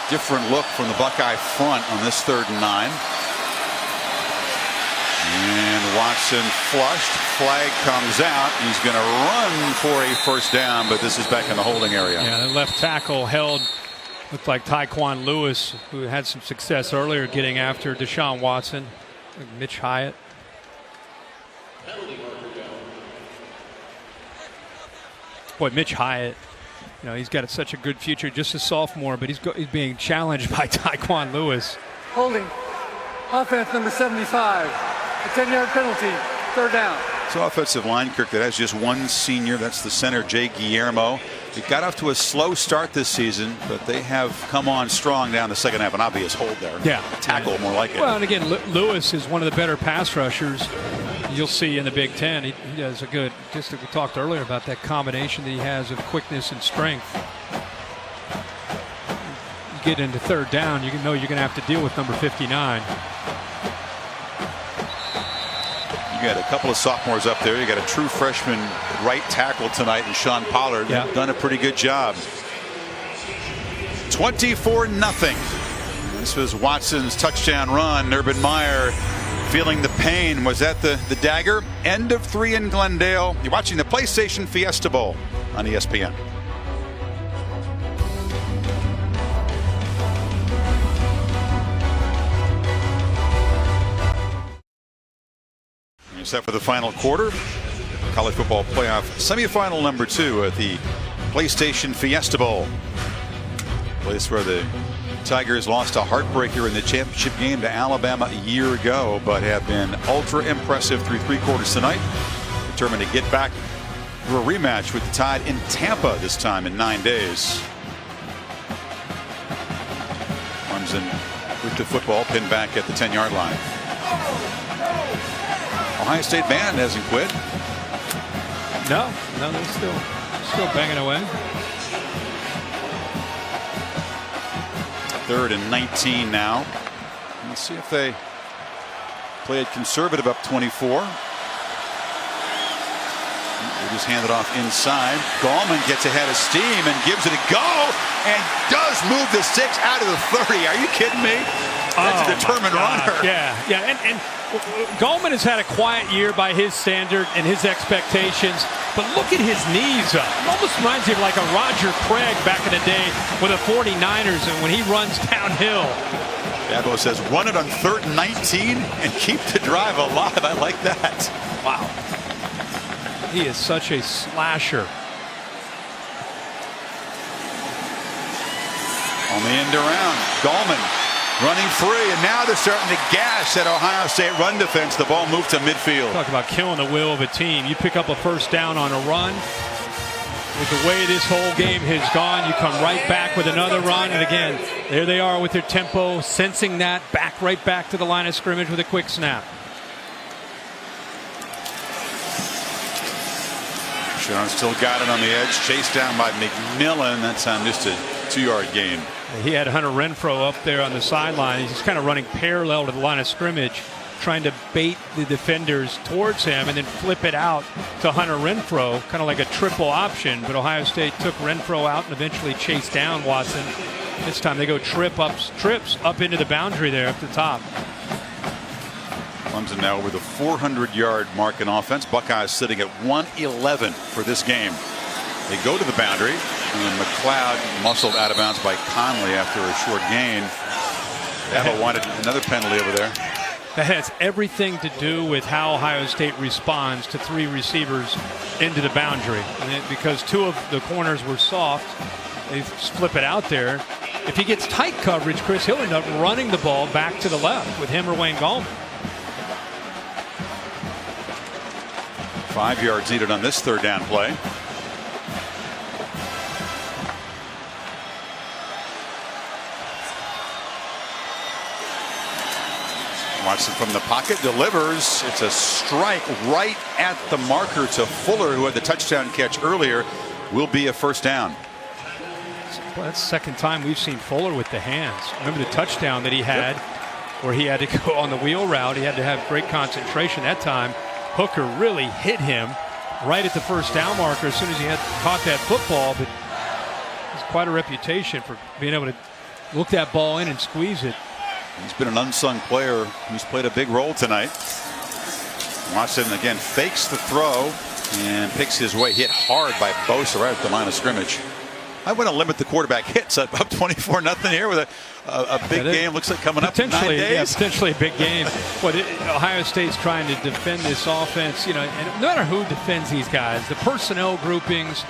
Different look from the Buckeye front on this 3rd and 9. And Watson flushed. Flag comes out. He's going to run for a first down, but this is back in the holding area. Yeah, the left tackle held. Looked like Tyquan Lewis, who had some success earlier getting after Deshaun Watson. Mitch Hyatt. Boy, Mitch Hyatt. You know, he's got such a good future, just a sophomore, but he's being challenged by Tyquan Lewis. Holding. Offense number 75. A 10-yard penalty. 3rd down. It's offensive line, Kirk, that has just 1 senior. That's the center, Jay Guillermo. It got off to a slow start this season, but they have come on strong down the second half. An obvious hold there. Yeah. Tackle, more like it. Well, and again, Lewis is one of the better pass rushers you'll see in the Big Ten. He does a good, just like we talked earlier about that combination that he has of quickness and strength. You get into 3rd down, you know you're going to have to deal with number 59. You got a couple of sophomores up there. You got a true freshman right tackle tonight, and Sean Pollard. Yeah. Done a pretty good job. 24-0. This was Watson's touchdown run. Urban Meyer feeling the pain. Was that the dagger? End of 3 in Glendale. You're watching the PlayStation Fiesta Bowl on ESPN. Set for the final quarter. College football playoff semifinal number 2 at the PlayStation Fiesta Bowl. Place where the Tigers lost a heartbreaker in the championship game to Alabama a year ago, but have been ultra impressive through 3 quarters tonight. Determined to get back for a rematch with the Tide in Tampa this time in 9 days. Clemson with the football pinned back at the 10-yard line. Ohio State band hasn't quit. No, they're still banging away. 3rd and 19 now. Let's see if they play it conservative up 24. They just hand it off inside. Gallman gets ahead of steam and gives it a go and does move the sticks out of the 30. Are you kidding me? That's a determined runner. Yeah. And Gallman has had a quiet year by his standard and his expectations, but look at his knees up. It almost reminds you of like a Roger Craig back in the day with the 49ers and when he runs downhill. Dabo says run it on 3rd and 19 and keep the drive alive. I like that. Wow. He is such a slasher. On the end around, Gallman running free, and now they're starting to gash that Ohio State run defense. The ball moved to midfield. Talk about killing the will of a team. You pick up a first down on a run. With the way this whole game has gone, you come right back with another run, and again, there they are with their tempo, sensing that, right back to the line of scrimmage with a quick snap. Sean still got it on the edge, chased down by McMillan. That's on just a 2-yard gain. He had Hunter Renfrow up there on the sideline. He's just kind of running parallel to the line of scrimmage, trying to bait the defenders towards him and then flip it out to Hunter Renfrow, kind of like a triple option. But Ohio State took Renfrow out and eventually chased down Watson. This time they go trips up into the boundary there up the top. Clemson now over the 400-yard mark in offense. Buckeyes sitting at 111 for this game. They go to the boundary, and McLeod muscled out of bounds by Conley after a short gain. Dabo wanted another penalty over there. That has everything to do with how Ohio State responds to 3 receivers into the boundary. And because 2 of the corners were soft, they flip it out there. If he gets tight coverage, Chris, he'll end up running the ball back to the left with him or Wayne Gallman. 5 yards needed on this 3rd down play. Watson from the pocket delivers. It's a strike right at the marker to Fuller, who had the touchdown catch earlier. Will be a first down. Well, that's the second time we've seen Fuller with the hands. Remember the touchdown that he had where he had to go on the wheel route. He had to have great concentration that time. Hooker really hit him right at the first down marker as soon as he had caught that football. But he's quite a reputation for being able to look that ball in and squeeze it. He's been an unsung player who's played a big role tonight. Watson again fakes the throw and picks his way, hit hard by Bosa right at the line of scrimmage. I want to limit the quarterback hits up 24-0 here with a big game. Looks like coming up in 9 days. Yeah, potentially a big game. But Ohio State's trying to defend this offense, and no matter who defends these guys, the personnel groupings,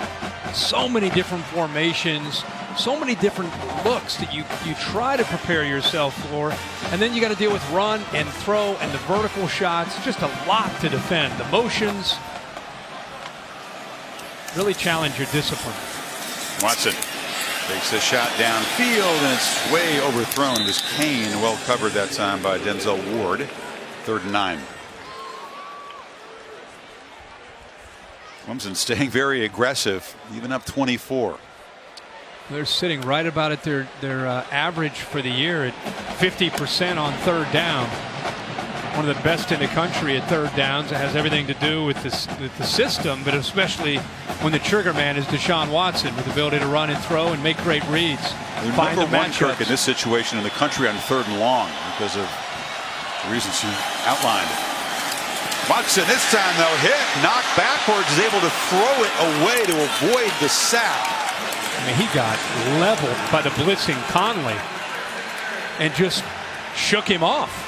so many different formations, so many different looks that you try to prepare yourself for, and then you got to deal with run and throw and the vertical shots. Just a lot to defend. The motions really challenge your discipline. Watson takes a shot downfield, and it's way overthrown. It was Kane, well covered that time by Denzel Ward. 3rd and 9. Clemson staying very aggressive, even up 24. They're sitting right about at their average for the year at 50% on 3rd down. one of the best in the country at third downs. It has everything to do with the system, but especially when the trigger man is Deshaun Watson, with the ability to run and throw and make great reads. Find the one, Kirk, matchups. in this situation in the country on 3rd and long because of the reasons you outlined. Watson this time though hit, knocked backwards, is able to throw it away to avoid the sack. I mean, he got leveled by the blitzing Conley and just shook him off.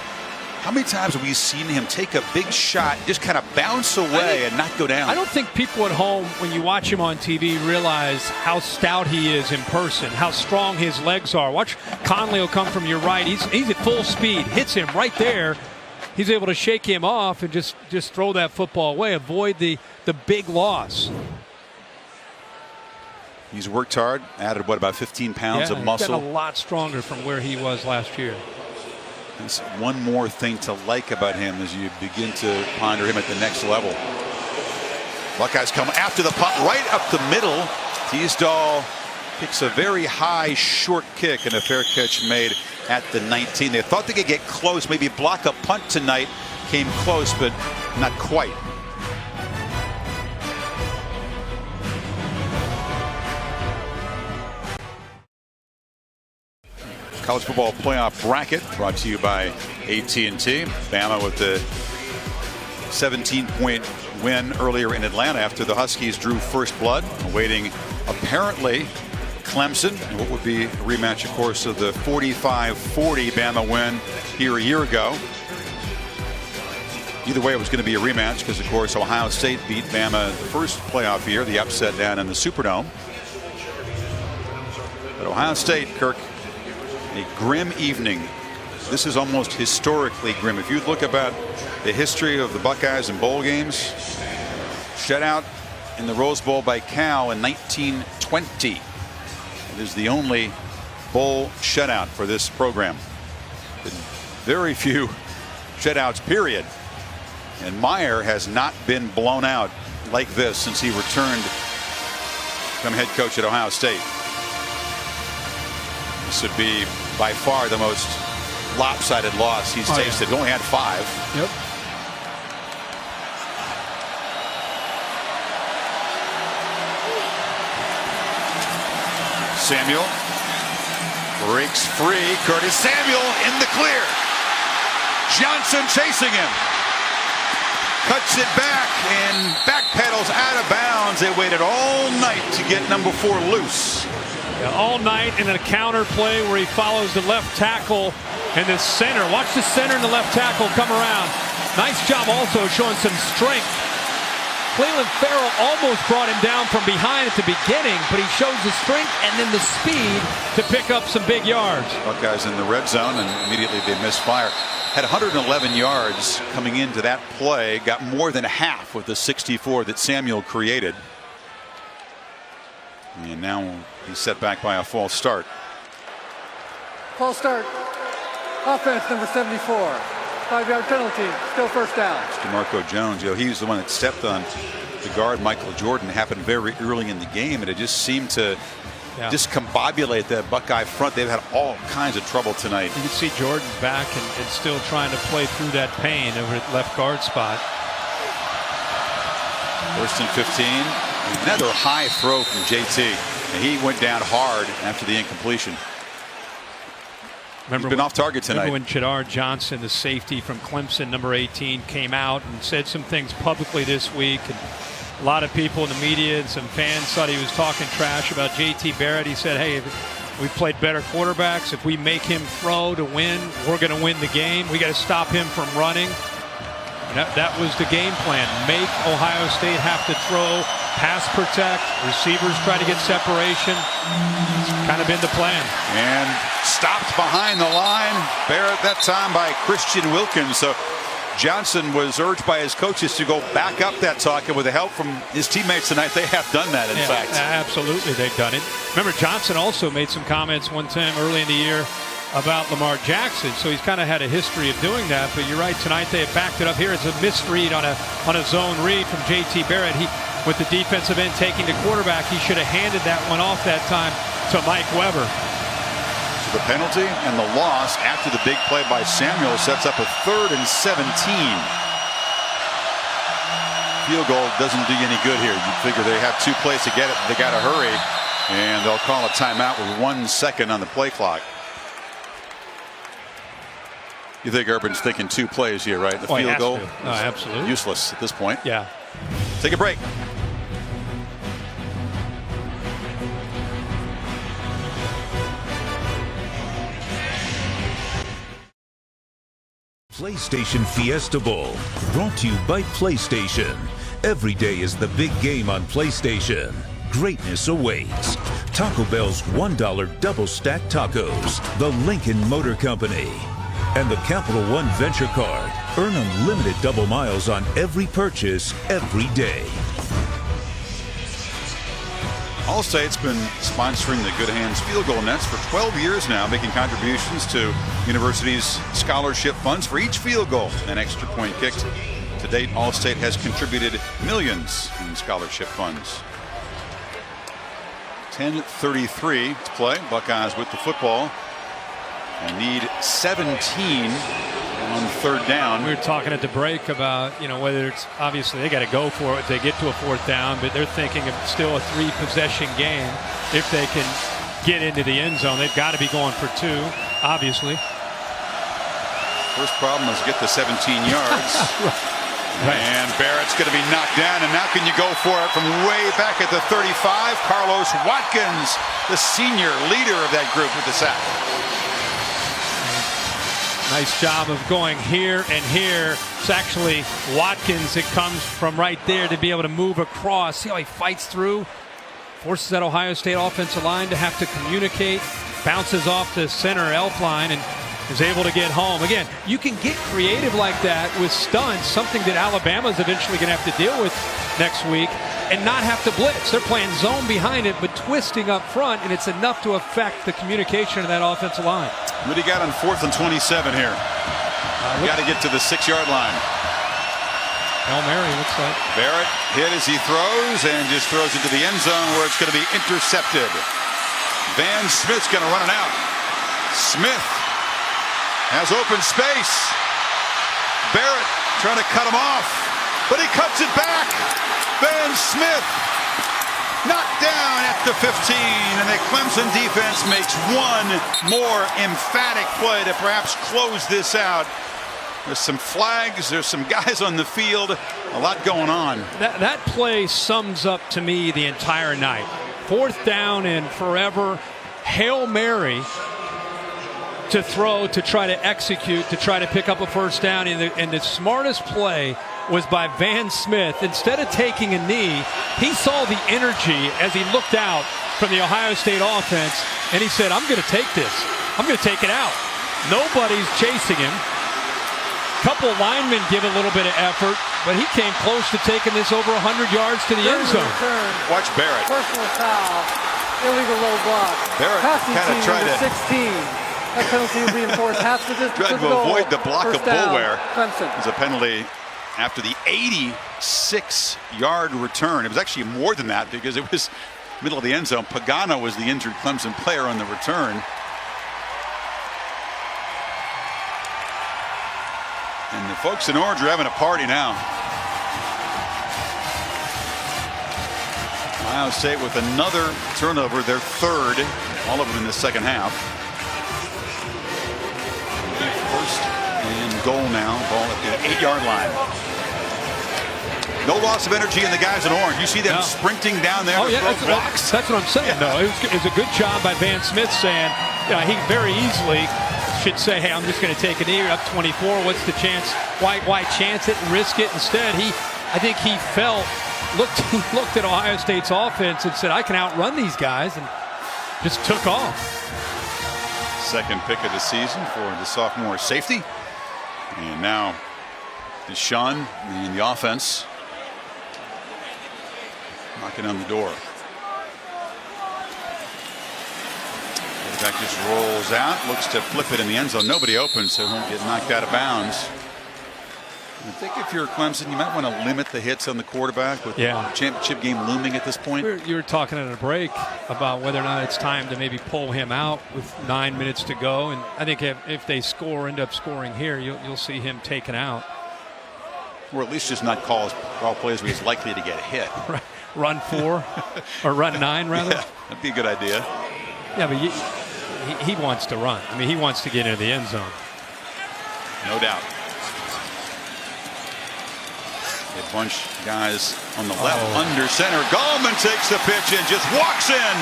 How many times have we seen him take a big shot, just kind of bounce away and not go down? I don't think people at home, when you watch him on TV, realize how stout he is in person, how strong his legs are. Watch Conley will come from your right. He's at full speed, hits him right there. He's able to shake him off and just throw that football away, avoid the big loss. He's worked hard, added what, about 15 pounds of muscle. He's gotten a lot stronger from where he was last year. That's one more thing to like about him as you begin to ponder him at the next level. Buckeyes come after the punt right up the middle. Teasdall kicks a very high short kick and a fair catch made at the 19. They thought they could get close, maybe block a punt tonight. Came close, but not quite. College football playoff bracket brought to you by AT&T. Bama with the 17-point win earlier in Atlanta after the Huskies drew first blood, awaiting apparently Clemson, what would be a rematch, of course, of the 45-40 Bama win here a year ago. Either way, it was going to be a rematch because, of course, Ohio State beat Bama the first playoff year, the upset down in the Superdome. But Ohio State, Kirk, a grim evening. This is almost historically grim. If you look about the history of the Buckeyes in bowl games, shutout in the Rose Bowl by Cal in 1920. It is the only bowl shutout for this program. Been very few shutouts, period. And Meyer has not been blown out like this since he returned from head coach at Ohio State. This would be by far the most lopsided loss he's tasted. He only had 5. Yep. Samuel breaks free. Curtis Samuel in the clear. Johnson chasing him. Cuts it back and backpedals out of bounds. They waited all night to get number 4 loose. Yeah, all night in a counter play where he follows the left tackle and the center. Watch the center and the left tackle come around. Nice job also showing some strength. Cleveland Farrell almost brought him down from behind at the beginning, but he shows the strength and then the speed to pick up some big yards. Buckeyes in the red zone, and immediately they misfire. Had 111 yards coming into that play. Got more than half with the 64 that Samuel created. And now he's set back by a false start. False start. Offense number 74. 5-yard penalty. Still first down. It's DeMarco Jones. You know, he was the one that stepped on the guard, Michael Jordan. Happened very early in the game, and it just seemed to discombobulate that Buckeye front. They've had all kinds of trouble tonight. You can see Jordan back and still trying to play through that pain over at left guard spot. 1st and 15. Another high throw from JT, and he went down hard after the incompletion. He's been off target tonight. Remember when Chidar Johnson, the safety from Clemson, number 18, came out and said some things publicly this week, and a lot of people in the media and some fans thought he was talking trash about JT Barrett. He said, hey, we played better quarterbacks. If we make him throw to win, we're going to win the game. We got to stop him from running. That was the game plan. Make Ohio State have to throw, pass protect, receivers try to get separation. It's kind of been the plan. And stopped behind the line. Barrett that time by Christian Wilkins. So Johnson was urged by his coaches to go back up that talk, and with the help from his teammates tonight, they have done that, in fact. Absolutely, they've done it. Remember, Johnson also made some comments one time early in the year about Lamar Jackson, so he's kind of had a history of doing that. But you're right, tonight they have backed it up. Here is a misread on a zone read from JT Barrett. With the defensive end taking the quarterback, he should have handed that one off that time to Mike Weber. So the penalty and the loss after the big play by Samuel sets up a 3rd and 17. Field goal doesn't do you any good here. You figure they have 2 plays to get it. They got to hurry, and they'll call a timeout with 1 second on the play clock. You think Urban's thinking 2 plays here, right? The field goal, absolutely useless at this point. Yeah. Take a break. PlayStation Fiesta Bowl, brought to you by PlayStation. Every day is the big game on PlayStation. Greatness awaits. Taco Bell's $1 double stack tacos, the Lincoln Motor Company, and the Capital One Venture Card. Earn unlimited double miles on every purchase every day. Allstate's been sponsoring the Good Hands Field Goal Nets for 12 years now, making contributions to universities' scholarship funds for each field goal and extra point kicked. To date, Allstate has contributed millions in scholarship funds. 10:33 to play. Buckeyes with the football and need 17 on 3rd down. We were talking at the break about, whether it's obviously they got to go for it if they get to a 4th down, but they're thinking of still a 3-possession game. If they can get into the end zone, they've got to be going for 2, obviously. First problem is get the 17 yards. Right. And Barrett's going to be knocked down, and now can you go for it from way back at the 35? Carlos Watkins, the senior leader of that group, with the sack. Nice job of going here and here. It's actually Watkins that comes from right there to be able to move across. See how he fights through? Forces that Ohio State offensive line to have to communicate. Bounces off the center elf line and is able to get home. Again, you can get creative like that with stunts, something that Alabama's eventually going to have to deal with next week, and not have to blitz. They're playing zone behind it, but twisting up front, and it's enough to affect the communication of that offensive line. What do you got on 4th and 27 here? Got to get to the 6-yard line. Hail Mary, looks like. Barrett hit as he throws and just throws into the end zone where it's going to be intercepted. Van Smith's going to run it out. Smith has open space. Barrett trying to cut him off, but he cuts it back. Van Smith knocked down at the 15, and the Clemson defense makes one more emphatic play to perhaps close this out. There's some flags, there's some guys on the field, a lot going on. That play sums up to me the entire night. 4th down and forever. Hail Mary to throw, to try to execute, to try to pick up a 1st down. And the smartest play was by Van Smith. Instead of taking a knee, he saw the energy as he looked out from the Ohio State offense, and he said, I'm going to take this. I'm going to take it out. Nobody's chasing him. Couple linemen give a little bit of effort, but he came close to taking this over 100 yards to the end zone. Watch Barrett. Personal foul. Illegal low block. Barrett kind of tried to 16. That penalty will be enforced half the distance. Tried to avoid the block of Bulware. Clemson. There's a penalty after the 86-yard return. It was actually more than that because it was middle of the end zone. Pagano was the injured Clemson player on the return. And the folks in orange are having a party now. Ohio State with another turnover, their 3rd, all of them in the second half. 1st and goal now, ball at the 8-yard line. No loss of energy in the guys in orange. You see them sprinting down there to throw rocks. That's what I'm saying, though. It was a good job by Van Smith saying, he very easily should say, hey, I'm just going to take a knee. You're up 24. What's the chance? Why chance it and risk it? Instead, I think he looked at Ohio State's offense and said, I can outrun these guys, and just took off. 2nd pick of the season for the sophomore safety. And now Deshaun in the offense knocking on the door. Quarterback just rolls out, looks to flip it in the end zone. Nobody open, so he'll get knocked out of bounds. I think if you're Clemson, you might want to limit the hits on the quarterback with the championship game looming at this point. You were talking at a break about whether or not it's time to maybe pull him out with 9 minutes to go. And I think if they end up scoring here, you'll see him taken out. Or at least just not call plays where he's likely to get hit. Right. Run 4 or run 9, rather. Yeah, that'd be a good idea. Yeah, but he wants to run. I mean, he wants to get into the end zone. No doubt. A bunch of guys on the left under center. Gallman takes the pitch and just walks in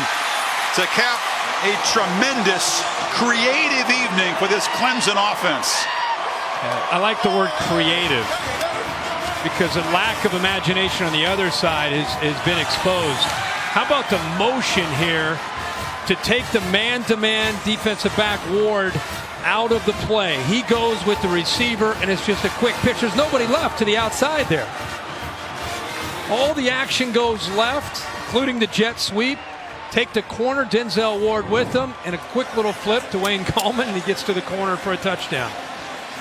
to cap a tremendous creative evening for this Clemson offense. I like the word creative because a lack of imagination on the other side has been exposed. How about the motion here to take the man-to-man defensive back Ward out of the play? He goes with the receiver, and it's just a quick pitch. There's nobody left to the outside there. All the action goes left, including the jet sweep. Take the corner, Denzel Ward with him, and a quick little flip to Wayne Gallman, and he gets to the corner for a touchdown.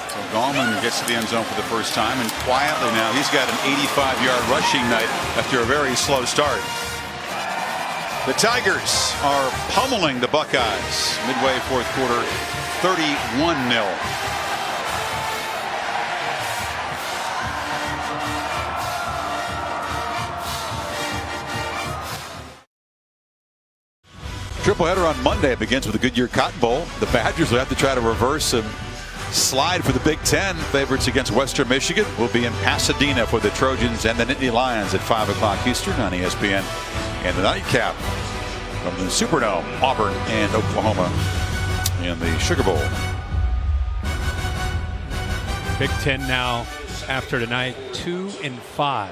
So Gallman gets to the end zone for the first time, and quietly now he's got an 85-yard rushing night after a very slow start. The Tigers are pummeling the Buckeyes midway fourth quarter, 31-0. Tripleheader on Monday. It begins with the Goodyear Cotton Bowl. The Badgers will have to try to reverse a slide for the Big Ten. Favorites against Western Michigan will be in Pasadena for the Trojans and the Nittany Lions at 5 o'clock Eastern on ESPN. And the nightcap from the Superdome, Auburn and Oklahoma in the Sugar Bowl. Big Ten now, after tonight, 2-5.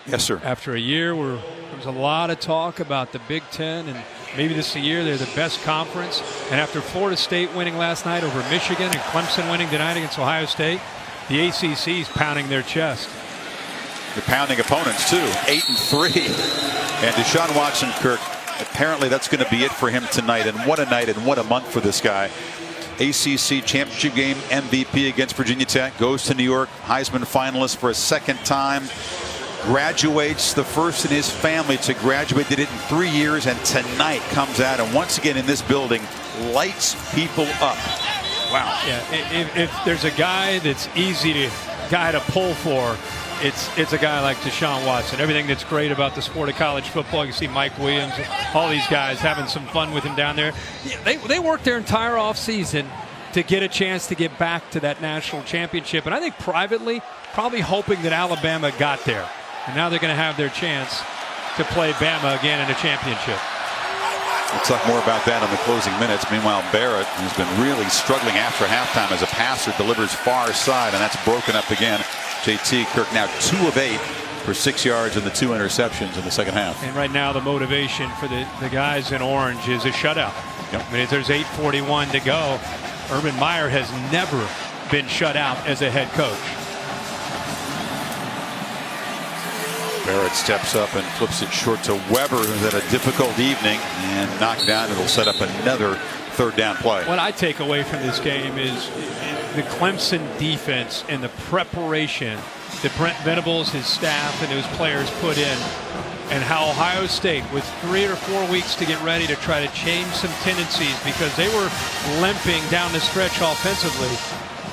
Yes, sir. After a year where there was a lot of talk about the Big Ten, and maybe this is the year they're the best conference. And after Florida State winning last night over Michigan and Clemson winning tonight against Ohio State, the ACC is pounding their chest. They're pounding opponents, too. 8-3. And Deshaun Watson, Kirk, apparently that's going to be it for him tonight. And what a night and what a month for this guy. ACC championship game MVP against Virginia Tech. Goes to New York. Heisman finalist for a second time. Graduates, the first in his family to graduate. Did it in 3 years, and tonight comes out and once again in this building lights people up. Wow. Yeah, if there's a guy that's easy to pull for, it's a guy like Deshaun Watson. Everything that's great about the sport of college football. You see Mike Williams, all these guys having some fun with him down there. Yeah, they worked their entire offseason to get a chance to get back to that national championship, and I think privately probably hoping that Alabama got there. And now they're going to have their chance to play Bama again in a championship. We'll talk more about that in the closing minutes. Meanwhile, Barrett, who's been really struggling after halftime as a passer, delivers far side, and that's broken up again. JT Kirk now 2 of 8 for 6 yards and the 2 interceptions in the second half. And right now the motivation for the guys in orange is a shutout. Yep. I mean, if there's 8:41 to go, Urban Meyer has never been shut out as a head coach. Barrett steps up and flips it short to Weber, who's had a difficult evening, and knocked down. It'll set up another third down play. What I take away from this game is the Clemson defense and the preparation that Brent Venables, his staff, and those players put in, and how Ohio State, with 3 or 4 weeks to get ready to try to change some tendencies because they were limping down the stretch offensively.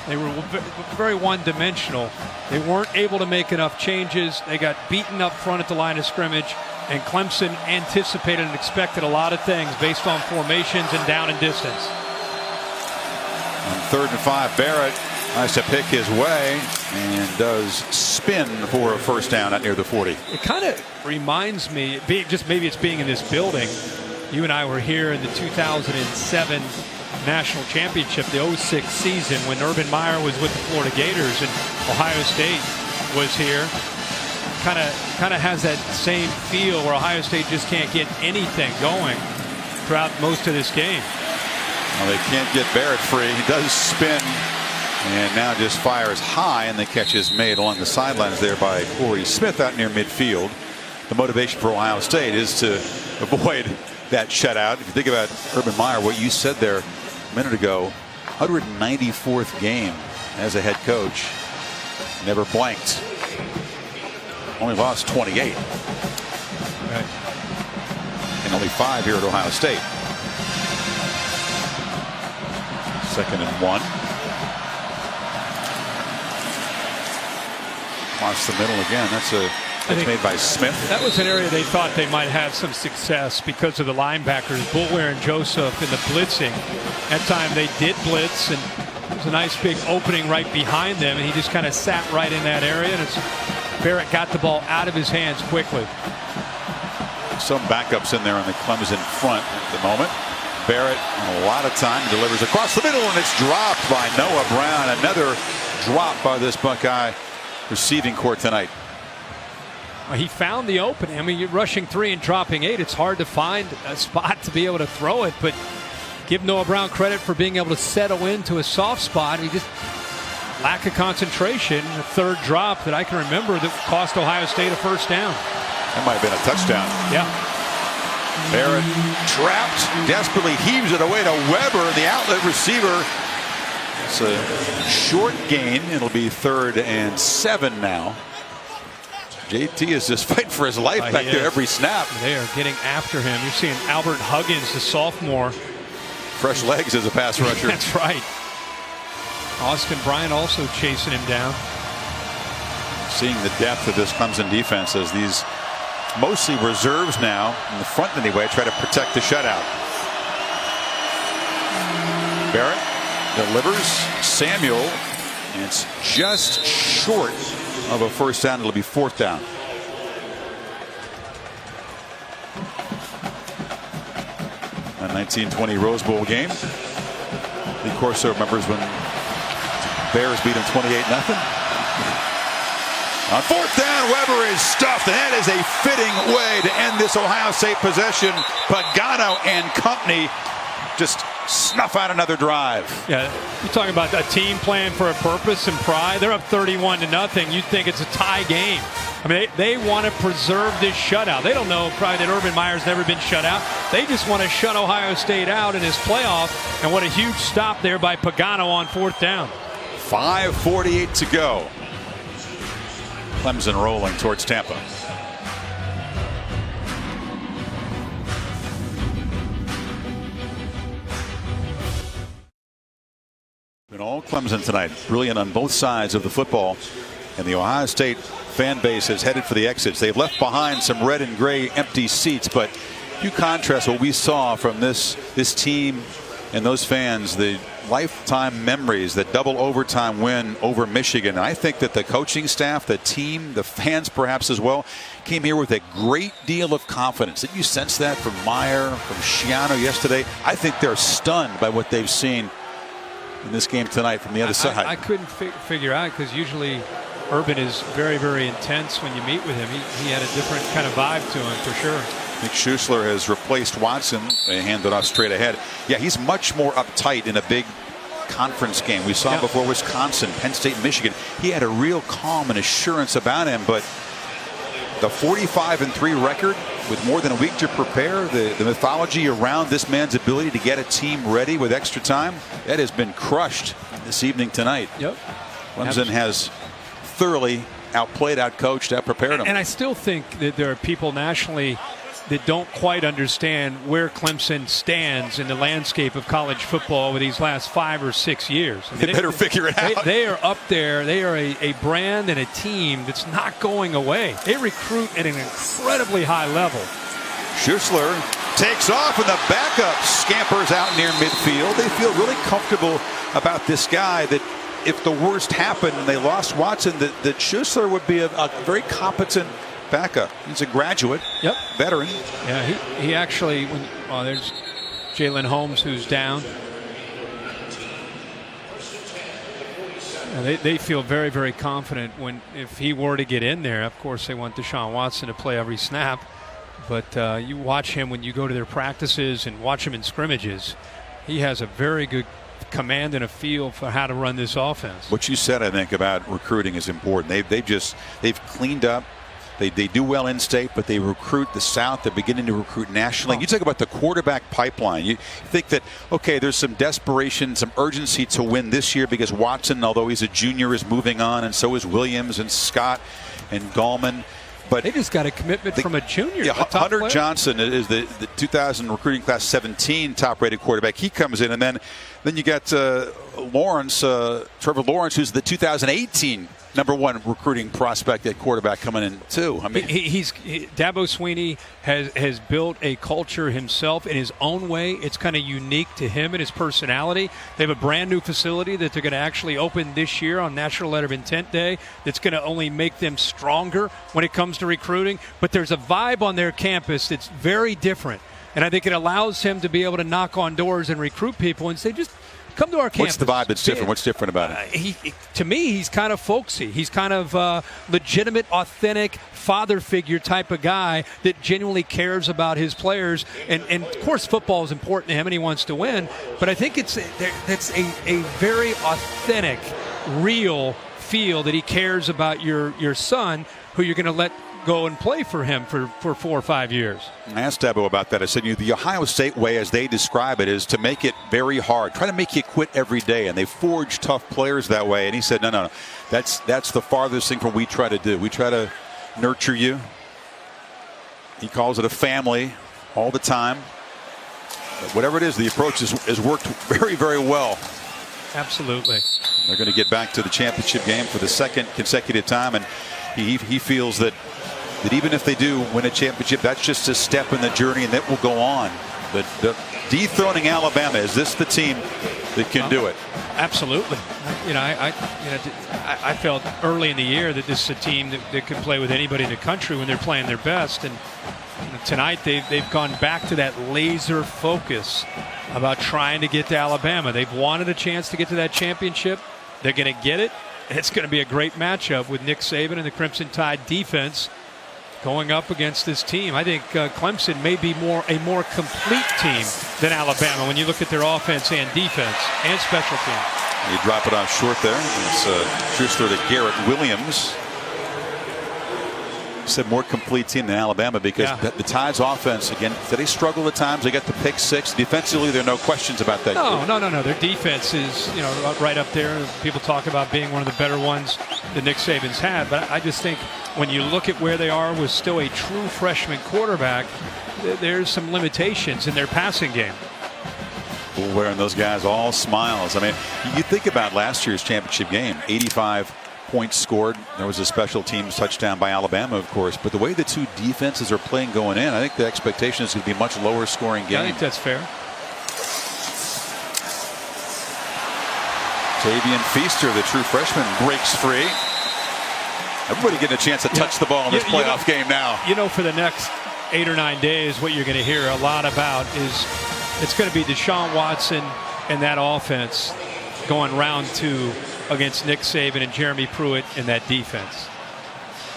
They were very one-dimensional. They weren't able to make enough changes. They got beaten up front at the line of scrimmage, and Clemson anticipated and expected a lot of things based on formations and down and distance. On 3rd and 5, Barrett tries to pick his way and does spin for a first down out near the 40. It kind of reminds me, just maybe it's being in this building. You and I were here in the 2007 national championship, the 06 season, when Urban Meyer was with the Florida Gators and Ohio State was here. Kind of has that same feel where Ohio State just can't get anything going throughout most of this game. Well, they can't get Barrett free. He does spin and now just fires high, and the catch is made along the sidelines there by Corey Smith out near midfield. The motivation for Ohio State is to avoid that shutout. If you think about Urban Meyer, what you said there a minute ago, 194th game as a head coach. never blanked. Only lost 28. Right. And only 5 here at Ohio State. 2nd and 1. Across the middle again. That's made by Smith. That was an area they thought they might have some success because of the linebackers, Boulware and Joseph, in the blitzing. That time they did blitz, and there was a nice big opening right behind them, and he just kind of sat right in that area, and Barrett got the ball out of his hands quickly. Some backups in there on the Clemson front at the moment. Barrett, a lot of time, delivers across the middle, and it's dropped by Noah Brown. Another drop by this Buckeye receiving corps tonight. He found the opening. I mean, you're rushing 3 and dropping 8. It's hard to find a spot to be able to throw it, but give Noah Brown credit for being able to settle into a soft spot. He just lack of concentration. The third drop that I can remember that cost Ohio State a first down. That might have been a touchdown. Yeah. Barrett trapped, desperately heaves it away to Weber, the outlet receiver. It's a short gain. It'll be 3rd and 7 now. JT is just fighting for his life back there every snap. They are getting after him. You're seeing Albert Huggins, the sophomore. Fresh legs as a pass rusher. That's right. Austin Bryant also chasing him down. Seeing the depth of this Clemson defense as these mostly reserves now, in the front anyway, try to protect the shutout. Barrett delivers. Samuel, and it's just short of a first down. It'll be 4th down. A 1920 Rose Bowl game. Lee Corso remembers when Bears beat him 28-0. On 4th down, Weber is stuffed, and that is a fitting way to end this Ohio State possession. Pagano and company just snuff out another drive. Yeah, you're talking about a team playing for a purpose and pride. They're up 31-0. You'd think it's a tie game. I mean, they want to preserve this shutout. They don't know probably that Urban Meyer's never been shut out. They just want to shut Ohio State out in this playoff. And what a huge stop there by Pagano on 4th down. 5:48 to go. Clemson rolling towards Tampa. Been all Clemson tonight. Brilliant on both sides of the football. And the Ohio State fan base is headed for the exits. They've left behind some red and gray empty seats. But you contrast what we saw from this team and those fans, the lifetime memories, that double overtime win over Michigan. And I think that the coaching staff, the team, the fans perhaps as well, came here with a great deal of confidence. Didn't you sense that from Meyer, from Schiano yesterday? I think they're stunned by what they've seen in this game tonight from the other side. I couldn't figure out, because usually Urban is very, very intense when you meet with him. He had a different kind of vibe to him for sure. Nick Schuessler has replaced Watson. They hand it off straight ahead. Yeah, he's much more uptight in a big conference game. We saw him before Wisconsin, Penn State, Michigan. He had a real calm and assurance about him, but the 45-3 record with more than a week to prepare, the mythology around this man's ability to get a team ready with extra time, that has been crushed this evening tonight. Yep. Clemson has thoroughly outplayed, outcoached, outprepared him. And I still think that there are people nationally that don't quite understand where Clemson stands in the landscape of college football over these last 5 or 6 years. I mean, they better figure it out. They are up there. They are a brand and a team that's not going away. They recruit at an incredibly high level. Schuessler takes off, and the backup scampers out near midfield. They feel really comfortable about this guy, that if the worst happened and they lost Watson, that Schuessler would be a very competent backup. He's a graduate, veteran. Yeah, he actually, there's Jalen Holmes, who's down. And they feel very, very confident if he were to get in there. Of course, they want Deshaun Watson to play every snap. But you watch him when you go to their practices and watch him in scrimmages. He has a very good command and a feel for how to run this offense. What you said, I think, about recruiting is important. They've cleaned up They do well in state, but they recruit the South. They're beginning to recruit nationally. You talk about the quarterback pipeline. You think that, okay, there's some desperation, some urgency to win this year because Watson, although he's a junior, is moving on, and so is Williams and Scott and Gallman. But they just got a commitment from a junior. Yeah, Hunter Johnson is the 2000 recruiting class 17 top-rated quarterback. He comes in, and then you got Trevor Lawrence, who's the 2018 #1 recruiting prospect at quarterback coming in too. I mean, Dabo Swinney has built a culture himself in his own way. It's kind of unique to him and his personality. They have a brand new facility that they're going to actually open this year on National Letter of Intent Day. That's going to only make them stronger when it comes to recruiting. But there's a vibe on their campus that's very different, and I think it allows him to be able to knock on doors and recruit people and say, just come to our campus. What's the vibe that's different? What's different about it? To me, he's kind of folksy. He's kind of legitimate, authentic father figure type of guy that genuinely cares about his players. And of course, football is important to him, and he wants to win. But I think it's a very authentic, real feel that he cares about your son, who you're going to let go and play for him for 4 or 5 years. I asked Dabo about that. I said, the Ohio State way, as they describe it, is to make it very hard. Try to make you quit every day. And they forge tough players that way. And he said, no. That's the farthest thing from what we try to do. We try to nurture you. He calls it a family all the time. But whatever it is, the approach has worked very, very well. Absolutely. They're going to get back to the championship game for the second consecutive time. And he feels that even if they do win a championship, that's just a step in the journey, and that will go on. But dethroning Alabama, is this the team that can do it? Absolutely. I felt early in the year that this is a team that could play with anybody in the country when they're playing their best. And tonight they've gone back to that laser focus about trying to get to Alabama. They've wanted a chance to get to that championship. They're going to get it. It's going to be a great matchup with Nick Saban and the Crimson Tide defense going up against this team. I think Clemson may be a more complete team than Alabama when you look at their offense and defense and special teams. You drop it off short there. It's true throw to Garrett Williams. Said more complete team than Alabama because the Tide's offense, again, did they struggle at times? They got the pick six. Defensively, there are no questions about that. No. Their defense is right up there. People talk about being one of the better ones that Nick Saban's had. But I just think when you look at where they are with still a true freshman quarterback, there's some limitations in their passing game. Wearing those guys all smiles. I mean, you think about last year's championship game, 85 points scored. There was a special teams touchdown by Alabama, of course, but the way the two defenses are playing going in, I think the expectation is going to be a much lower scoring game. I think that's fair. Tavian Feaster, the true freshman, breaks free. Everybody getting a chance to touch the ball in this playoff game now. For the next 8 or 9 days, what you're going to hear a lot about is it's going to be Deshaun Watson and that offense going round 2 against Nick Saban and Jeremy Pruitt in that defense.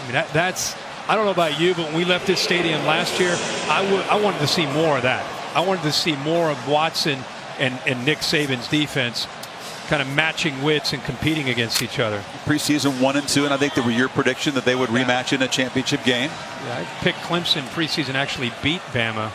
I mean, that's I don't know about you, but when we left this stadium last year, I wanted to see more of that. I wanted to see more of Watson and Nick Saban's defense kind of matching wits and competing against each other. Preseason 1 and 2, and I think they were your prediction that they would rematch in a championship game. Yeah, I picked Clemson preseason, actually beat Bama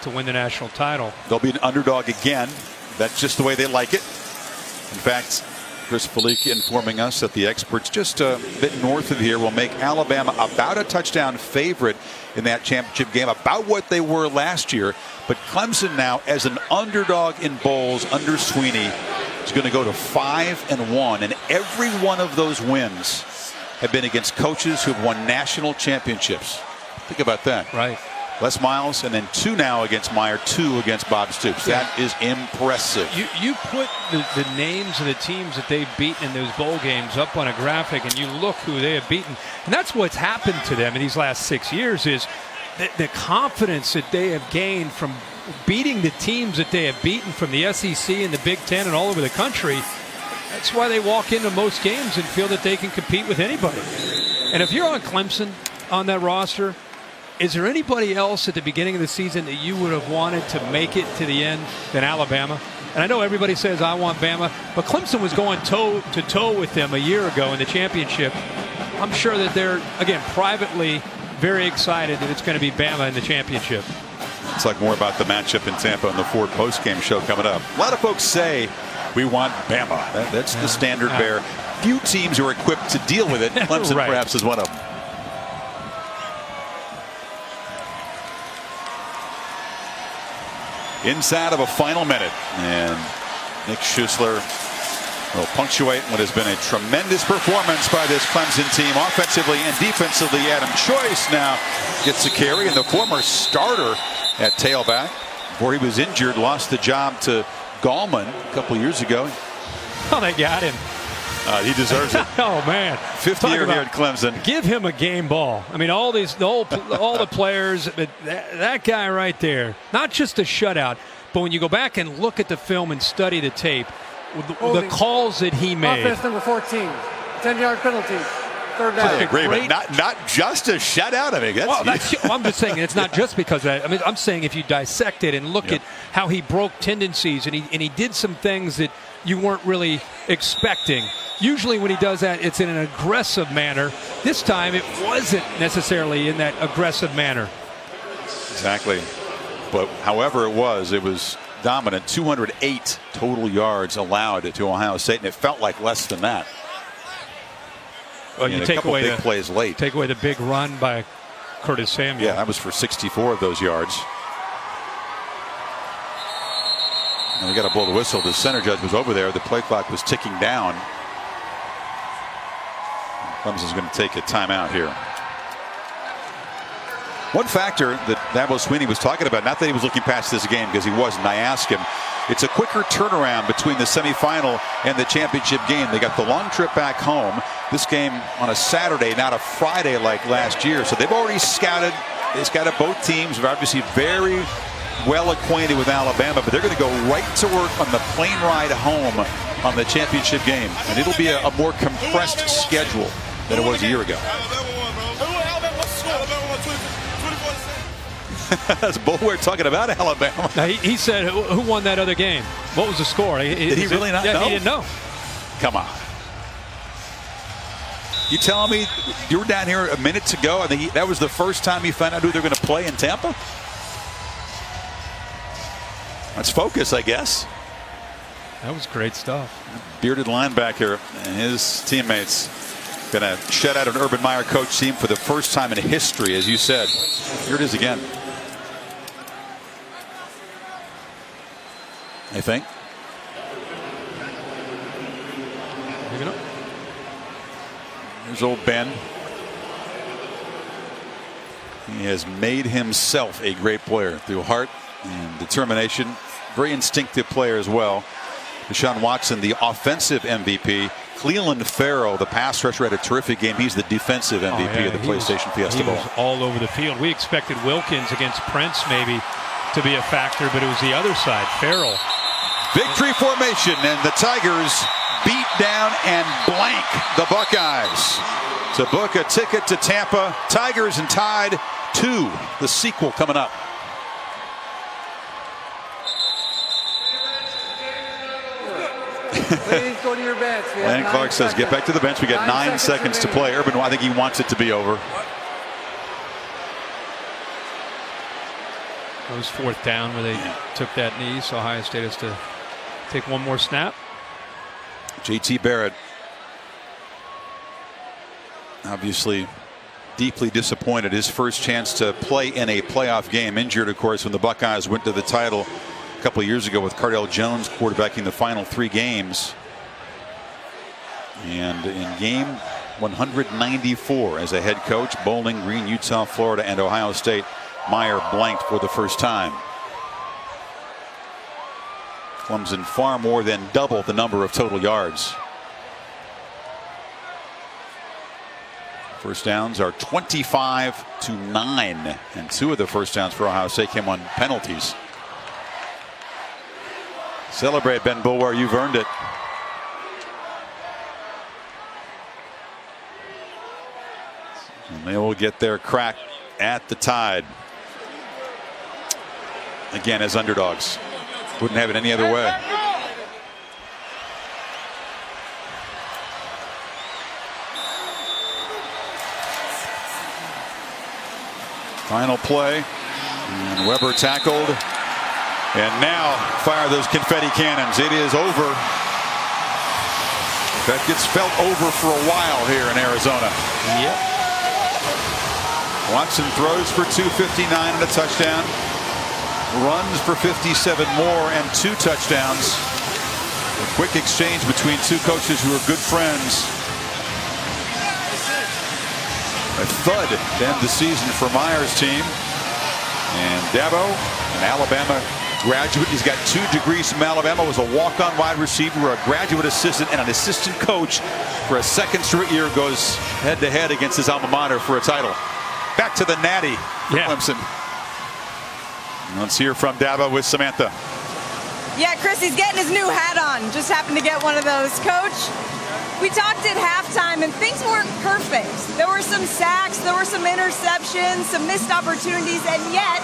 to win the national title. They'll be an underdog again. That's just the way they like it. In fact, Chris Falika informing us that the experts just a bit north of here will make Alabama about a touchdown favorite in that championship game, about what they were last year. But Clemson now, as an underdog in bowls under Swinney, is going to go to 5-1, and every one of those wins have been against coaches who have won national championships. Think about that. Right. Les Miles, and then 2 now against Meyer, 2 against Bob Stoops. Yeah. That is impressive. You put the names of the teams that they've beaten in those bowl games up on a graphic, and you look who they have beaten. And that's what's happened to them in these last 6 years is the confidence that they have gained from beating the teams that they have beaten from the SEC and the Big Ten and all over the country. That's why they walk into most games and feel that they can compete with anybody. And if you're on Clemson on that roster, is there anybody else at the beginning of the season that you would have wanted to make it to the end than Alabama? And I know everybody says I want Bama, but Clemson was going toe-to-toe with them a year ago in the championship. I'm sure that they're, again, privately very excited that it's going to be Bama in the championship. Let's talk more about the matchup in Tampa on the Ford postgame show coming up. A lot of folks say we want Bama. That's the standard bearer. Few teams are equipped to deal with it. Clemson Right. perhaps is one of them. Inside of a final minute, and Nick Schussler will punctuate what has been a tremendous performance by this Clemson team offensively and defensively. Adam Choice now gets a carry, and the former starter at tailback, before he was injured, lost the job to Gallman a couple years ago. Oh, they got him. He deserves it. Oh man, Fifth year here at Clemson. Give him a game ball. I mean, all the players, but that guy right there, not just a shutout, but when you go back and look at the film and study the tape, the calls that he made. Offense number 14, 10-yard penalty, third down. I agree, but not just a shutout. I mean, I'm just saying it's not just because of that. I mean, I'm saying if you dissect it and look at how he broke tendencies and he did some things that you weren't really expecting. Usually when he does that, it's in an aggressive manner. This time it wasn't necessarily in that aggressive manner. Exactly. But however it was dominant. 208 total yards allowed to Ohio State, and it felt like less than that. Well, you take away big plays late. Take away the big run by Curtis Samuel. Yeah, that was for 64 of those yards. And we got to blow the whistle. The center judge was over there. The play clock was ticking down. Clemson's going to take a timeout here. One factor that Dabo Swinney was talking about, not that he was looking past this game because he wasn't, I asked him, it's a quicker turnaround between the semifinal and the championship game. They got the long trip back home. This game on a Saturday, not a Friday like last year. So they've already scouted. They scouted both teams. They're obviously very well acquainted with Alabama, but they're going to go right to work on the plane ride home on the championship game. And it'll be a more compressed schedule than it was a year ago. That's Bullware talking about Alabama. Now, he said, who won that other game? What was the score? Did he really not know? He didn't know. Come on. You telling me you were down here a minute ago? I think that was the first time you found out who they're going to play in Tampa? That's focus, I guess. That was great stuff. Bearded linebacker and his teammates going to shut out an Urban Meyer coach team for the first time in history, as you said. Here it is again. I think. Pick it up. Here's old Ben. He has made himself a great player through heart and determination. Very instinctive player as well. Deshaun Watson, the offensive MVP. Cleveland Farrell, the pass rusher, had a terrific game. He's the defensive MVP of the PlayStation Fiesta Bowl. He was all over the field. We expected Wilkins against Prince maybe to be a factor, but it was the other side, Farrell. Victory formation, and the Tigers beat down and blank the Buckeyes to book a ticket to Tampa. Tigers and Tide 2, the sequel coming up. Please go to your bench. Landon Clark says, get back to the bench. We got 9 seconds to play. Urban, I think he wants it to be over. It was fourth down where they took that knee, so Ohio State has to take one more snap. J.T. Barrett, obviously deeply disappointed. His first chance to play in a playoff game. Injured, of course, when the Buckeyes went to the title a couple of years ago with Cardale Jones quarterbacking the final 3 games. And in game 194 as a head coach, Bowling Green, Utah, Florida, and Ohio State, Meyer blanked for the first time. Clemson far more than double the number of total yards. First downs are 25-9, and 2 of the first downs for Ohio State came on penalties. Celebrate, Ben Bulwer, you've earned it. And they will get their crack at the Tide. Again, as underdogs. Wouldn't have it any other way. Final play. And Weber tackled. And now fire those confetti cannons. It is over. That gets felt over for a while here in Arizona. Yep. Watson throws for 259 and a touchdown. Runs for 57 more and 2 touchdowns. A quick exchange between two coaches who are good friends. A thud to end the season for Myers' team. And Dabo, an Alabama graduate. He's got 2 degrees from Alabama. Was a walk-on wide receiver, a graduate assistant, and an assistant coach for a second straight year. Goes head-to-head against his alma mater for a title. Back to the Natty for Clemson. Let's hear from Dabo with Samantha. Yeah, Chris, he's getting his new hat on. Just happened to get one of those. Coach, we talked at halftime, and things weren't perfect. There were some sacks, there were some interceptions, some missed opportunities, and yet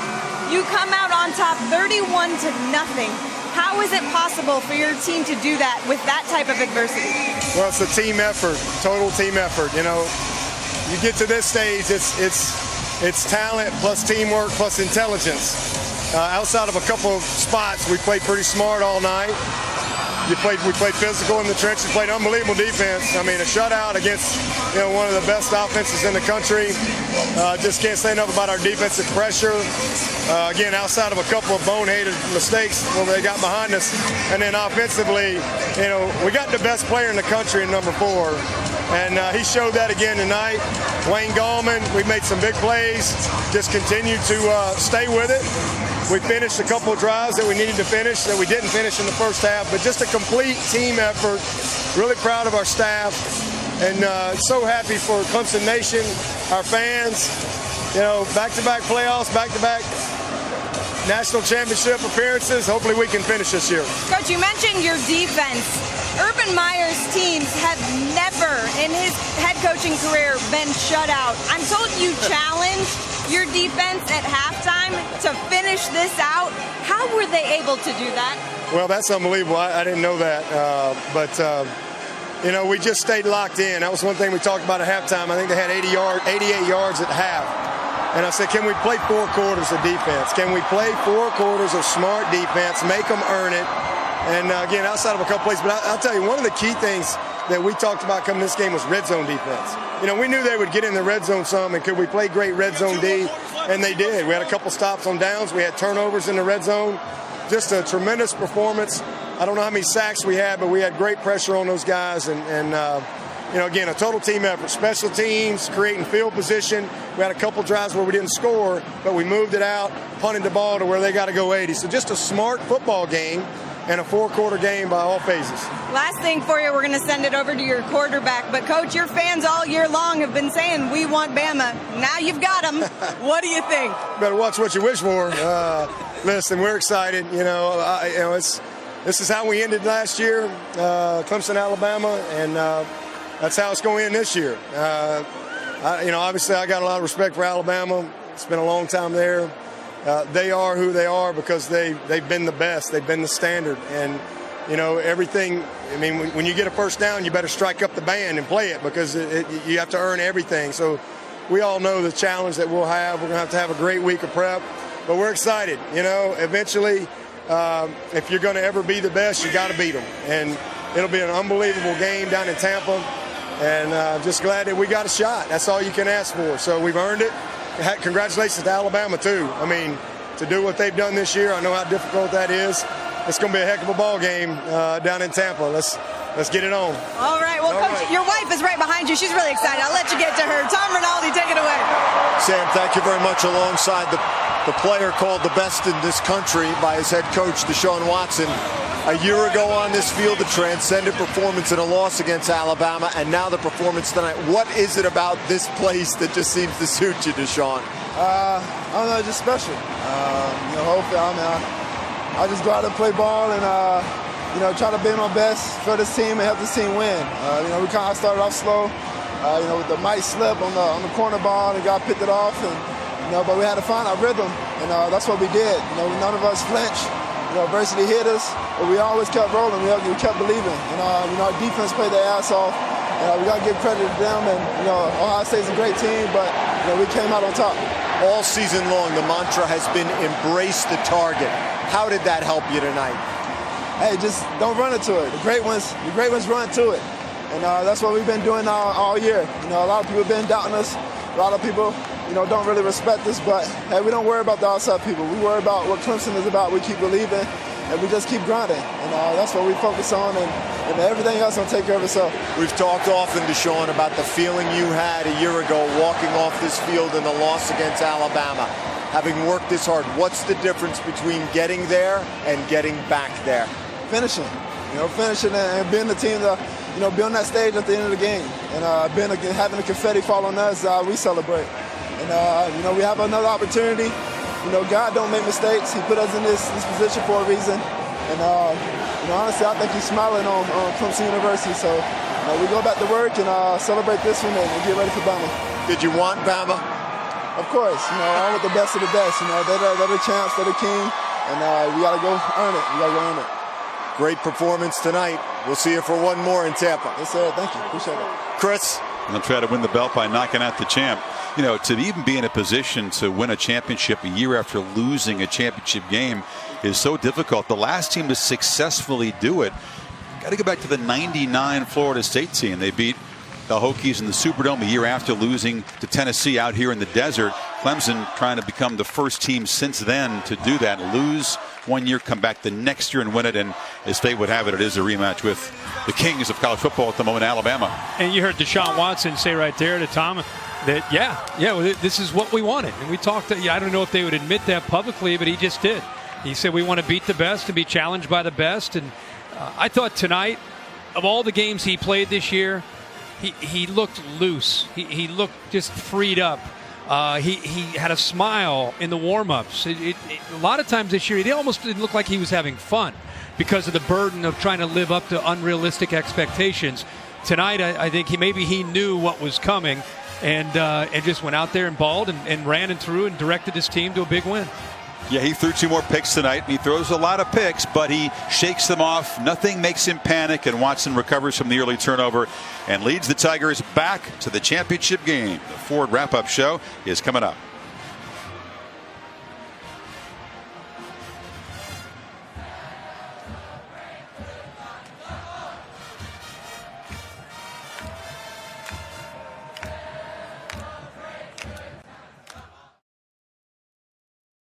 you come out on top 31-0. How is it possible for your team to do that with that type of adversity? Well, it's a team effort, total team effort. You know, you get to this stage, it's talent plus teamwork plus intelligence. Outside of a couple of spots, we played pretty smart all night. We played physical in the trenches, played unbelievable defense. I mean, a shutout against one of the best offenses in the country. Just can't say enough about our defensive pressure. Again, outside of a couple of boneheaded mistakes where they got behind us, and then offensively, we got the best player in the country in number 4, and he showed that again tonight. Wayne Gallman, we made some big plays. Just continue to stay with it. We finished a couple of drives that we needed to finish that we didn't finish in the first half, but just a complete team effort. Really proud of our staff, and so happy for Clemson Nation, our fans. Back-to-back playoffs, back-to-back national championship appearances. Hopefully we can finish this year. Coach, you mentioned your defense. Urban Meyer's teams have never in his head coaching career been shut out. I'm told you challenged your defense at halftime to finish this out. How were they able to do that? Well, that's unbelievable. I didn't know that. But we just stayed locked in. That was one thing we talked about at halftime. I think they had 88 yards at half. And I said, can we play 4 quarters of defense? Can we play 4 quarters of smart defense, make them earn it? And again, outside of a couple plays, but I'll tell you, one of the key things that we talked about coming this game was red zone defense. We knew they would get in the red zone some, and could we play great red zone D? And they did. We had a couple stops on downs. We had turnovers in the red zone. Just a tremendous performance. I don't know how many sacks we had, but we had great pressure on those guys. And again, a total team effort. Special teams, creating field position. We had a couple drives where we didn't score, but we moved it out, punted the ball to where they got to go 80. So just a smart football game and a 4-quarter game by all phases. Last thing for you, we're going to send it over to your quarterback. But, Coach, your fans all year long have been saying, we want Bama. Now you've got them. What do you think? Better watch what you wish for. Listen, we're excited. This is how we ended last year, Clemson, Alabama, and that's how it's going to end this year. Obviously I got a lot of respect for Alabama. It's been a long time there. They are who they are because they've been the best. They've been the standard. And, everything, when you get a first down, you better strike up the band and play it because you have to earn everything. So we all know the challenge that we'll have. We're going to have a great week of prep. But we're excited. Eventually, if you're going to ever be the best, you got to beat them. And it'll be an unbelievable game down in Tampa. And just glad that we got a shot. That's all you can ask for. So we've earned it. Congratulations to Alabama, too. To do what they've done this year, I know how difficult that is. It's going to be a heck of a ball game down in Tampa. Let's get it on. All right. Well, Coach, your wife is right behind you. She's really excited. I'll let you get to her. Tom Rinaldi, take it away. Sam, thank you very much. Alongside the player called the best in this country by his head coach, Deshaun Watson. A year ago on this field, a transcendent performance in a loss against Alabama, and now the performance tonight. What is it about this place that just seems to suit you, Deshaun? I don't know, just special. Hopefully, I just go out and play ball and, try to be my best for this team and help this team win. We kind of started off slow, with the might slip on the corner ball and got picked it off, and but we had to find our rhythm, and that's what we did. None of us flinched. Adversity hit us, but we always kept rolling. We kept believing. Our defense played their ass off. We got to give credit to them. And Ohio State's a great team, but we came out on top. all season long, the mantra has been embrace the target. How did that help you tonight? Hey, just don't run into it. The great ones run to it. And that's what we've been doing all year. You know, a lot of people have been doubting us. A lot of people, you know, don't really respect us. But, hey, we don't worry about the outside people. We worry about what Clemson is about. We keep believing, and we just keep grinding. And that's what we focus on, and everything else will take care of itself. We've talked often, Deshaun, about the feeling you had a year ago walking off this field in the loss against Alabama. Having worked this hard, what's the difference between getting there and getting back there? Finishing. You know, finishing and being the team that, you know, be on that stage at the end of the game, and having the confetti fall on us, we celebrate. And you know, we have another opportunity. You know, God don't make mistakes. He put us in this position for a reason. And you know, honestly, I think He's smiling on Clemson University. So we go back to work and celebrate this one and get ready for Bama. Did you want Bama? Of course. You know, all with the best of the best. You know, they're the champs, they're the king, and we got to go earn it. We got to go earn it. Great performance tonight. We'll see you for one more in Tampa. Yes, sir. Thank you. Appreciate it. Chris? They'll try to win the belt by knocking out the champ. You know, to even be in a position to win a championship a year after losing a championship game is so difficult. The last team to successfully do it, got to go back to the '99 Florida State team. They beat the Hokies in the Superdome a year after losing to Tennessee out here in the desert. Clemson trying to become the first team since then to do that. Lose one year, come back the next year and win it. And as fate would have it, it is a rematch with the kings of college football at the moment, Alabama. And you heard Deshaun Watson say right there to Tom that, well, this is what we wanted. And we talked, I don't know if they would admit that publicly, but he just did. He said we want to beat the best and be challenged by the best. And I thought tonight, of all the games he played this year, he looked loose. He looked just freed up. He had a smile in the warm-ups. A lot of times this year, he almost didn't look like he was having fun because of the burden of trying to live up to unrealistic expectations. Tonight, I think he knew what was coming and just went out there and balled and ran and threw and directed his team to a big win. Yeah, he threw 2 more picks tonight. He throws a lot of picks, but he shakes them off. Nothing makes him panic, and Watson recovers from the early turnover and leads the Tigers back to the championship game. The Ford Wrap-Up Show is coming up.